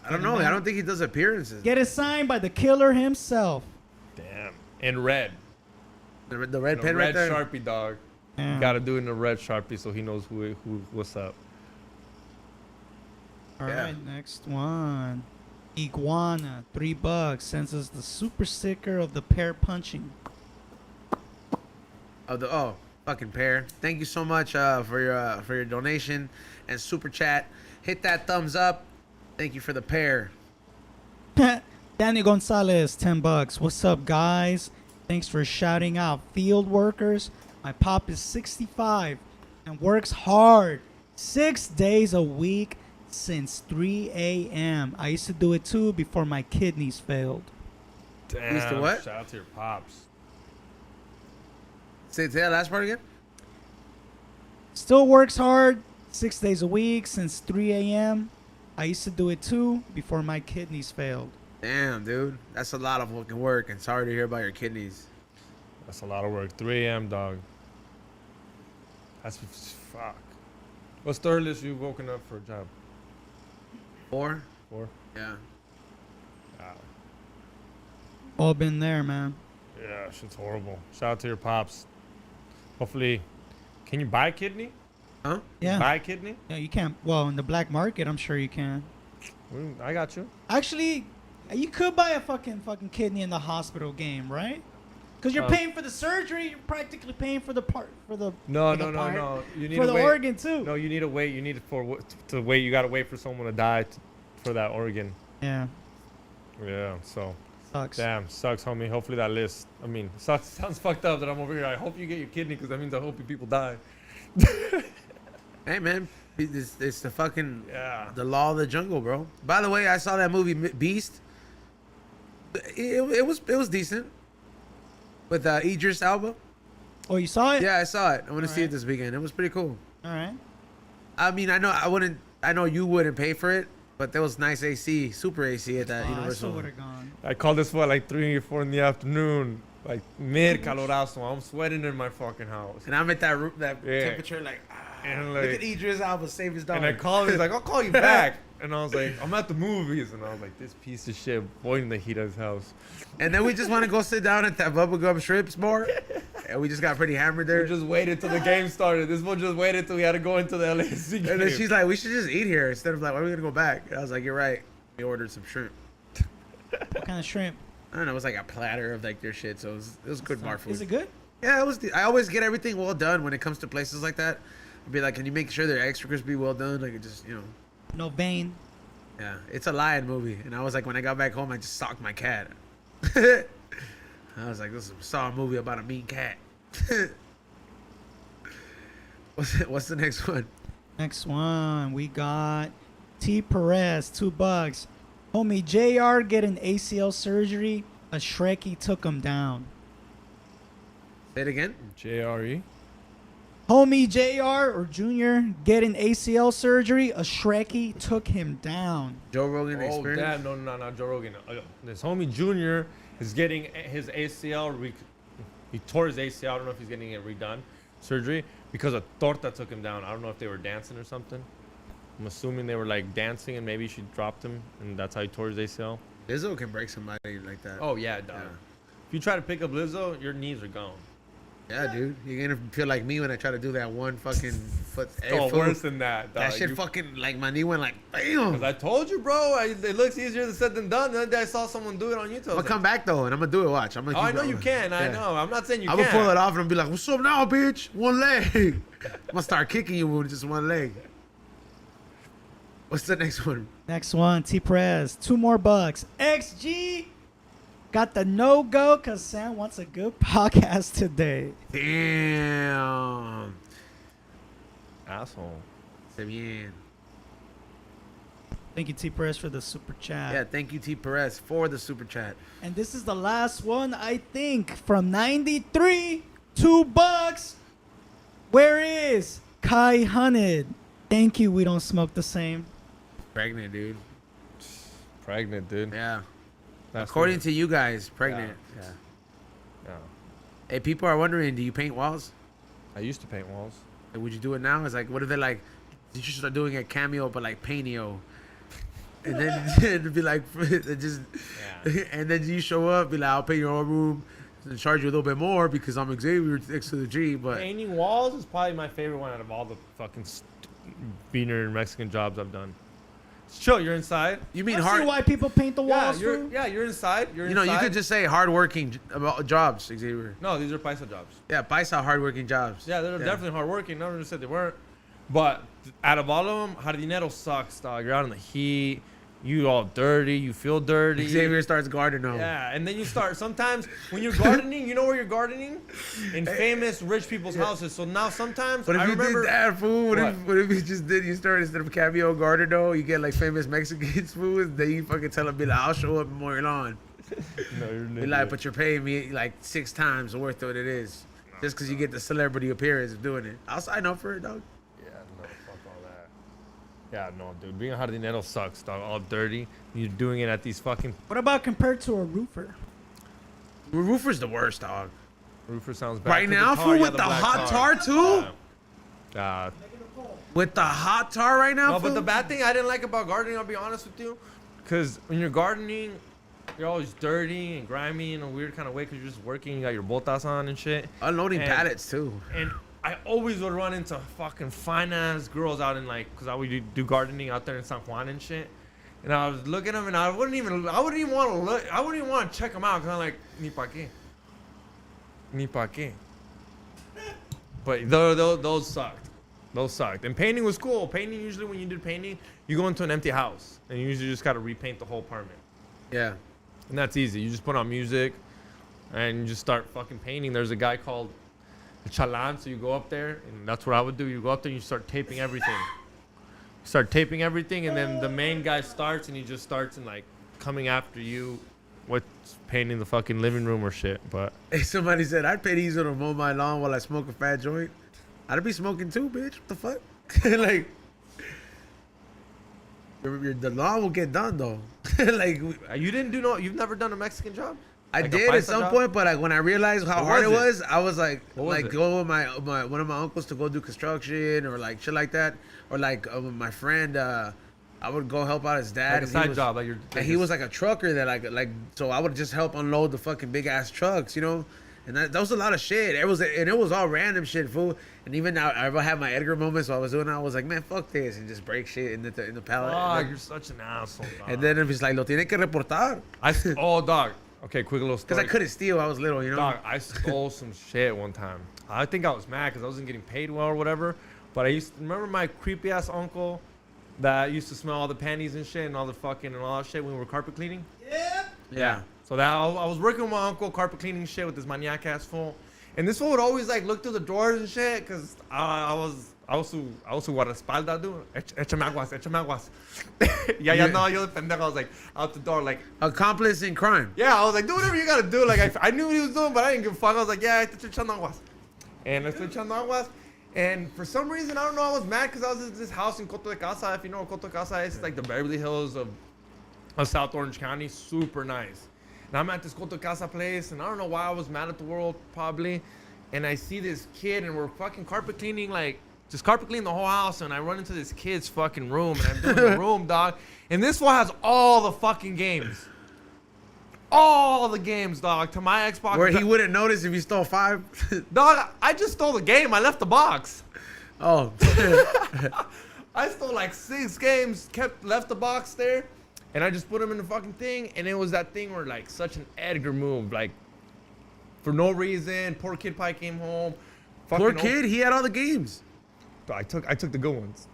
I don't know. I don't think he does appearances. Get it signed by the killer himself. Damn. In red. The red The pen right red there. Sharpie, dog. Yeah. You gotta do it in a red Sharpie so he knows who what's up. All Yeah. right, next one. Iguana, $3. Sends us the super sticker of the pair punching. Fucking pair. Thank you so much for your donation and super chat. Hit that thumbs up. Thank you for the pair. Danny Gonzalez, $10. What's up, guys? Thanks for shouting out field workers. My pop is 65 and works hard 6 days a week since 3 a.m. I used to do it too before my kidneys failed. Damn. Used to what? Shout out to your pops. Say that last part again. Still works hard 6 days a week since 3 a.m. I used to do it too before my kidneys failed. Damn, dude. That's a lot of fucking work, and sorry to hear about your kidneys. That's a lot of work. 3 a.m., dog. That's fuck. What's the earliest you've woken up for a job? 4? 4? Yeah. Wow. All been there, man. Yeah, shit's horrible. Shout out to your pops. Hopefully, can you buy a kidney? Huh? Yeah. Buy a kidney? Yeah, you can't. Well, in the black market, I'm sure you can. I got you. Actually, you could buy a fucking kidney in the hospital game, right? Because you're paying for the surgery. You're practically paying for the part for the No. You need for to the wait. organ too. No, you need to wait. You need to wait. You gotta wait for someone to die for that organ. Yeah. Yeah. So Sucks. Damn, sucks, homie. Hopefully that list. I mean, sucks. Sounds fucked up that I'm over here. I hope you get your kidney because that means I hope you people die. Hey, man. It's the fucking Yeah. the law of the jungle, bro. By the way, I saw that movie Beast. It was decent with Idris Elba. Oh, you saw it? Yeah, I saw it. I want to see it Alright. this weekend. It was pretty cool. All right. I mean, I know you wouldn't pay for it, but there was nice AC, super AC at that I still Universal. would have gone. I called this for like 3 or 4 in the afternoon. Like mid calorazo. I'm sweating in my fucking house. And I'm at that Yeah. temperature, like, And look like, at Idris Elba save his dog. and I called him. He's like, I'll call you back. And I was like, I'm at the movies. And I was like, this piece of shit avoiding the heat at his house. And then we just want to go sit down at that bubblegum shrimps bar. And we just got pretty hammered there. We just waited till the game started. This one just waited till we had to go into the LAFC game. And then she's like, we should just eat here instead of like, why are we gonna go back? And I was like, you're right. We ordered some shrimp. What kind of shrimp? I don't know. It was like a platter of like their shit. So it was good bar food. Is it good? Yeah, it was. I always get everything well done when it comes to places like that. I'd be like, can you make sure they're extra crispy, well done? Like it just, No vein. yeah. It's a lion movie. And I was like, when I got back home, I just socked my cat. I was like, saw a movie about a mean cat. What's the next one? Next one, we got T. Perez, $2. Homie JR getting ACL surgery. A Shrekky took him down. Say it again. JRE. Homie JR or Junior getting ACL surgery. A Shrekky took him down. Joe Rogan Oh, Experience. damn. No, not Joe Rogan. This homie Junior is getting his ACL. He tore his ACL. I don't know if he's getting it redone, surgery, because a torta took him down. I don't know if they were dancing or something. I'm assuming they were like dancing and maybe she dropped him and that's how he tore his ACL. Lizzo can break somebody like that. Oh, yeah, dog. Yeah. If you try to pick up Lizzo, your knees are gone. Yeah, dude. You're gonna feel like me when I try to do that one fucking foot. Oh, fool. worse than that, dog. That shit fucking, like, my knee went like, bam. Because I told you, bro. It looks easier said than done. The other day I saw someone do it on YouTube. I'm gonna come back, though, and I'm gonna do it. Watch. I'm gonna Oh, keep I know going. you can. I Yeah. know. I'm not saying you I'm can't. gonna pull it off and I'm be like, what's up now, bitch? One leg. I'm gonna start kicking you with just one leg. What's the next one? Next one, T. Perez, $2 more. XG got the no-go because Sam wants a good podcast today. Damn. Asshole. Se bien. Thank you, T. Perez, for the super chat. Yeah, thank you, T. Perez, for the super chat. And this is the last one, I think, from 93, $2. Where is Kai Hunted? Thank you, we don't smoke the same. Pregnant, dude. Pregnant, dude. Yeah. That's According the- to you guys, pregnant. Yeah. Yeah. Hey, people are wondering, do you paint walls? I used to paint walls. Like, would you do it now? It's like, what if they're like, you should start doing a cameo, but like paintio? And then it'd be like, it just, Yeah. and then you show up, be like, I'll paint your whole room and charge you a little bit more because I'm Xavier next to the G, but Painting walls is probably my favorite one out of all the fucking beaner Mexican jobs I've done. It's chill. You're inside. you mean I see hard? why people paint the Yeah, walls, fool. you're inside. You're You know, inside. you could just say hardworking jobs, Xavier. No, these are paisa jobs. Yeah, paisa hardworking jobs. Yeah, they're definitely hardworking. Never just said they weren't. But out of all of them, jardinero sucks, dog. You're out in the heat. You all dirty. You feel dirty. Xavier starts gardening. Yeah, and then you start sometimes when you're gardening. You know where you're gardening? In famous rich people's houses. So now sometimes But if I you remember. did that, fool, what What? if you just did, you started instead of cameo gardener, you get like famous Mexicans, fool, then you fucking tell them, be like, I'll show up and mow your lawn. No, you're an Be like, idiot. but you're paying me like 6 times worth of what it is. Just because you get the celebrity appearance of doing it. I'll sign up for it, dog. Yeah, no, fuck all that. Yeah, no, dude. Being a jardinero sucks, dog. All dirty. You're doing it at these fucking. What about compared to a roofer? Roofer's the worst, dog. Roofer sounds bad. Right 'cause now, tar, fool, yeah, with the black hot tar, too? Yeah. With the hot tar right now, No, fool? but the bad thing I didn't like about gardening, I'll be honest with you, because when you're gardening, you're always dirty and grimy in a weird kind of way because you're just working. You got your botas on and shit. Unloading and- pallets, too. And I always would run into fucking fine ass girls out in like, because I would do gardening out there in San Juan and shit. And I was looking at them and I wouldn't even want to look. I wouldn't even want to check them out because I'm like, ni pa qué. Ni pa qué. But those sucked. Those sucked. And painting was cool. Painting, usually when you did painting, you go into an empty house and you usually just got to repaint the whole apartment. Yeah. And that's easy. You just put on music and you just start fucking painting. There's a guy called Chalan, so you go up there, and that's what I would do. You go up there and you start taping everything. And then the main guy starts, and he just starts and like coming after you with painting the fucking living room or shit. But Hey, somebody said I'd pay Diesel to mow my lawn while I smoke a fat joint. I'd be smoking too, bitch. What the fuck? Like, the lawn will get done though. Like, you've never done a Mexican job? I Like a did at paisa some job? point, but like when I realized how What hard it was was, I was like, What was it? going with my one of my uncles to go do construction or like shit like that, or like with my friend, I would go help out his dad. Like a and side he was, job, like you're. and he was like a trucker that like so I would just help unload the fucking big ass trucks, you know. And that was a lot of shit. It was all random shit, fool. And even now, I had my Edgar moments. So I was doing it. I was like, man, fuck this, and just break shit in the pallet. Oh, and you're such an asshole, dog. then it was like, lo tiene que reportar. Dog. Okay, quick little story. Because I couldn't steal. I was little, you know. Dog, I stole some shit one time. I think I was mad because I wasn't getting paid well or whatever. But I used to remember my creepy ass uncle that used to smell all the panties and shit and all the fucking and all that shit when we were carpet cleaning. Yeah. So that I was working with my uncle carpet cleaning shit with this maniac ass fool. And this fool would always like look through the drawers and shit because I was guardaespaldas, dude. Échame aguas. Ya no, yo de pendejo. I was like out the door like. Accomplice in crime. Yeah, I was like, do whatever you gotta do. Like, I knew what he was doing, but I didn't give a fuck. I was like, yeah, estoy echando aguas. And I estoy echando aguas. And for some reason, I don't know, I was mad because I was at this house in Coto de Casa. If you know what Coto de Casa is, it's like the Beverly Hills of South Orange County. Super nice. And I'm at this Coto de Casa place, and I don't know why I was mad at the world, probably. And I see this kid, and we're fucking carpet cleaning, like, just carpet cleaning the whole house. And I run into this kid's fucking room, and I'm doing the room, dog. And this one has all the fucking games. All the games, dog, to my Xbox. Where he wouldn't notice if you stole 5. Dog, I just stole the game. I left the box. Oh. I stole like 6 games, left the box there, and I just put them in the fucking thing. And it was that thing where like such an Edgar move, like for no reason. Poor kid probably came home. Poor kid, he had all the games. I took the good ones.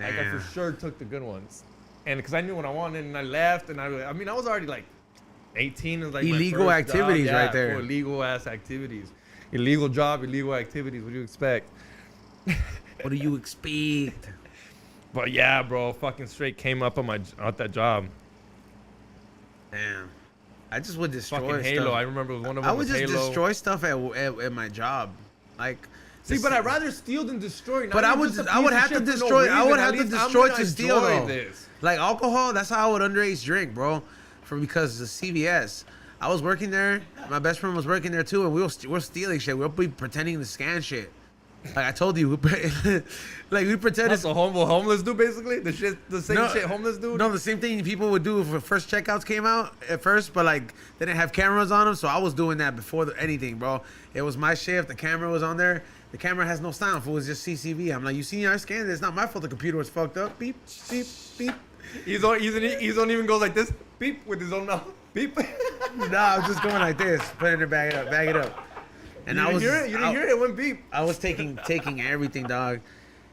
Like I Damn. for sure took the good ones, and because I knew what I wanted, and I left, and I mean I was already like 18. It was like my Illegal first activities job. right there. Full illegal ass activities, illegal job, illegal activities. What do you expect? What do you expect? But yeah, bro, fucking straight came up on at that job. Damn. I just would destroy Fucking stuff. Halo. I remember one of them I would was just Halo. destroy stuff at my job. Like, See, but I'd rather steal than destroy. But I would have to destroy. I would have to destroy to steal though. This. Like alcohol, that's how I would underage drink, bro. Because of CVS. I was working there. My best friend was working there too, and we're stealing shit. We'll be pretending to scan shit. Like I told you, like we pretended. That's a homeless dude, basically. The same shit homeless dude. No, the same thing people would do if first checkouts came out at first, but like they didn't have cameras on them, so I was doing that before anything, bro. It was my shift. The camera was on there. The camera has no sound. It was just CCV. I'm like, you see, I scanned it. It's not my fault. The computer was fucked up. Beep, beep, beep. He don't even go like this. Beep with his own mouth. Beep. No, I was just going like this. Put it in, bag it up. And You didn't hear it. It went beep. I was taking everything, dog.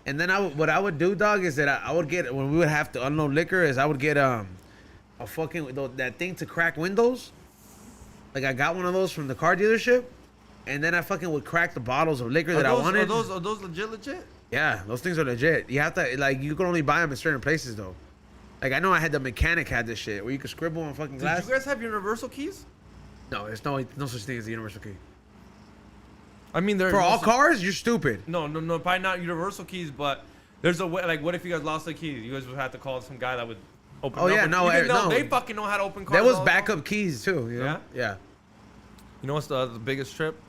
And then what I would do, dog, is that I would get, when we would have to unload liquor, is I would get a fucking that thing to crack windows. Like I got one of those from the car dealership, and then I fucking would crack the bottles of liquor that I wanted. Are those legit? Yeah, those things are legit. You have to, like, you can only buy them in certain places though. Like I know I had the mechanic had this shit where you could scribble on fucking glass. Did you guys have universal keys? No, there's no such thing as a universal key. I mean, For all cars, you're stupid. No, probably not universal keys, but there's a way. Like, what if you guys lost the keys? You guys would have to call some guy that would open. Oh, up yeah, and- no, even though no. they fucking know how to open cars. There was also. backup keys too. You know? Yeah? Yeah. You know what's the biggest trip?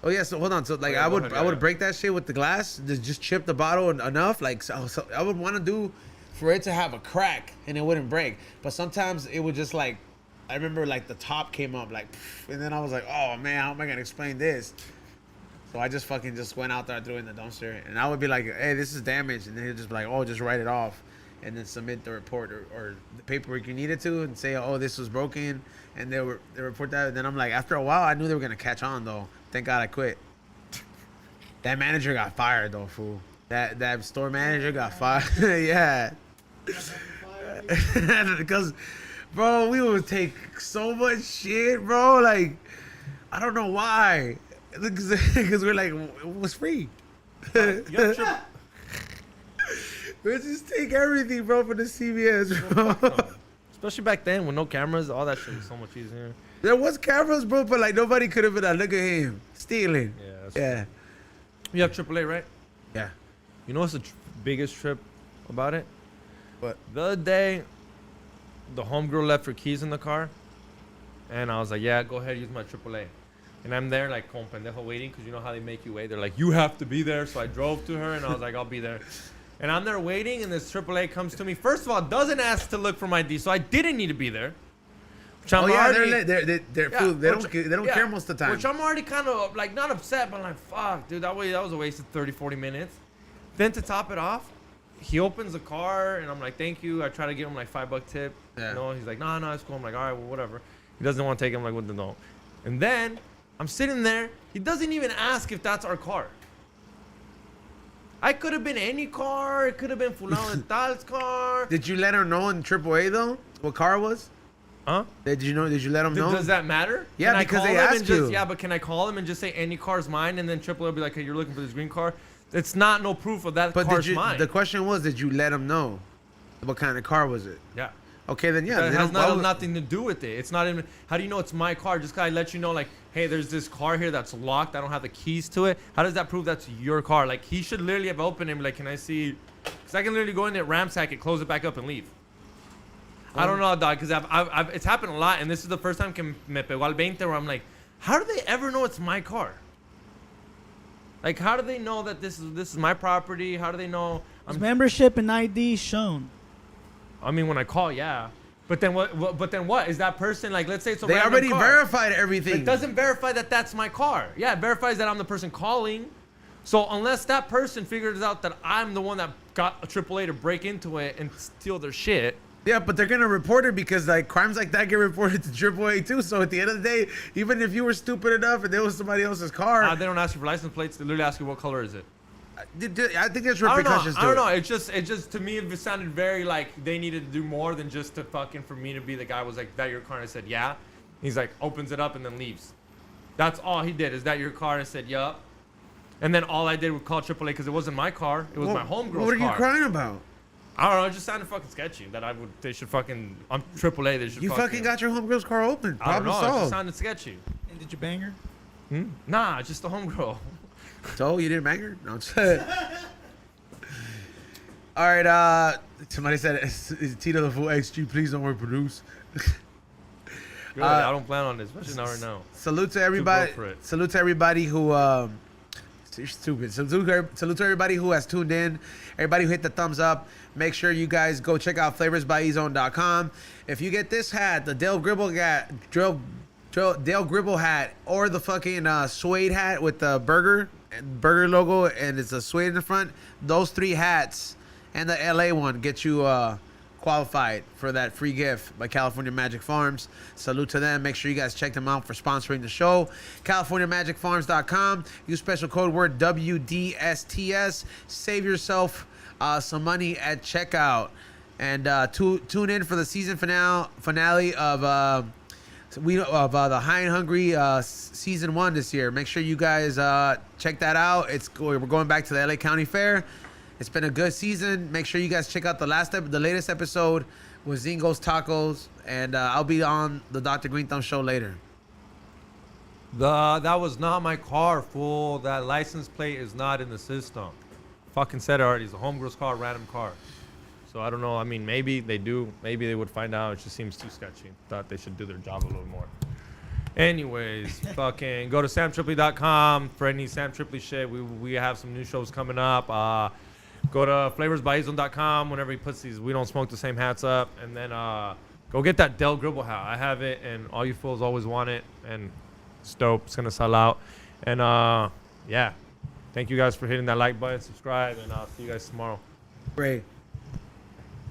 Oh yeah. So hold on. So like Yeah, I go would ahead, I would yeah. break that shit with the glass. Just chip the bottle enough. Like so I would want to do for it to have a crack and it wouldn't break. But sometimes it would just like, I remember like the top came up like, and then I was like, oh man, how am I gonna explain this? So I just fucking just went out there, threw it in the dumpster, and I would be like, hey, this is damaged, and then he'd just be like, oh, just write it off, and then submit the report or the paperwork you needed to, and say, oh, this was broken, and they report that. And then I'm like, after a while, I knew they were gonna catch on though. Thank God I quit. That manager got fired though, fool. That store manager got fired. Yeah. Because Bro, we would take so much shit, bro. Like, I don't know why. Because we're like, it was free. You have triple- We'll just take everything, bro, from the CVS, bro. Especially back then with no cameras, all that shit was so much easier. There was cameras, bro, but like nobody could have been like, look at him stealing. Yeah. That's Yeah. You have AAA, right? Yeah. You know what's the biggest trip about it? What? The other day, the homegirl left her keys in the car, and I was like, yeah, go ahead, use my AAA. And I'm there like como pendejo waiting, because you know how they make you wait. They're like, you have to be there. So I drove to her, and I was like, I'll be there. And I'm there waiting, and this AAA comes to me. First of all, doesn't ask to look for my ID, so I didn't need to be there. Which I'm already, they're Yeah, food. They which- don't yeah, care most of the time. Which I'm already kind of like not upset, but I'm like, fuck, dude, that was a waste of 30, 40 minutes. Then to top it off, he opens the car, and I'm like, thank you. I try to give him like $5 tip. Yeah. You know, he's like, no, it's cool. I'm like, all right, well, whatever. He doesn't want to take him. Like, what the no. And then I'm sitting there. He doesn't even ask if that's our car. I could have been any car. It could have been Fulano de Tal's car. Did you let her know in AAA though what car it was? Huh? Did you let them know? Does that matter? Yeah, Can I because call they them asked and just, you. Yeah, but can I call them and just say any car's mine, and then AAA will be like, hey, you're looking for this green car? It's not no proof of that But car's mine. the question was, did you let them know what kind of car was it? Yeah. Okay, then yeah. That they has don't- nothing to do with it. It's not even. How do you know it's my car? Just 'cause I let you know, like, hey, there's this car here that's locked. I don't have the keys to it. How does that prove that's your car? Like, he should literally have opened it and be like, can I see? Because I can literally go in there, ransack it, close it back up, and leave. I don't know, dog, because I've it's happened a lot, and this is the first time que me pegó al 20 where I'm like, how do they ever know it's my car? Like, how do they know that this is my property? How do they know? Is membership and ID shown? I mean, when I call, yeah. But then what? But then what? Is that person like? Let's say it's a They random already car. verified everything. It doesn't verify that that's my car. Yeah, it verifies that I'm the person calling. So unless that person figures out that I'm the one that got a AAA to break into it and steal their shit. Yeah, but they're gonna report it because like crimes like that get reported to AAA too. So at the end of the day, even if you were stupid enough and there was somebody else's car, They don't ask you for license plates. They literally ask you what color is it. I think there's I don't know. repercussions I to don't it. know. It just to me it sounded very like they needed to do more than just to fucking for me to be the guy who was like, that your car? And I said, yeah. He's like, opens it up and then leaves. That's all he did. Is that your car? And I said, yup. And then all I did was call AAA because it wasn't my car. It was my homegirl's car. What are you crying about? I don't know. It just sounded fucking sketchy. That they should fucking, I'm AAA. They should. You fucking got your homegirl's car open. I don't Problem know. It just solved. sounded sketchy. And did you bang her? Nah, just the homegirl. So you didn't bang her? No. I'm just- All right. Somebody said, "Is Tito the full XG? Please don't reproduce." Good. I don't plan on this, especially not right now. Salute to everybody. Too broke for it. Salute to everybody who. You're stupid. Salute to everybody who has tuned in. Everybody who hit the thumbs up. Make sure you guys go check out flavorsbyezone.com. If you get this hat, the Dale Gribble hat, or the fucking suede hat with the burger logo and it's a suede in the front, those 3 hats and the LA one get you qualified for that free gift by California Magic Farms. Salute to them. Make sure you guys check them out for sponsoring the show. CaliforniaMagicFarms.com. Use special code word WDSTS. Save yourself some money at checkout. And tune in for the season finale of the High and Hungry season 1 this year. Make sure you guys check that out. We're going back to the LA County Fair. It's been a good season. Make sure you guys check out the latest episode with Zingo's Tacos, and I'll be on the Dr. Green Thumb show later. That was not my car, fool. That license plate is not in the system. Fucking said it already. It's a homegirl's car, random car. So I don't know. I mean, maybe they do. Maybe they would find out. It just seems too sketchy. Thought they should do their job a little more. Anyways, fucking go to samtripley.com for any Sam Tripley shit. We have some new shows coming up. Go to flavorsbyezone.com whenever he puts these We Don't Smoke the Same hats up. And then go get that Del Gribble hat. I have it, and all you fools always want it. And it's dope. It's going to sell out. And yeah, thank you guys for hitting that like button, subscribe, and I'll see you guys tomorrow. Great.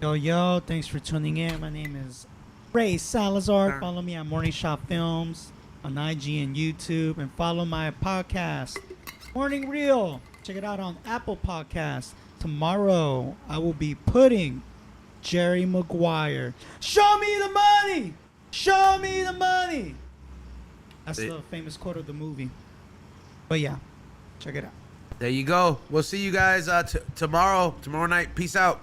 Yo, thanks for tuning in. My name is Ray Salazar. Follow me on Morning Shop Films on IG and YouTube. And follow my podcast, Morning Reel. Check it out on Apple Podcasts. Tomorrow, I will be putting Jerry Maguire. Show me the money. Show me the money. That's the famous quote of the movie. But yeah, check it out. There you go. We'll see you guys tomorrow night. Peace out.